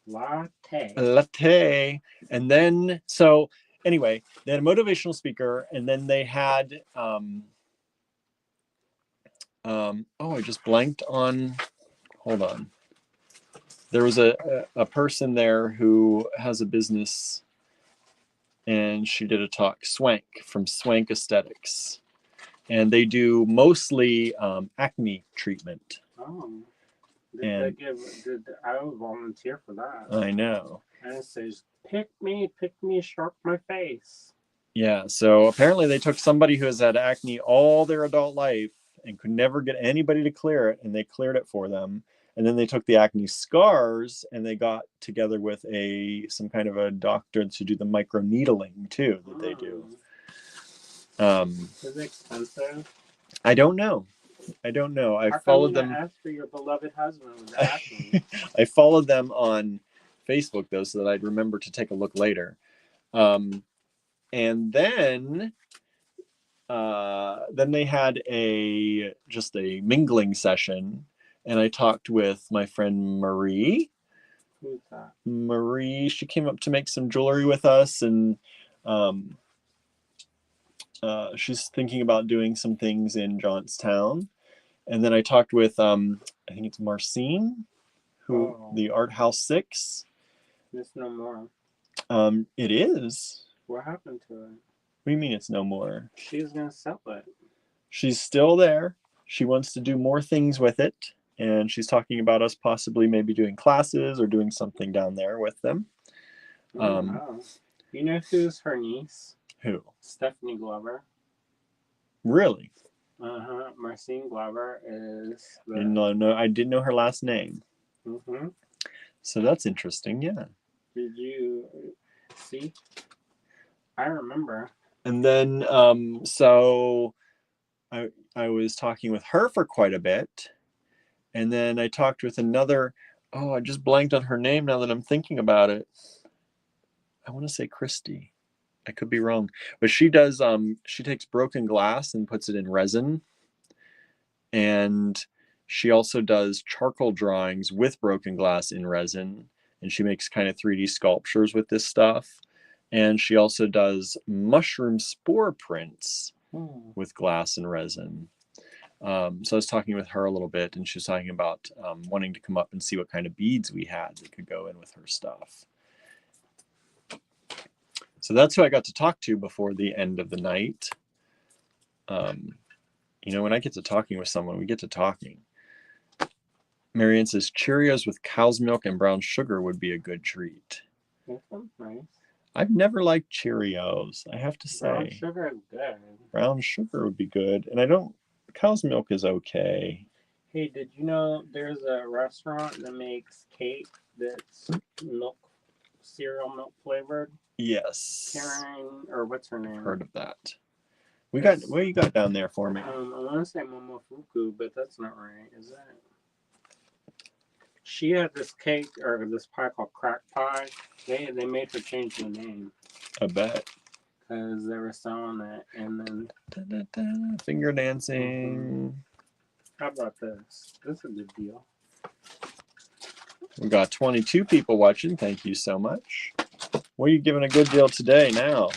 latte.
A latte. And then, so anyway, they had a motivational speaker, and then they had, I just blanked on, hold on. There was a person there who has a business, and she did a talk, Swank, from Swank Aesthetics. And they do mostly acne treatment.
Oh. I would volunteer for that.
I know.
And it says, pick me, shark my face.
Yeah, so apparently they took somebody who has had acne all their adult life and could never get anybody to clear it, and they cleared it for them. And then they took the acne scars and they got together with some kind of a doctor to do the microneedling too that they do.
Is it expensive?
I don't know. I followed them.
Ask for your beloved husband with acne.
I followed them on Facebook though, so that I'd remember to take a look later. And then they had just a mingling session, and I talked with my friend Marie.
Who's that?
Marie, she came up to make some jewelry with us, and she's thinking about doing some things in Johnstown. And then I talked with, I think it's Marcine, the Art House 6.
It's no more.
It is.
What happened to it?
What do you mean it's no more?
She's going to sell it.
She's still there. She wants to do more things with it. And she's talking about us possibly maybe doing classes or doing something down there with them.
Wow. You know who's her niece?
Who?
Stephanie Glover.
Really?
Marcine Glover is.
No, I didn't know her last name.
Mm-hmm.
So that's interesting, yeah.
Did you see? I remember.
And then, so I was talking with her for quite a bit. And then I talked with another, I just blanked on her name now that I'm thinking about it. I want to say Christy. I could be wrong. But she does, she takes broken glass and puts it in resin. And she also does charcoal drawings with broken glass in resin. And she makes kind of 3D sculptures with this stuff. And she also does mushroom spore prints with glass and resin. So I was talking with her a little bit, and she was talking about wanting to come up and see what kind of beads we had that could go in with her stuff. So that's who I got to talk to before the end of the night. When I get to talking with someone, we get to talking. Marianne says Cheerios with cow's milk and brown sugar would be a good treat.
That sounds nice.
I've never liked Cheerios, I have to say.
Brown sugar is good.
Brown sugar would be good. And cow's milk is okay.
Hey, did you know there's a restaurant that makes cake that's cereal milk flavored?
Yes.
Karen, or what's her name?
Heard of that. What you got down there for me?
I want to say Momofuku, but that's not right, is it? She had this cake or this pie called crack pie. They made her change the name.
I bet.
Because they were selling it, and then
finger dancing.
How about this? This is a good deal.
We got 22 people watching. Thank you so much. What are you giving a good deal today now?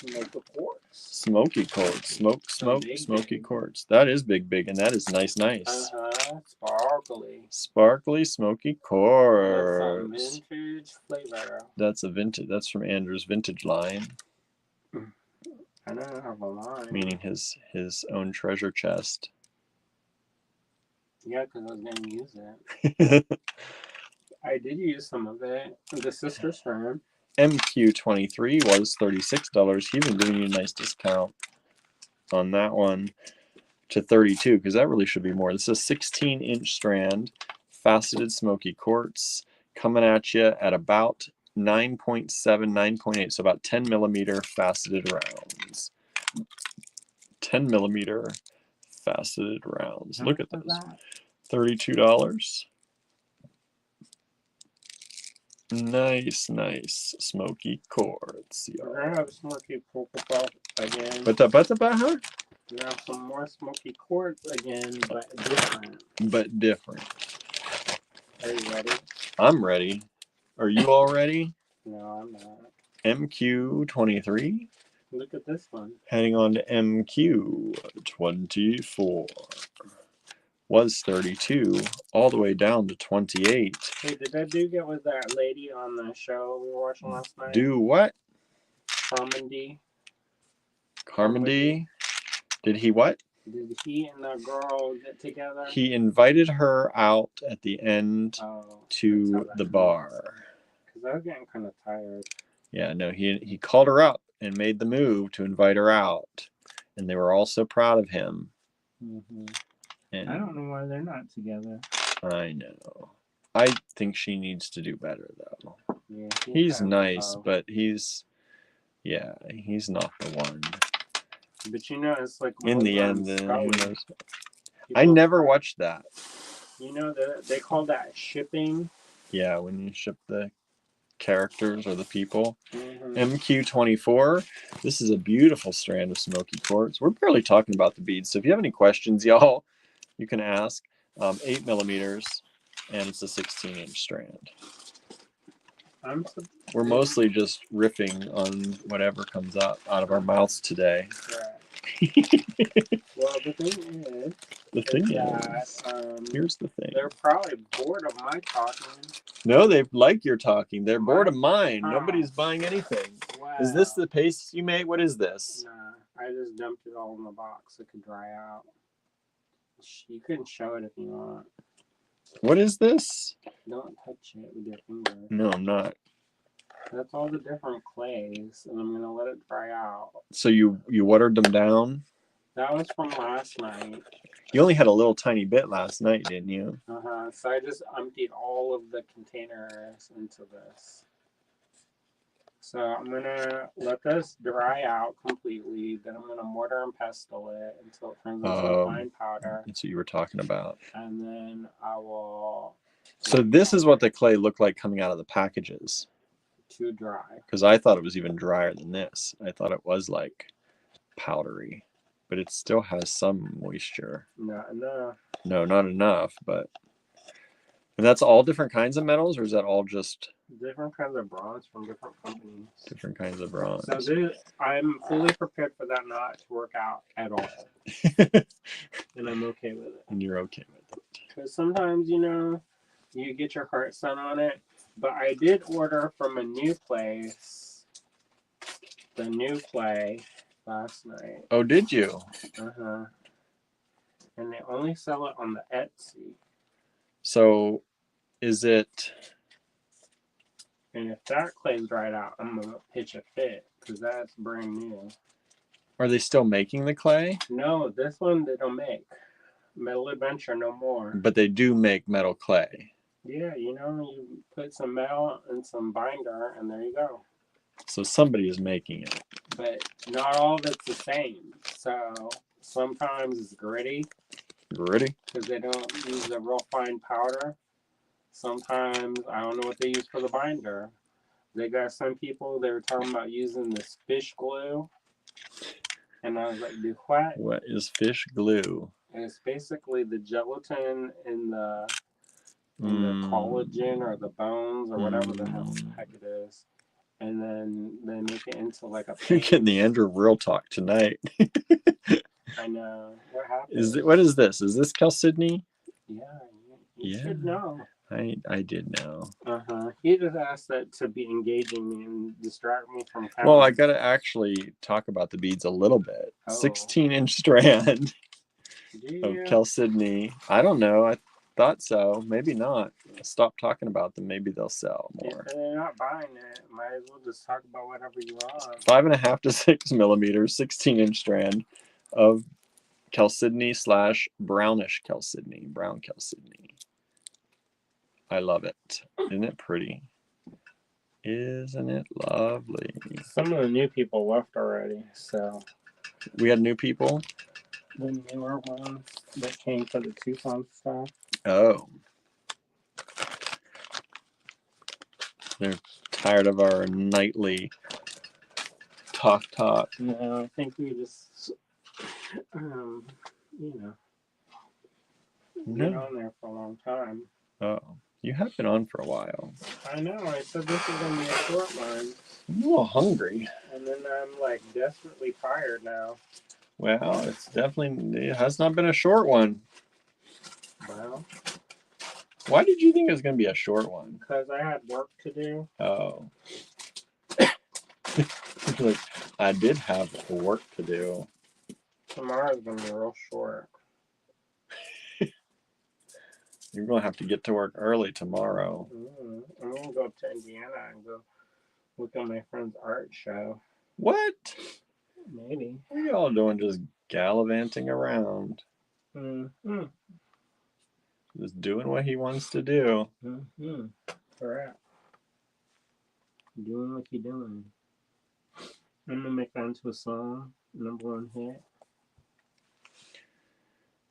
Smoky quartz.
Smoky quartz. Smoky quartz. That is big, and that is nice.
Sparkly.
Sparkly smoky quartz.
That's some vintage flavor.
That's a vintage. That's from Andrew's vintage line.
I don't have a line.
Meaning his own treasure chest.
Yeah, because I was going to use it. I did use some of it. The sister's friend.
MQ23 was $36. He even giving you a nice discount on that one to $32 because that really should be more. This is a 16-inch strand, faceted smoky quartz, coming at you at about 9.7, 9.8, so about 10 millimeter faceted rounds. 10 millimeter faceted rounds. Look at this. $32. Nice smoky quartz.
We're gonna have smoky quartz again.
Huh?
We're gonna have some more smoky quartz again, but different. Are you ready?
I'm ready. Are you all ready?
No, I'm not.
MQ23.
Look at this one.
Heading on to MQ24. Was 32, all the way down to 28.
Hey, did that dude get with that lady on the show we were watching last night?
Do what?
Carmen D.
Did he what?
Did he and the girl get together?
He invited her out at the end to the bar.
Because I was getting kind of tired.
Yeah, no, he called her up and made the move to invite her out. And they were all so proud of him.
Mm-hmm.
And
I don't know why they're not together.
I know. I think she needs to do better, though.
Yeah,
he's nice, but he's not the one.
But you know, it's like
in the end, who knows? I never watched that.
You know that they call that shipping.
Yeah, when you ship the characters or the people.
Mm-hmm.
MQ24. This is a beautiful strand of smoky quartz. We're barely talking about the beads, so if you have any questions, y'all, you can ask. 8 millimeters, and it's a 16-inch strand. We're mostly just riffing on whatever comes out of our mouths today.
Right. Well, the thing is,
here's the thing.
They're probably bored of my talking.
No, they like your talking. They're bored of mine. Nobody's buying anything.
Wow.
Is this the paste you made? What is this?
Nah, I just dumped it all in the box. It could dry out. You can show it if you want.
What is this?
Don't touch it with your finger.
No, I'm not.
That's all the different clays, and I'm gonna let it dry out.
So you watered them down?
That was from last night.
You only had a little tiny bit last night, didn't you?
So I just emptied all of the containers into this. So I'm gonna let this dry out completely. Then I'm gonna mortar and pestle it until it turns into a fine powder.
That's what you were talking about.
And then I will.
So this is what the clay looked like coming out of the packages.
Too dry.
Because I thought it was even drier than this. I thought it was like powdery, but it still has some moisture.
Not enough.
No, not enough. But and that's all different kinds of metals, or is that all just
different kinds of bronze from different companies?
Different kinds of bronze.
So I'm fully prepared for that not to work out at all, and I'm okay with it.
And you're okay with it.
Because sometimes you get your heart set on it. But I did order from a new place, the new clay, last night.
Oh, did you?
And they only sell it on the Etsy.
So, is it?
And if that clay's dried out, I'm gonna pitch a fit because that's brand new.
Are they still making the clay?
No, this one they don't make. Metal Adventure no more.
But they do make metal clay.
Yeah, you put some metal and some binder, and there you go.
So somebody is making it.
But not all of it's the same. So sometimes it's gritty.
Gritty?
Because they don't use a real fine powder. Sometimes I don't know what they use for the binder. They got some people, they were talking about using this fish glue. And I was like, do what?
What is fish glue?
And it's basically the gelatin in the collagen or the bones or whatever the heck it is. And then they make it into like a paste.
You're getting the Andrew Real Talk tonight.
I know. What happened?
What is this? Is this Chalcedony?
Yeah, you should know.
I did know.
He just asked that to be engaging me and distract me from counting.
Well, I got to actually talk about the beads a little bit. 16-inch strand of Chalcedony. I don't know. I thought so. Maybe not. Stop talking about them. Maybe they'll sell more.
If they're not buying it, might as well just talk about whatever you want.
5.5 to 6 millimeters, 16-inch strand of Chalcedony / brownish Chalcedony, brown Chalcedony. I love it. Isn't it pretty? Isn't it lovely?
Some of the new people left already, so.
We had new people?
The newer ones that came for the Tucson stuff.
Oh. They're tired of our nightly talk.
No, I think we just, been on there for a long time.
Oh. You have been on for a while.
I know. I said this is going to be a short one.
I'm a little hungry.
And then I'm like desperately tired now.
Well, it has not been a short one.
Well.
Why did you think it was going to be a short one?
Because I had work to do.
Oh. Like, I did have work to do.
Tomorrow's going to be real short.
You're going to have to get to work early tomorrow.
I'm going to go up to Indiana and go look at my friend's art show.
What?
Maybe.
What are y'all doing, just gallivanting around? Just doing what he wants to do.
Correct. Doing what you're doing. I'm going to make that into a song. #1 hit.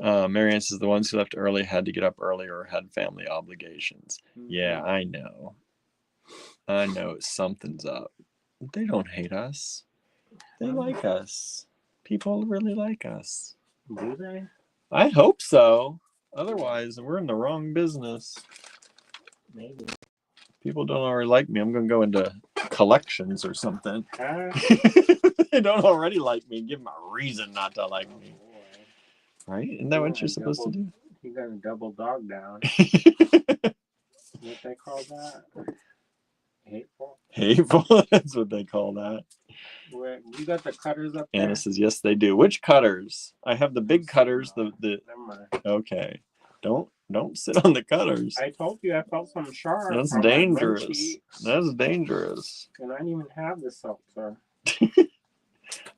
Marianne says the ones who left early had to get up early or had family obligations. Yeah, I know. Something's up. They don't hate us. They like us. People really like us.
Do they?
I hope so. Otherwise, we're in the wrong business.
Maybe.
People don't already like me. I'm going to go into collections or something. They don't already like me. Give them a reason not to like me. Right? Isn't that what you're supposed to do?
You got a double dog down. What they call that? Hateful?
Hateful? That's what they call that.
Where, you got the cutters up there?
Anna says, yes, they do. Which cutters? I have the big cutters.
Never mind.
Okay. Don't sit on the cutters.
I told you I felt some sharp.
That's dangerous. That's dangerous.
And I didn't even have the seltzer.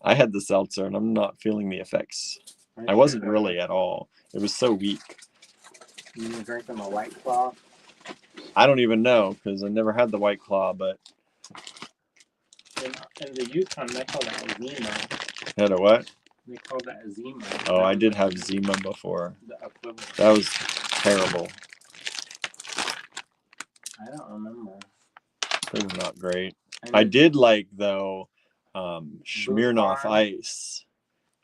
I had the seltzer, and I'm not feeling the effects. I wasn't really at all. It was so weak.
You were drinking the White Claw?
I don't even know, because I never had the White Claw, but...
In the Yukon, they call that Zima.
Had a what?
They call that Zima.
Oh, I did have Zima before.
The
that was terrible.
I don't remember.
It was not great. I did like, though, Smirnoff Ice.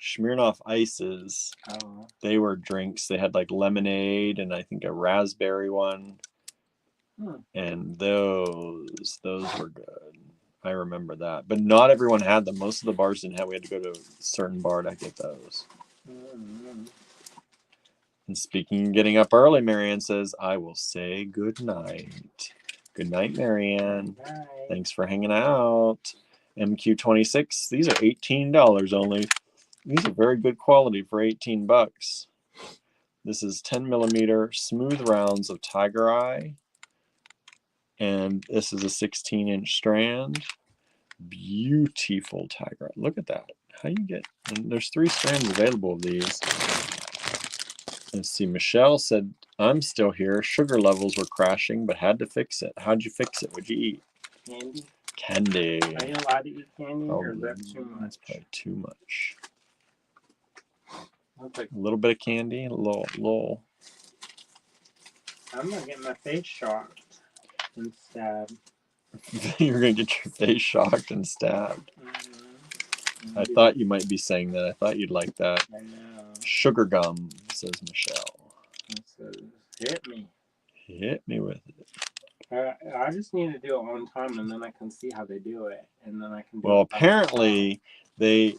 Smirnoff Ices. Oh. They were drinks. They had like lemonade and I think a raspberry one. And those were good. I remember that. But not everyone had them. Most of the bars didn't have. We had to go to a certain bar to get those. And speaking of getting up early, Marianne says, I will say good night. Good night, Marianne.
Bye.
Thanks for hanging out. MQ26. These are $18 only. These are very good quality for $18. This is 10 millimeter smooth rounds of Tiger Eye. And this is a 16-inch strand. Beautiful Tiger Eye. Look at that. How you get... And there's 3 strands available of these. Let's see. Michelle said, I'm still here. Sugar levels were crashing, but had to fix it. How'd you fix it? What'd you eat?
Candy.
Candy.
Are you allowed to eat candy, or is that too much?
That's probably too much.
Like,
a little bit of candy, a little.
I'm gonna get my face shocked and stabbed.
You're gonna get your face shocked and stabbed.
Mm-hmm.
I thought you might be saying that. I thought you'd like that.
I know.
Sugar gum, says Michelle.
It says, hit me.
Hit me with it.
I just need to do it one time, and then I can see how they do it, and then I can.
Well, apparently, they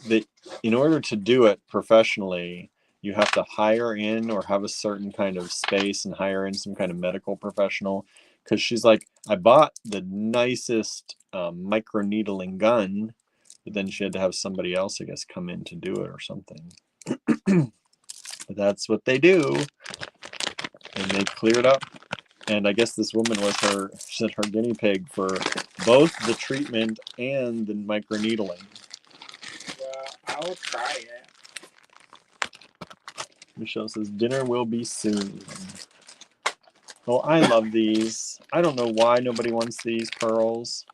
in order to do it professionally, you have to hire in or have a certain kind of space and hire in some kind of medical professional. Because she's like, I bought the nicest microneedling gun, but then she had to have somebody else, I guess, come in to do it or something. But that's what they do, and they cleared up. And I guess this woman was her guinea pig for both the treatment and the microneedling.
Well, I will try it.
Michelle says, dinner will be soon. Well, I love these. I don't know why nobody wants these pearls.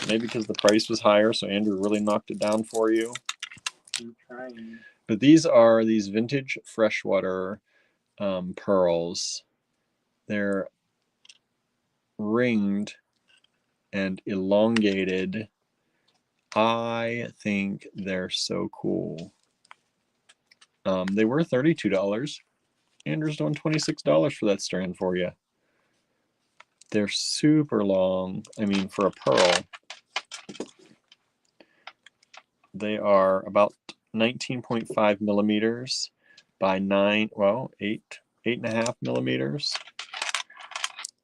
Maybe because the price was higher, so Andrew really knocked it down for you.
I'm trying.
But these are these vintage freshwater pearls. They're ringed and elongated. I think they're so cool. They were $32. Andrew's doing $26 for that strand for you. They're super long. I mean, for a pearl. They are about 19.5 millimeters by 8.5 millimeters.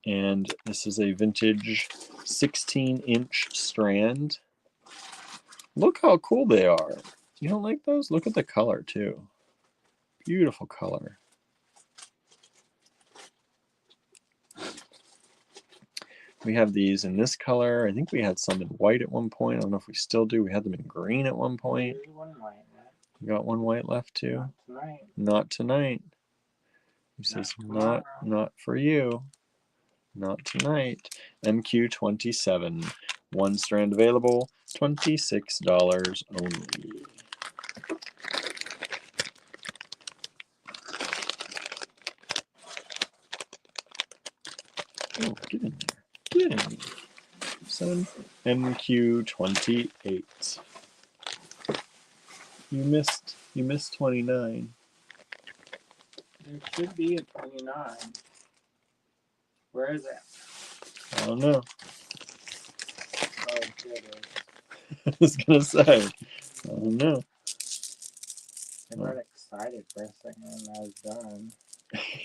And this is a vintage 16-inch strand. Look how cool they are. You don't like those? Look at the color, too. Beautiful color. We have these in this color. I think we had some in white at one point. I don't know if we still do. We had them in green at one point. You got one white left too?
Not tonight.
Not tonight. He says, not for you. Not tonight. MQ27. One strand available. $26 only. Oh, get in there. Get in there. 7 MQ28. You missed 29.
There should be a 29. Where is it?
I don't know.
Oh, there it is.
I was gonna say. I don't know.
I got excited for a second when I was done.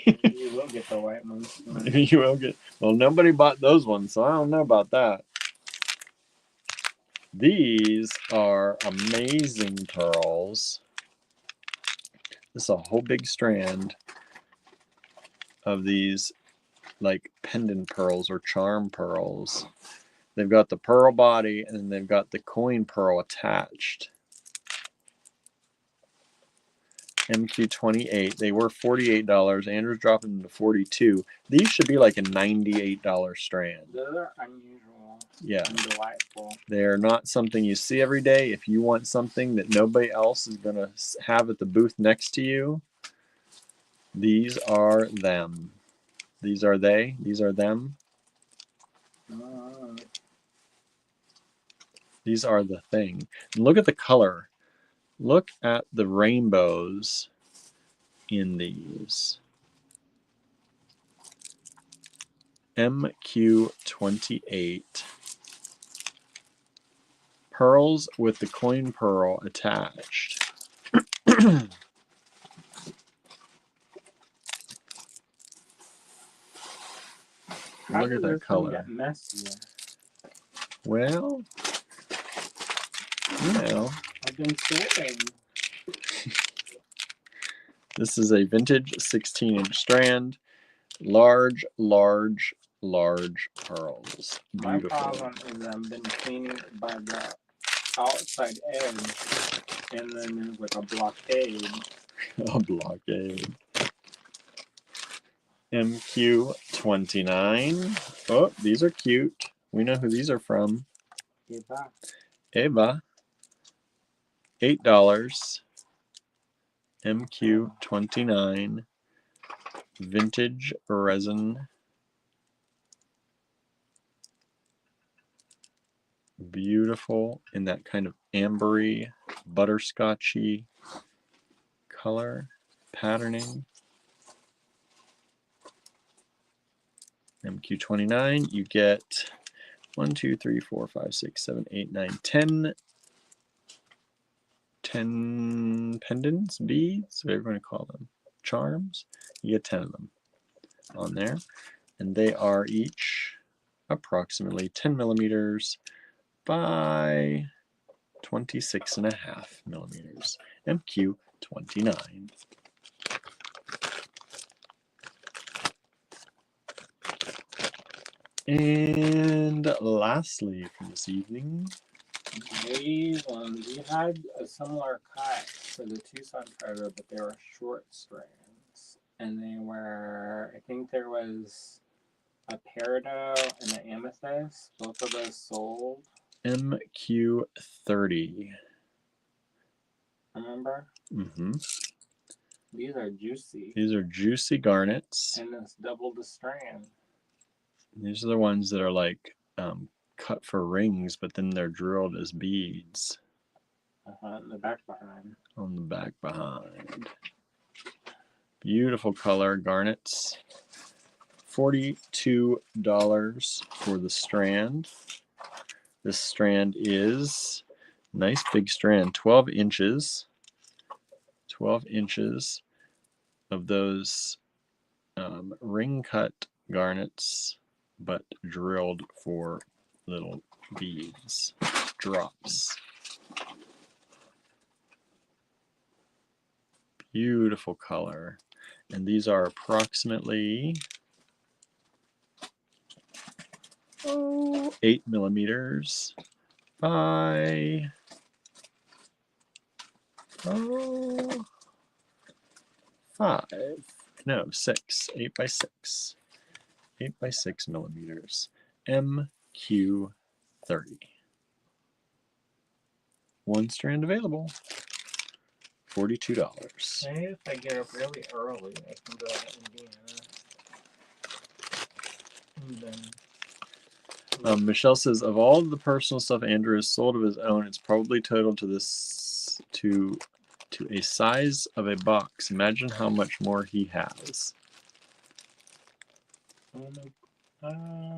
Maybe you will get the white ones.
Maybe you will get. Well, nobody bought those ones, so I don't know about that. These are amazing pearls. This is a whole big strand of these like pendant pearls or charm pearls. They've got the pearl body and they've got the coin pearl attached. MQ28. They were $48. Andrew's dropping them to $42. These should be like a $98 strand.
Those are unusual.
Yeah.
And delightful.
They're not something you see every day. If you want something that nobody else is going to have at the booth next to you, these are them. These are they. These are them. These are the thing. And look at the color. Look at the rainbows in these. MQ28. Pearls with the coin pearl attached. Look at that color. Well, you know.
I've been sorting.
This is a vintage 16-inch strand. Large, large, large pearls. Beautiful.
My problem is I've been cleaning by the outside edge, and then there's like a blockade.
A blockade. MQ29. Oh, these are cute. We know who these are from. Eva. $8. MQ29. vintage resin. Beautiful in that kind of ambery, butterscotchy color patterning. MQ29, you get 1, 2, 3, 4, 5, 6, 7, 8, 9, 10 pendants, beads, whatever you want to call them, charms. You get 10 of them on there, and they are each approximately 10 millimeters by 26.5 millimeters. MQ29. And lastly from this evening,
we had a similar cut for the Tucson photo, but they were short strands, and they were, I think there was a peridot and an amethyst. Both of those sold.
MQ30.
Remember?
Mm-hmm.
These are juicy.
These are juicy garnets.
And it's double the strand.
These are the ones that are like cut for rings, but then they're drilled as beads.
On the back behind.
On the back behind. Beautiful color garnets. $42 for the strand. This strand is nice big strand, 12 inches. 12 inches of those ring cut garnets, but drilled for little beads, drops. Beautiful color. And these are approximately 8 millimeters by 6, 8 by 6. 8 by 6 millimeters. MQ30. One strand available. $42.
Maybe if I get up really early, I can go to Indiana.
Michelle says, of all the personal stuff Andrew has sold of his own, it's probably totaled to this to a size of a box. Imagine how much more he has.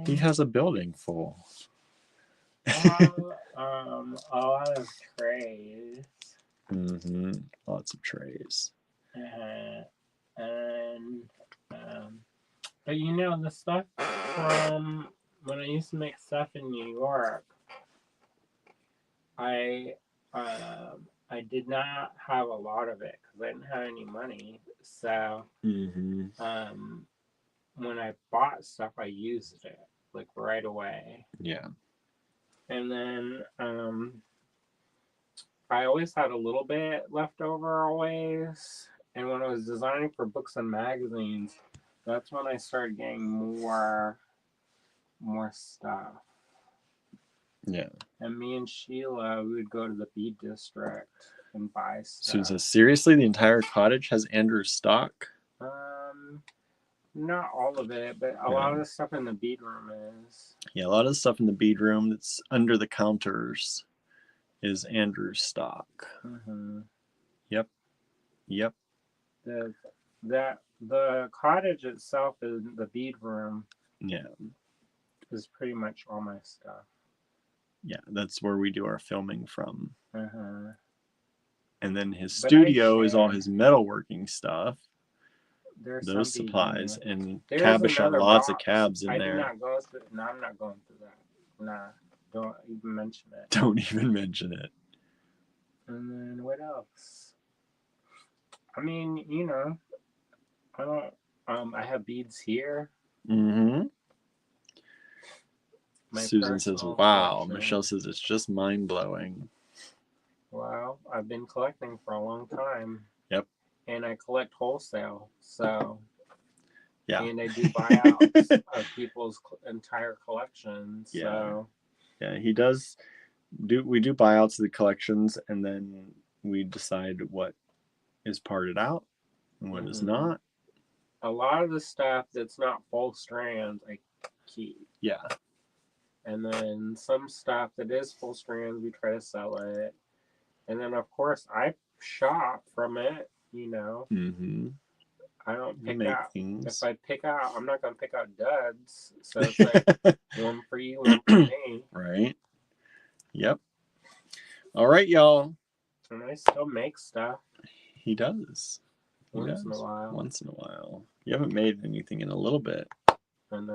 He has a building full.
A lot of trays.
Mm-hmm. Lots of trays.
But you know, the stuff from when I used to make stuff in New York, I did not have a lot of it because I didn't have any money. So when I bought stuff, I used it like right away.
Yeah.
And then I always had a little bit left over always. And when I was designing for books and magazines, that's when I started getting more stuff.
Yeah.
And me and Sheila, we would go to the bead district and buy stuff.
Susan says, seriously, the entire cottage has Andrew's stock?
Not all of it, but a lot of the stuff in the bead room is. Yeah, a
lot of the stuff in the bead room that's under the counters is Andrew's stock.
Mm-hmm.
Yep.
The cottage itself is the bead room.
Yeah.
Is pretty much all my stuff.
Yeah, that's where we do our filming from.
Uh-huh.
And then his studio is all his metalworking stuff.
There's
those supplies and Cabochon, lots of cabs in there.
I'm not going through that. Nah, don't even mention it.
Don't even mention it.
And then what else? I mean, you know, I don't. I have beads here.
Mm-hmm. Susan says, "Wow." Collection. Michelle says, "It's just mind blowing."
Well, I've been collecting for a long time.
Yep.
And I collect wholesale, so.
Yeah.
And I do buyouts of people's entire collections.
Yeah.
So.
Yeah, he does. We do buyouts of the collections, and then we decide what is parted out and what is not.
a lot of the stuff that's not full strands, I keep.
Yeah.
And then some stuff that is full strands, we try to sell it. And then, of course, I shop from it, you know.
Mm-hmm.
I don't pick
make
out.
things.
If I pick out, I'm not going to pick out duds. So it's like one for you, one for me.
Right. Yep. All right, y'all.
And I still make stuff.
He does.
Once in a while.
Once in a while. You haven't made anything in a little bit.
And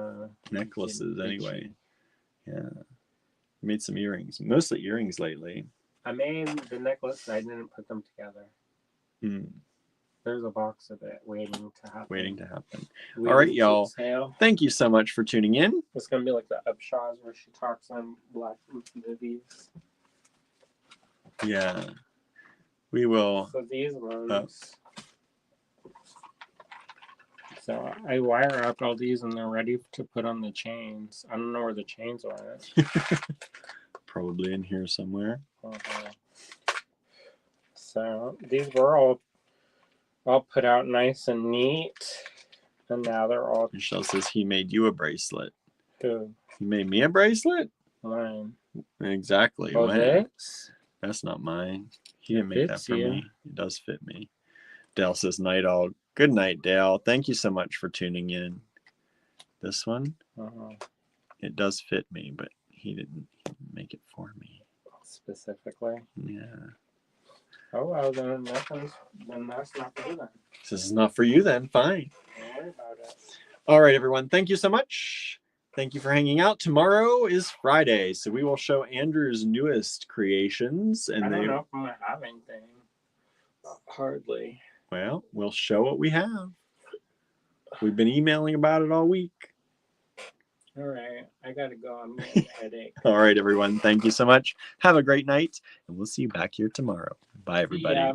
necklaces, anyway. Yeah. Made some earrings. Mostly earrings lately.
I made the necklace. I didn't put them together.
Hmm.
There's a box of it waiting to happen.
All right, y'all. Thank you so much for tuning in.
It's going to be like the Upshaws where she talks on Black movies.
Yeah. We will.
So these ones. So I wire up all these and they're ready to put on the chains. I don't know where the chains are.
Probably in here somewhere.
So these were all put out nice and neat. And now they're all...
Michelle says he made you a bracelet.
Who?
He made me a bracelet?
Mine.
Exactly.
Oh, this?
That's not mine. He didn't make that for me. It does fit me. Dale says, night all. Good night, Dale. Thank you so much for tuning in. This one, it does fit me, but he didn't make it for me.
Specifically?
Yeah.
Oh, well, then that's not for you then.
This is not for you then. Fine.
Don't worry about it.
All right, everyone. Thank you so much. Thank you for hanging out. Tomorrow is Friday, so we will show Andrew's newest creations. And
I don't know if I'm going to have anything. Hardly.
Well, we'll show what we have. We've been emailing about it all week.
All right. I got to go. I'm getting a headache.
All right, everyone. Thank you so much. Have a great night, and we'll see you back here tomorrow. Bye, everybody.